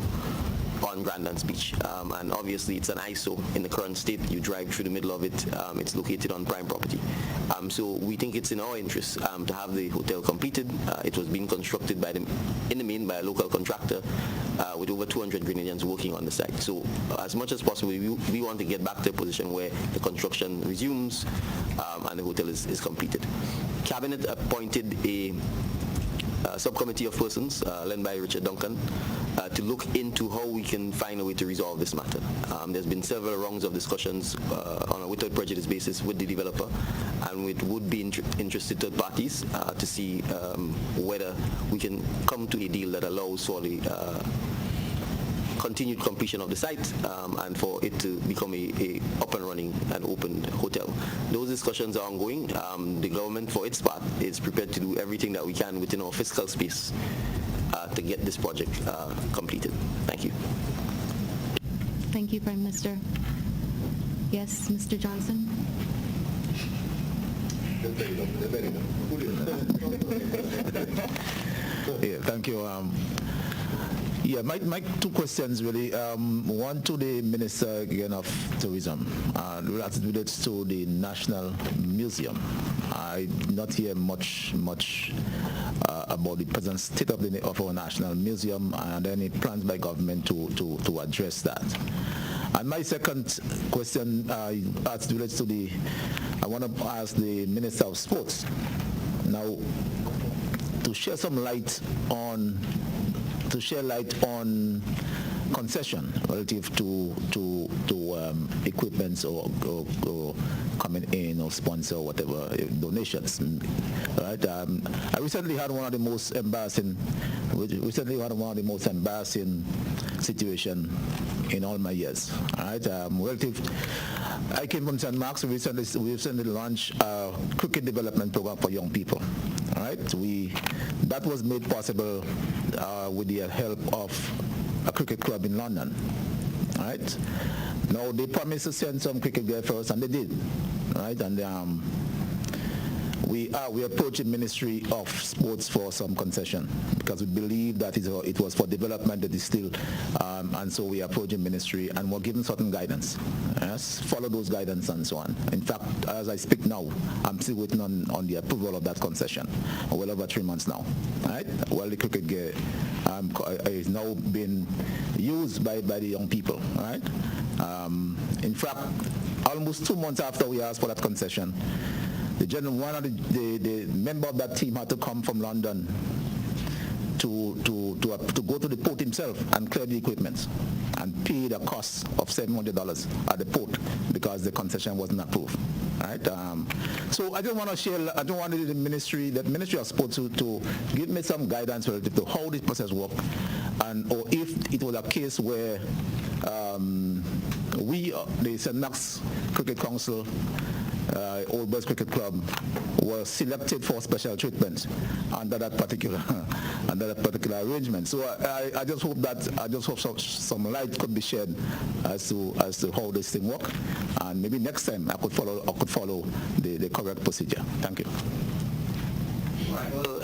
on Grandlands Beach. And obviously it's an ISO in the current state. You drive through the middle of it. It's located on prime property. So we think it's in our interest to have the hotel completed. It was being constructed in the main by a local contractor with over 200 Grenadians working on the site. So as much as possible, we want to get back to a position where the construction resumes and the hotel is completed. Cabinet appointed a subcommittee of persons led by Richard Duncan to look into how we can find a way to resolve this matter. There's been several rounds of discussions on a without prejudice basis with the developer and with would-be interested third parties to see whether we can come to a deal that allows for the continued completion of the site and for it to become a up and running and open hotel. Those discussions are ongoing. The government, for its part, is prepared to do everything that we can within our fiscal space to get this project completed. Thank you. Thank you, Prime Minister. Yes, Mr. Johnson. Yeah, thank you. Yeah, my two questions really. One to the Minister again of Tourism, relates to the National Museum. I did not hear much about the present state of our National Museum and any plans by government to address that. And my second question relates to I want to ask the Minister of Sports now to shed light on concession relative to equipments or coming in or sponsor or whatever donations. Right? I recently had one of the most embarrassing situation in all my years. Right? I came from St. Mark's. We recently launched a cricket development program for young people. Right? That was made possible with the help of a cricket club in London. Right? Now they promised to send some cricket gear for us, and they did. Right? And we approached the Ministry of Sports for some concession because we believe that it was for development that is still, and so we approached the ministry and we're given certain guidance. Yes, follow those guidance and so on. In fact, as I speak now, I'm still waiting on the approval of that concession. Well over 3 months now. Right? Well, the cricket gear is now being used by the young people. Right? In fact, almost 2 months after we asked for that concession, one of the member of that team had to come from London to go to the port himself and clear the equipment and pay the cost of $700 at the port because the concession wasn't approved. Right? So I just want to share. I don't want the Ministry of Sports to give me some guidance relative to how this process works, or if it was a case where the St. Mark's Cricket Council, Old Boys Cricket Club, was selected for special treatment under that particular arrangement. So I just hope some light could be shed as to how this thing works, and maybe next time I could follow the correct procedure. Thank you. Well,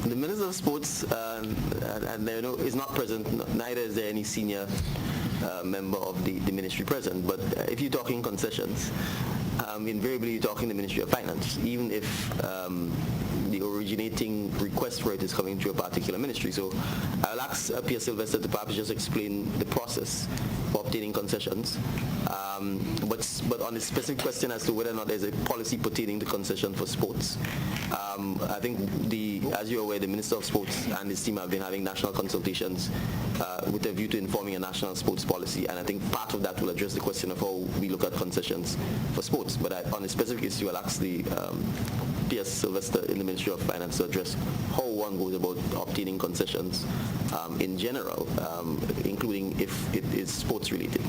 the Minister of Sports is not present. Neither is there any senior member of the ministry present. But if you're talking concessions, invariably you're talking the Ministry of Finance, even if the originating request for it is coming through a particular ministry. So I'll ask Pierre Sylvester to perhaps just explain the process for obtaining concessions. But on the specific question as to whether or not there's a policy pertaining to concession for sports, I think as you're aware, the Minister of Sports and his team have been having national consultations with a view to informing a national sports policy, and I think part of that will address the question of how we look at concessions for sports. But on a specific issue, I'll ask the P.S. Sylvester in the Ministry of Finance to address how one goes about obtaining concessions in general, including if it is sports related.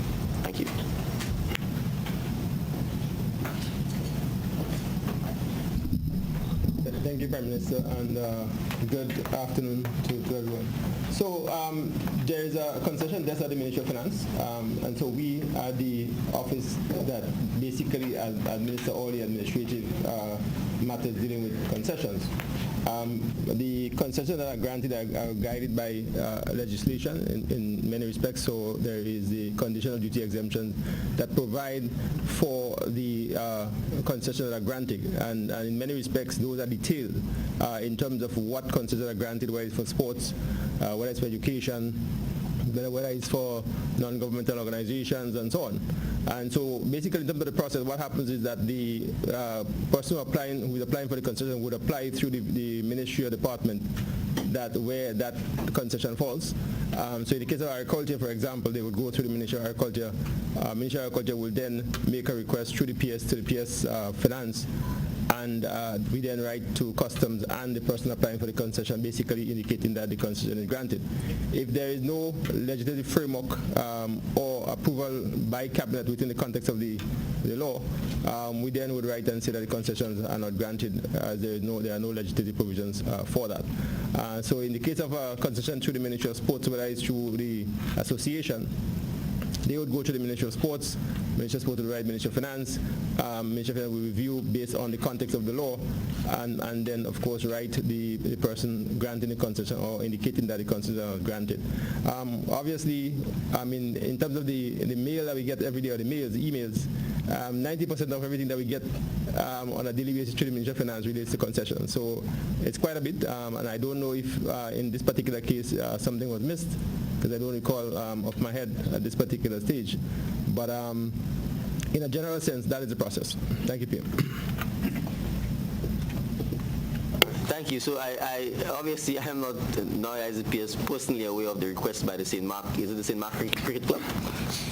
Thank you. Thank you, Prime Minister, and good afternoon to everyone. So there is a concession desk at the Ministry of Finance, and so we are the office that basically administer all the administrative matters dealing with concessions. The concessions that are granted are guided by legislation in many respects. So there is the conditional duty exemption that provide for the concessions that are granted, and in many respects those are detailed in terms of what concessions are granted, whether it's for sports, whether it's for education, whether it's for non-governmental organizations and so on. And so basically in terms of the process, what happens is that the person who is applying for the concession would apply through the ministry or department where that concession falls. So in the case of agriculture, for example, they would go through the Ministry of Agriculture. Ministry of Agriculture will then make a request through the PS to the PS Finance, and we then write to Customs and the person applying for the concession, basically indicating that the concession is granted. If there is no legislative framework or approval by Cabinet within the context of the law, we then would write and say that the concessions are not granted, as there are no legislative provisions for that. So in the case of a concession through the Ministry of Sports, whether it's through the association, they would go to the Ministry of Sports. Ministry of Sports will write Ministry of Finance. Ministry of Finance will review based on the context of the law, and then of course write the person granting the concession or indicating that the concession is granted. Obviously, I mean, in terms of the mail that we get every day, or the emails, 90% of everything that we get on a daily basis through the Ministry of Finance relates to concession. So it's quite a bit, and I don't know if in this particular case something was missed, because I don't recall off my head at this particular stage. But in a general sense, that is the process. Thank you, PM. Thank you. So I obviously I am not now as a PS personally aware of the request by the St. Mark. Is it the St. Mark Cricket Club?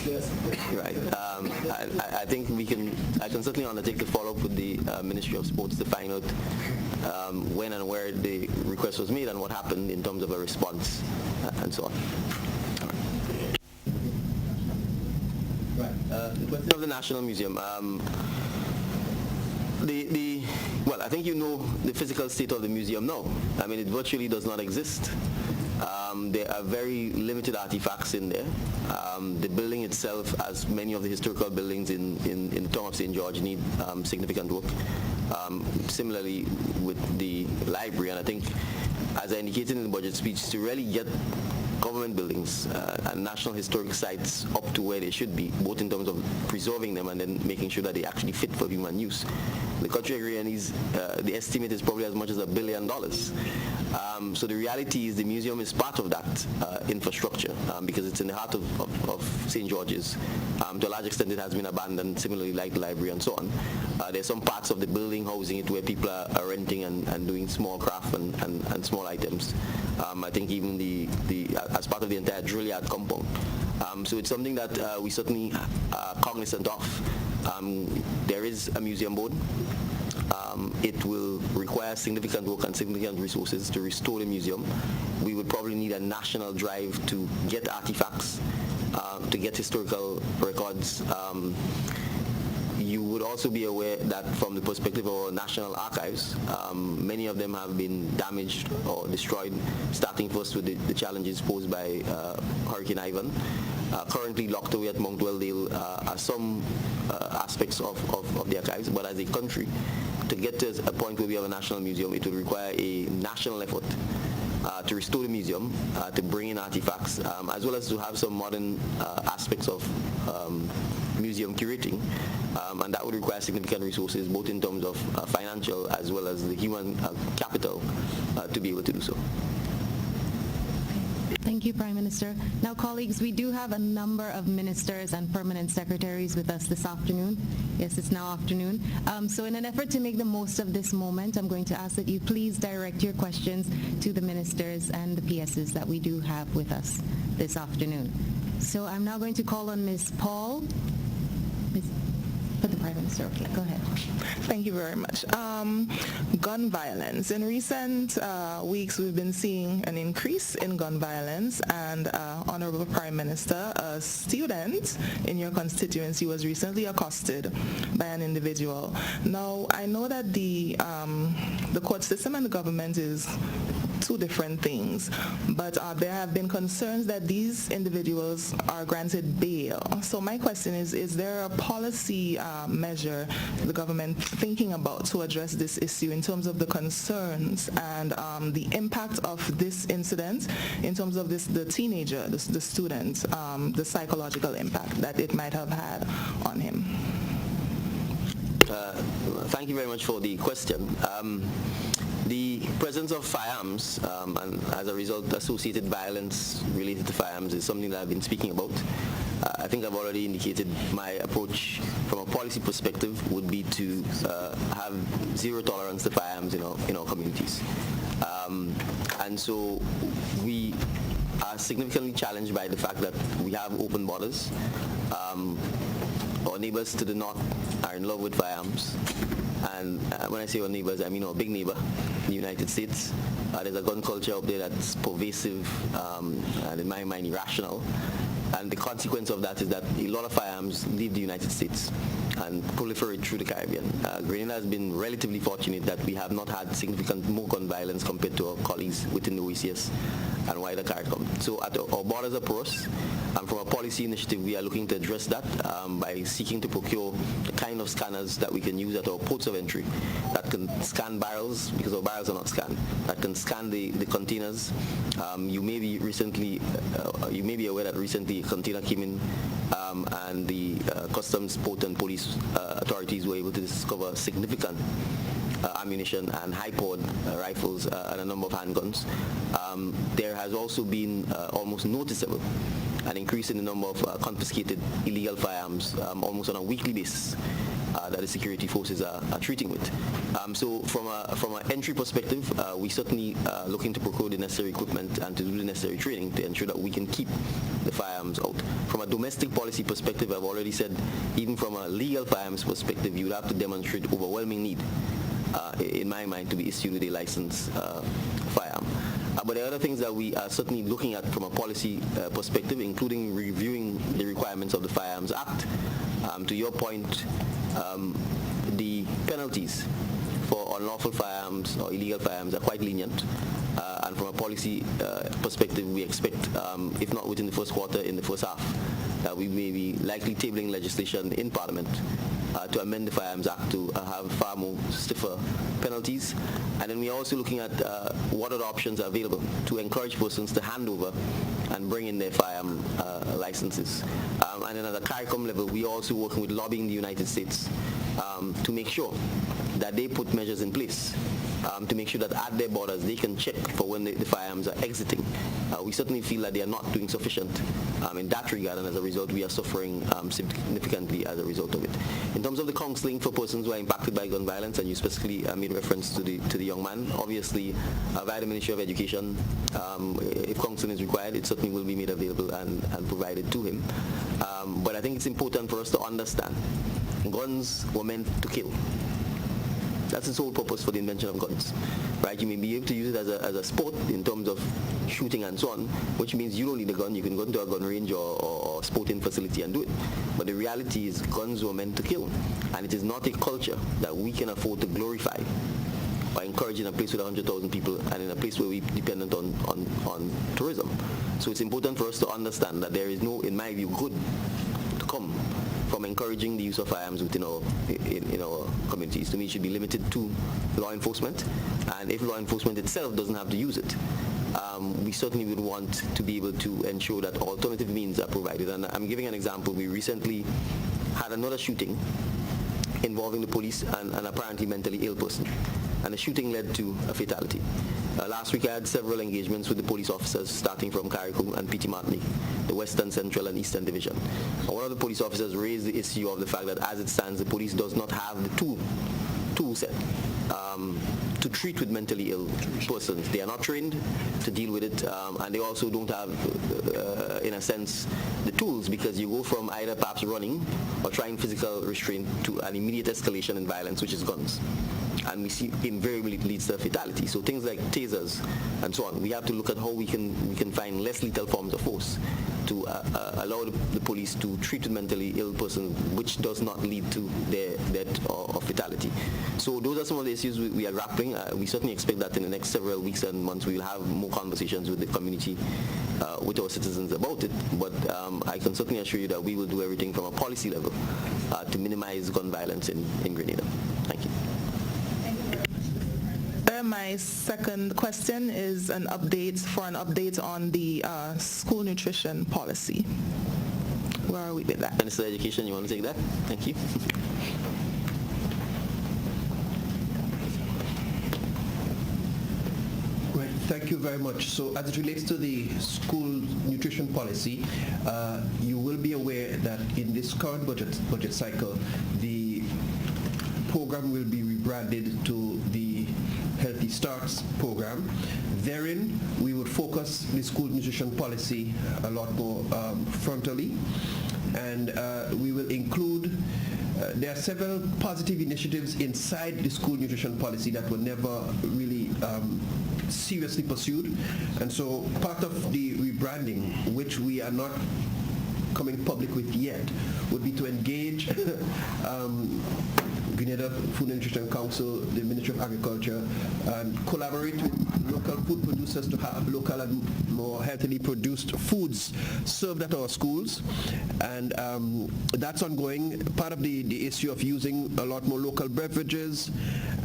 Yes. Right. I think I can certainly undertake to follow up with the Ministry of Sports to find out when and where the request was made and what happened in terms of a response and so on. The question of the National Museum. Well, I think you know the physical state of the museum now. I mean, it virtually does not exist. There are very limited artifacts in there. The building itself, as many of the historical buildings in the town of St. George, need significant work. Similarly with the library, and I think, as I indicated in the budget speech, to really get government government buildings and national historic sites up to where they should be, both in terms of preserving them and then making sure that they actually fit for human use. The country area needs, the estimate is probably as much as $1 billion. So the reality is the museum is part of that infrastructure because it's in the heart of St. George's. To a large extent it has been abandoned, similarly like the library and so on. There's some parts of the building housing it where people are renting and doing small craft and small items. I think even as part of the entire drill yard compound. So it's something that we certainly are cognizant of. There is a museum board. It will require significant work and significant resources to restore the museum. We would probably need a national drive to get artifacts, to get historical records. You would also be aware that from the perspective of our national archives, many of them have been damaged or destroyed, starting first with the challenges posed by Hurricane Ivan. Currently locked away at Mount Welldale are some aspects of the archives, but as a country, to get to a point where we have a national museum, it would require a national effort to restore the museum, to bring in artifacts, as well as to have some modern aspects of museum curating, and that would require significant resources, both in terms of financial as well as the human capital to be able to do so. Thank you, Prime Minister. Now, colleagues, we do have a number of ministers and permanent secretaries with us this afternoon. Yes, it's now afternoon. So in an effort to make the most of this moment, I'm going to ask that you please direct your questions to the ministers and the PSs that we do have with us this afternoon. So I'm now going to call on Ms. Paul. The Prime Minister, okay, go ahead. Thank you very much. Gun violence. In recent weeks, we've been seeing an increase in gun violence, and Honorable Prime Minister, a student in your constituency was recently accosted by an individual. Now, I know that the court system and the government is two different things, but there have been concerns that these individuals are granted bail. So my question is there a policy measure the government thinking about to address this issue in terms of the concerns and the impact of this incident in terms of the teenager, the student, the psychological impact that it might have had on him? Thank you very much for the question. The presence of firearms and as a result associated violence related to firearms is something that I've been speaking about. I think I've already indicated my approach from a policy perspective would be to have zero tolerance to firearms in our communities. And so we are significantly challenged by the fact that we have open borders. Our neighbors to the north are in love with firearms. And when I say our neighbors, I mean our big neighbor, the United States. There's a gun culture up there that's pervasive and in my mind irrational. And the consequence of that is that a lot of firearms leave the United States and proliferate through the Caribbean. Grenada has been relatively fortunate that we have not had significant more gun violence compared to our colleagues within the OECS and wider CARICOM. So our borders are porous, and from a policy initiative we are looking to address that by seeking to procure the kind of scanners that we can use at our ports of entry that can scan barrels, because our barrels are not scanned, that can scan the containers. You may be aware that recently a container came in and the Customs, Port and Police authorities were able to discover significant ammunition and high-powered rifles and a number of handguns. There has also been almost noticeable an increase in the number of confiscated illegal firearms almost on a weekly basis that the security forces are treating with. So from an entry perspective, we certainly looking to procure the necessary equipment and to do the necessary training to ensure that we can keep the firearms out. From a domestic policy perspective, I've already said, even from a legal firearms perspective, you would have to demonstrate overwhelming need, in my mind, to be issued with a licensed firearm. But there are other things that we are certainly looking at from a policy perspective, including reviewing the requirements of the Firearms Act. To your point, the penalties for unlawful firearms or illegal firearms are quite lenient. And from a policy perspective, we expect, if not within the first quarter, in the first half, that we may be likely tabling legislation in Parliament to amend the Firearms Act to have far more stiffer penalties. And then we're also looking at what other options are available to encourage persons to hand over and bring in their firearm licenses. And then at the CARICOM level, we're also working with lobbying the United States to make sure that they put measures in place to make sure that at their borders they can check for when the firearms are exiting. We certainly feel that they are not doing sufficient in that regard, and as a result we are suffering significantly as a result of it. In terms of the counseling for persons who are impacted by gun violence, and you specifically made reference to the young man, obviously via the Ministry of Education, if counseling is required, it certainly will be made available and provided to him. But I think it's important for us to understand guns were meant to kill. That's the sole purpose for the invention of guns, right? You may be able to use it as a sport in terms of shooting and so on, which means you don't need a gun. You can go into a gun range or sporting facility and do it. But the reality is guns were meant to kill, and it is not a culture that we can afford to glorify or encourage in a place with 100,000 people and in a place where we're dependent on tourism. So it's important for us to understand that there is no, in my view, good to come from encouraging the use of firearms within in our communities. To me, it should be limited to law enforcement, and if law enforcement itself doesn't have to use it, we certainly would want to be able to ensure that alternative means are provided. And I'm giving an example. We recently had another shooting involving the police and an apparently mentally ill person, and the shooting led to a fatality. Last week I had several engagements with the police officers starting from CARICOM and PT Martinique, the Western, Central and Eastern Division. And one of the police officers raised the issue of the fact that as it stands, the police does not have the tool set to treat with mentally ill persons. They are not trained to deal with it, and they also don't have, in a sense, the tools, because you go from either perhaps running or trying physical restraint to an immediate escalation in violence, which is guns. And we see invariably it leads to fatality. So things like tasers and so on, we have to look at how we can find less lethal forms of force to allow the police to treat a mentally ill person, which does not lead to their death or fatality. So those are some of the issues we are grappling. We certainly expect that in the next several weeks and months we will have more conversations with the community, with our citizens about it. But I can certainly assure you that we will do everything from a policy level to minimize gun violence in Grenada. Thank you. My second question is an update on the school nutrition policy. Where are we with that? Minister of Education, you want to take that? Thank you. Right, thank you very much. So as it relates to the school nutrition policy, you will be aware that in this current budget cycle, the program will be rebranded to the Healthy Starts program. Therein, we would focus the school nutrition policy a lot more frontally, and we will include, there are several positive initiatives inside the school nutrition policy that were never really seriously pursued, and so part of the rebranding, which we are not coming public with yet, would be to engage Grenada Food and Nutrition Council, the Ministry of Agriculture, and collaborate with local food producers to have local and more healthily produced foods served at our schools. And that's ongoing. Part of the issue of using a lot more local beverages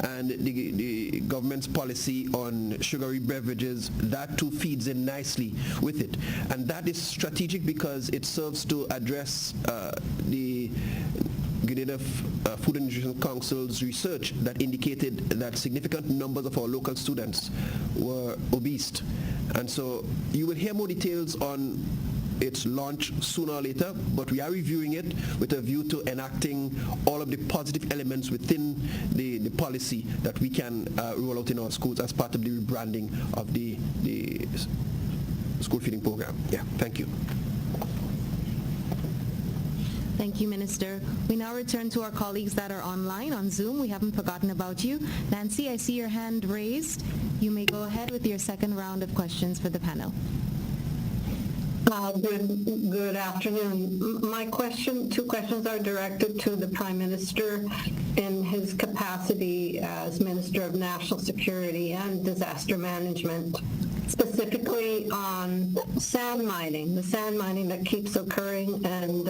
and the government's policy on sugary beverages, that too feeds in nicely with it. And that is strategic because it serves to address the Grenada Food and Nutrition Council's research that indicated that significant numbers of our local students were obese. And so you will hear more details on its launch sooner or later, but we are reviewing it with a view to enacting all of the positive elements within the policy that we can roll out in our schools as part of the rebranding of the school feeding program. Yeah, thank you. Thank you, Minister. We now return to our colleagues that are online on Zoom. We haven't forgotten about you. Nancy, I see your hand raised. You may go ahead with your second round of questions for the panel. Good afternoon. My two questions are directed to the Prime Minister in his capacity as Minister of National Security and Disaster Management. specifically on sand mining, the sand mining that keeps occurring and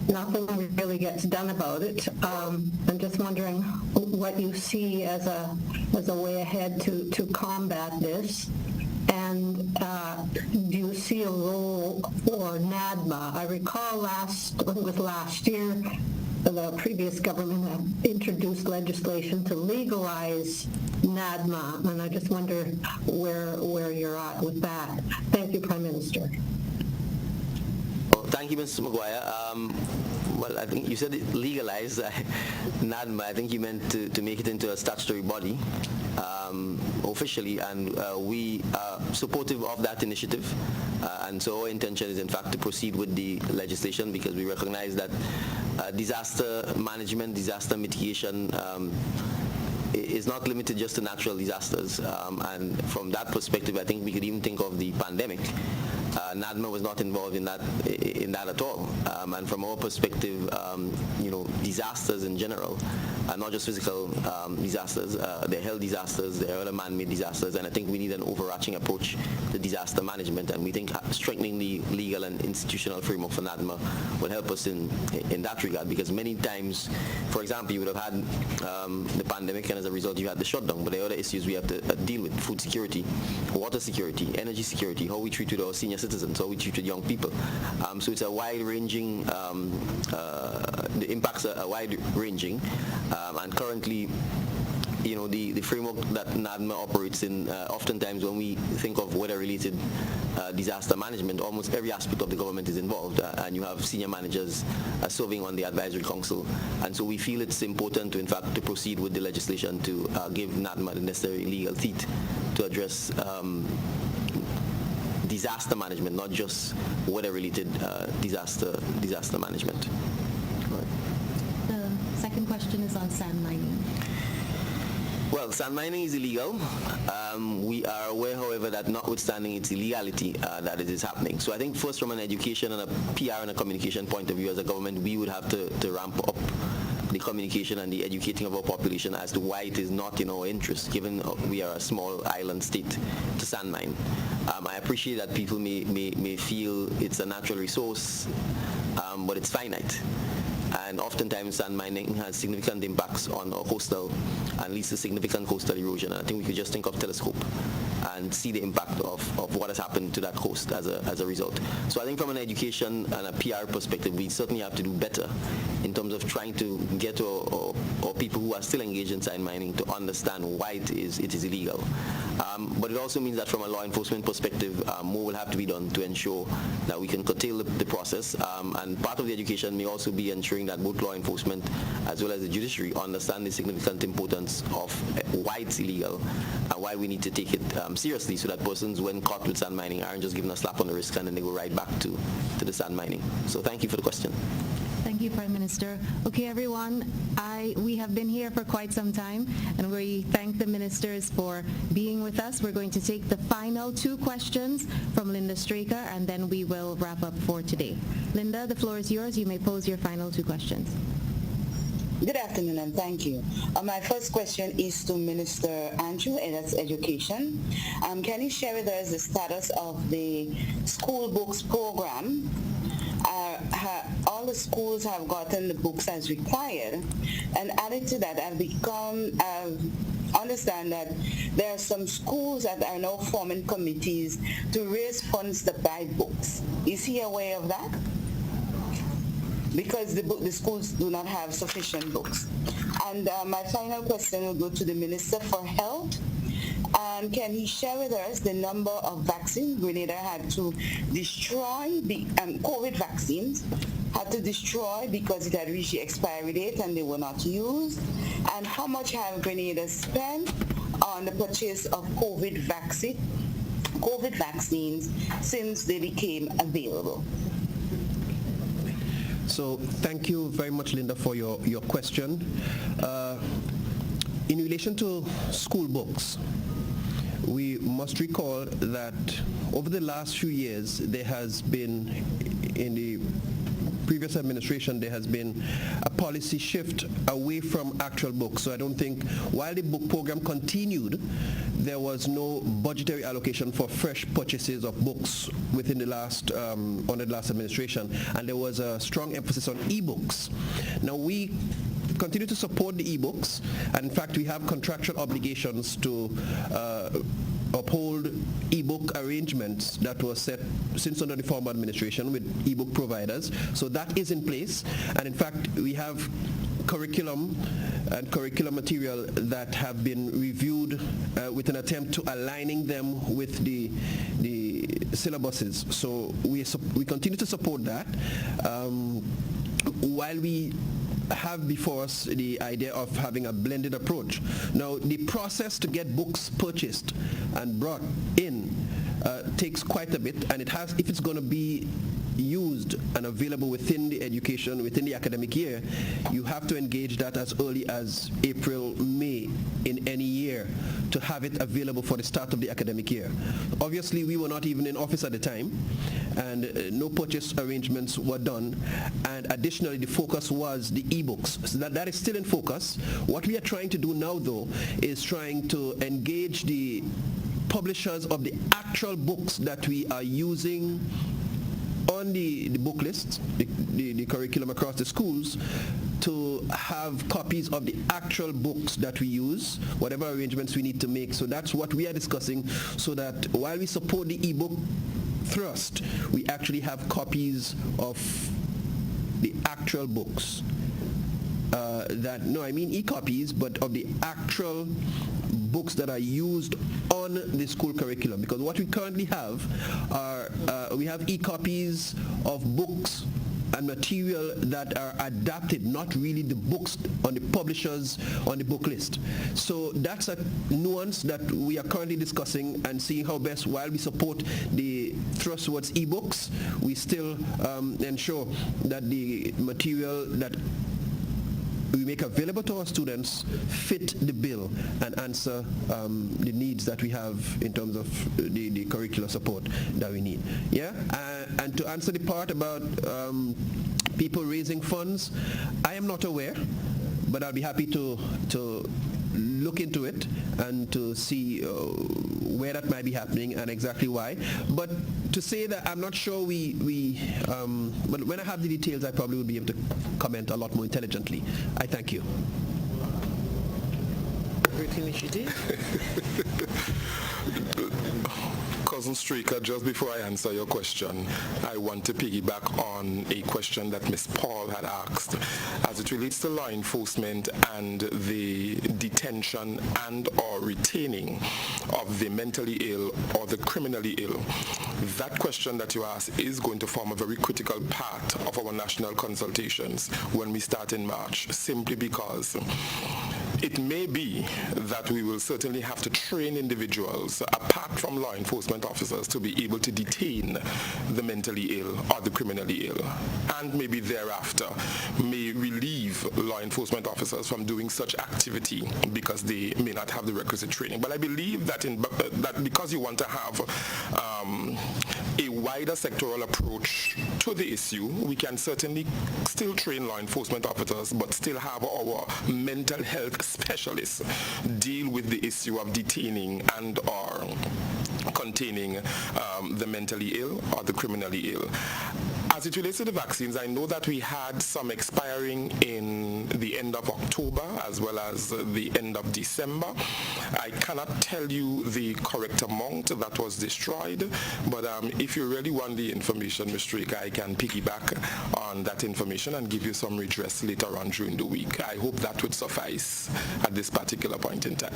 nothing really gets done about it. I'm just wondering what you see as a way ahead to combat this. And do you see a role for NADMA? I recall last year, the previous government had introduced legislation to legalize NADMA, and I just wonder where you're at with that. Thank you, Prime Minister. Well, thank you, Mr. Maguire. Well, I think you said it legalized NADMA. I think you meant to make it into a statutory body officially, and we are supportive of that initiative. And so our intention is, in fact, to proceed with the legislation because we recognize that disaster management, disaster mitigation is not limited just to natural disasters. And from that perspective, I think we could even think of the pandemic. NADMA was not involved in that at all. And from our perspective, disasters in general, not just physical disasters, they're health disasters, they're other man-made disasters, and I think we need an overarching approach to disaster management, and we think strengthening the legal and institutional framework for NADMA will help us in that regard, because many times, for example, you would have had the pandemic, and as a result you had the shutdown, but there are other issues we have to deal with: food security, water security, energy security, how we treat with our senior citizens, how we treat with young people. So it's a wide-ranging, the impacts are wide-ranging, and currently, the framework that NADMA operates in, oftentimes when we think of weather-related disaster management, almost every aspect of the government is involved, and you have senior managers serving on the advisory council, and so we feel it's important to, in fact, to proceed with the legislation to give NADMA the necessary legal teeth to address disaster management, not just weather-related disaster management. The second question is on sand mining. Well, sand mining is illegal. We are aware, however, that notwithstanding its illegality, that it is happening. So I think first, from an education and a PR and a communication point of view, as a government, we would have to ramp up the communication and the educating of our population as to why it is not in our interest, given we are a small island state, to sand mine. I appreciate that people may feel it's a natural resource, but it's finite. And oftentimes sand mining has significant impacts on our coastal and leads to significant coastal erosion. And I think we could just think of Telescope and see the impact of what has happened to that coast as a result. So I think from an education and a PR perspective, we certainly have to do better in terms of trying to get our people who are still engaged in sand mining to understand why it is illegal. But it also means that from a law enforcement perspective, more will have to be done to ensure that we can curtail the process. And part of the education may also be ensuring that both law enforcement as well as the judiciary understand the significant importance of why it's illegal and why we need to take it seriously, so that persons, when caught with sand mining, aren't just given a slap on the wrist and then they go right back to the sand mining. So thank you for the question. Thank you, Prime Minister. Okay, everyone, we have been here for quite some time, and we thank the ministers for being with us. We're going to take the final two questions from Linda Straker, and then we will wrap up for today. Linda, the floor is yours. You may pose your final two questions. Good afternoon, and thank you. My first question is to Minister Andrew, and that's education. Can you share with us the status of the school books program? All the schools have gotten the books as required, and added to that, I've understand that there are some schools that are now forming committees to raise funds to buy books. Is he aware of that? Because the schools do not have sufficient books. And my final question will go to the Minister for Health. Can he share with us the number of vaccines Grenada had to destroy, COVID vaccines, had to destroy because it had reached the expiry date and they were not used? And how much have Grenada spent on the purchase of COVID vaccines since they became available? So thank you very much, Linda, for your question. In relation to school books, we must recall that over the last few years, there has been, in the previous administration, there has been a policy shift away from actual books. So I don't think, while the book program continued, there was no budgetary allocation for fresh purchases of books within the last, under the last administration, and there was a strong emphasis on e-books. Now we continue to support the e-books, and in fact we have contractual obligations to uphold e-book arrangements that were set since under the former administration with e-book providers. So that is in place, and in fact we have curriculum and curriculum material that have been reviewed with an attempt to aligning them with the syllabuses. So we continue to support that. While we have before us the idea of having a blended approach. Now, the process to get books purchased and brought in takes quite a bit, and it has, if it's going to be used and available within the education, within the academic year, you have to engage that as early as April, May in any year to have it available for the start of the academic year. Obviously, we were not even in office at the time, and no purchase arrangements were done, and additionally the focus was the e-books. So that is still in focus. What we are trying to do now, though, is trying to engage the publishers of the actual books that we are using on the book list, the curriculum across the schools, to have copies of the actual books that we use, whatever arrangements we need to make. So that's what we are discussing, so that while we support the e-book thrust, we actually have copies of the actual books. I mean e-copies, but of the actual books that are used on the school curriculum. Because what we currently have are, we have e-copies of books and material that are adapted, not really the books on the publishers on the book list. So that's a nuance that we are currently discussing and seeing how best, while we support the thrust towards e-books, we still ensure that the material that we make available to our students fit the bill and answer the needs that we have in terms of the curricular support that we need. Yeah, and to answer the part about people raising funds, I am not aware, but I'll be happy to look into it and to see where that might be happening and exactly why. But to say that I'm not sure but when I have the details, I probably will be able to comment a lot more intelligently. I thank you. Great initiative. Cousin Straker, just before I answer your question, I want to piggyback on a question that Ms. Paul had asked as it relates to law enforcement and the detention and or retaining of the mentally ill or the criminally ill. That question that you asked is going to form a very critical part of our national consultations when we start in March, simply because it may be that we will certainly have to train individuals, apart from law enforcement officers, to be able to detain the mentally ill or the criminally ill, and maybe thereafter may relieve law enforcement officers from doing such activity because they may not have the requisite training. But I believe that that because you want to have a wider sectoral approach to the issue, we can certainly still train law enforcement officers, but still have our mental health specialists deal with the issue of detaining and or containing the mentally ill or the criminally ill. As it relates to the vaccines, I know that we had some expiring in the end of October as well as the end of December. I cannot tell you the correct amount that was destroyed, but if you really want the information, Mr. Straker, I can piggyback on that information and give you some redress later on during the week. I hope that would suffice at this particular point in time.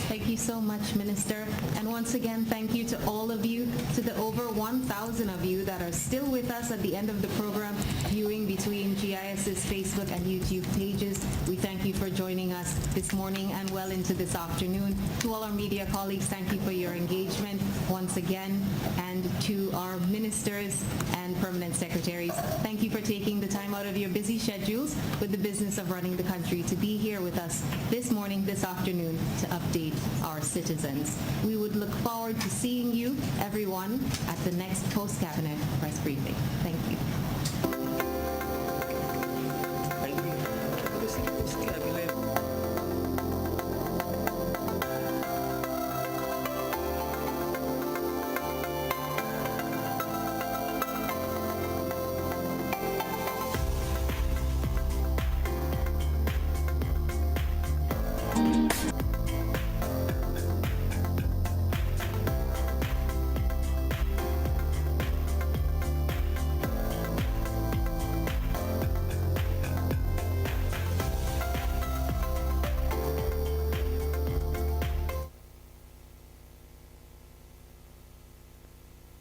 Thank you so much, Minister. And once again, thank you to all of you, to the over 1,000 of you that are still with us at the end of the program, viewing between GIS's Facebook and YouTube pages. We thank you. thank you for joining us this morning and well into this afternoon. To all our media colleagues, thank you for your engagement once again. And to our ministers and permanent secretaries, thank you for taking the time out of your busy schedules with the business of running the country to be here with us this morning, this afternoon, to update our citizens. We would look forward to seeing you, everyone, at the next post-cabinet press briefing. Thank you.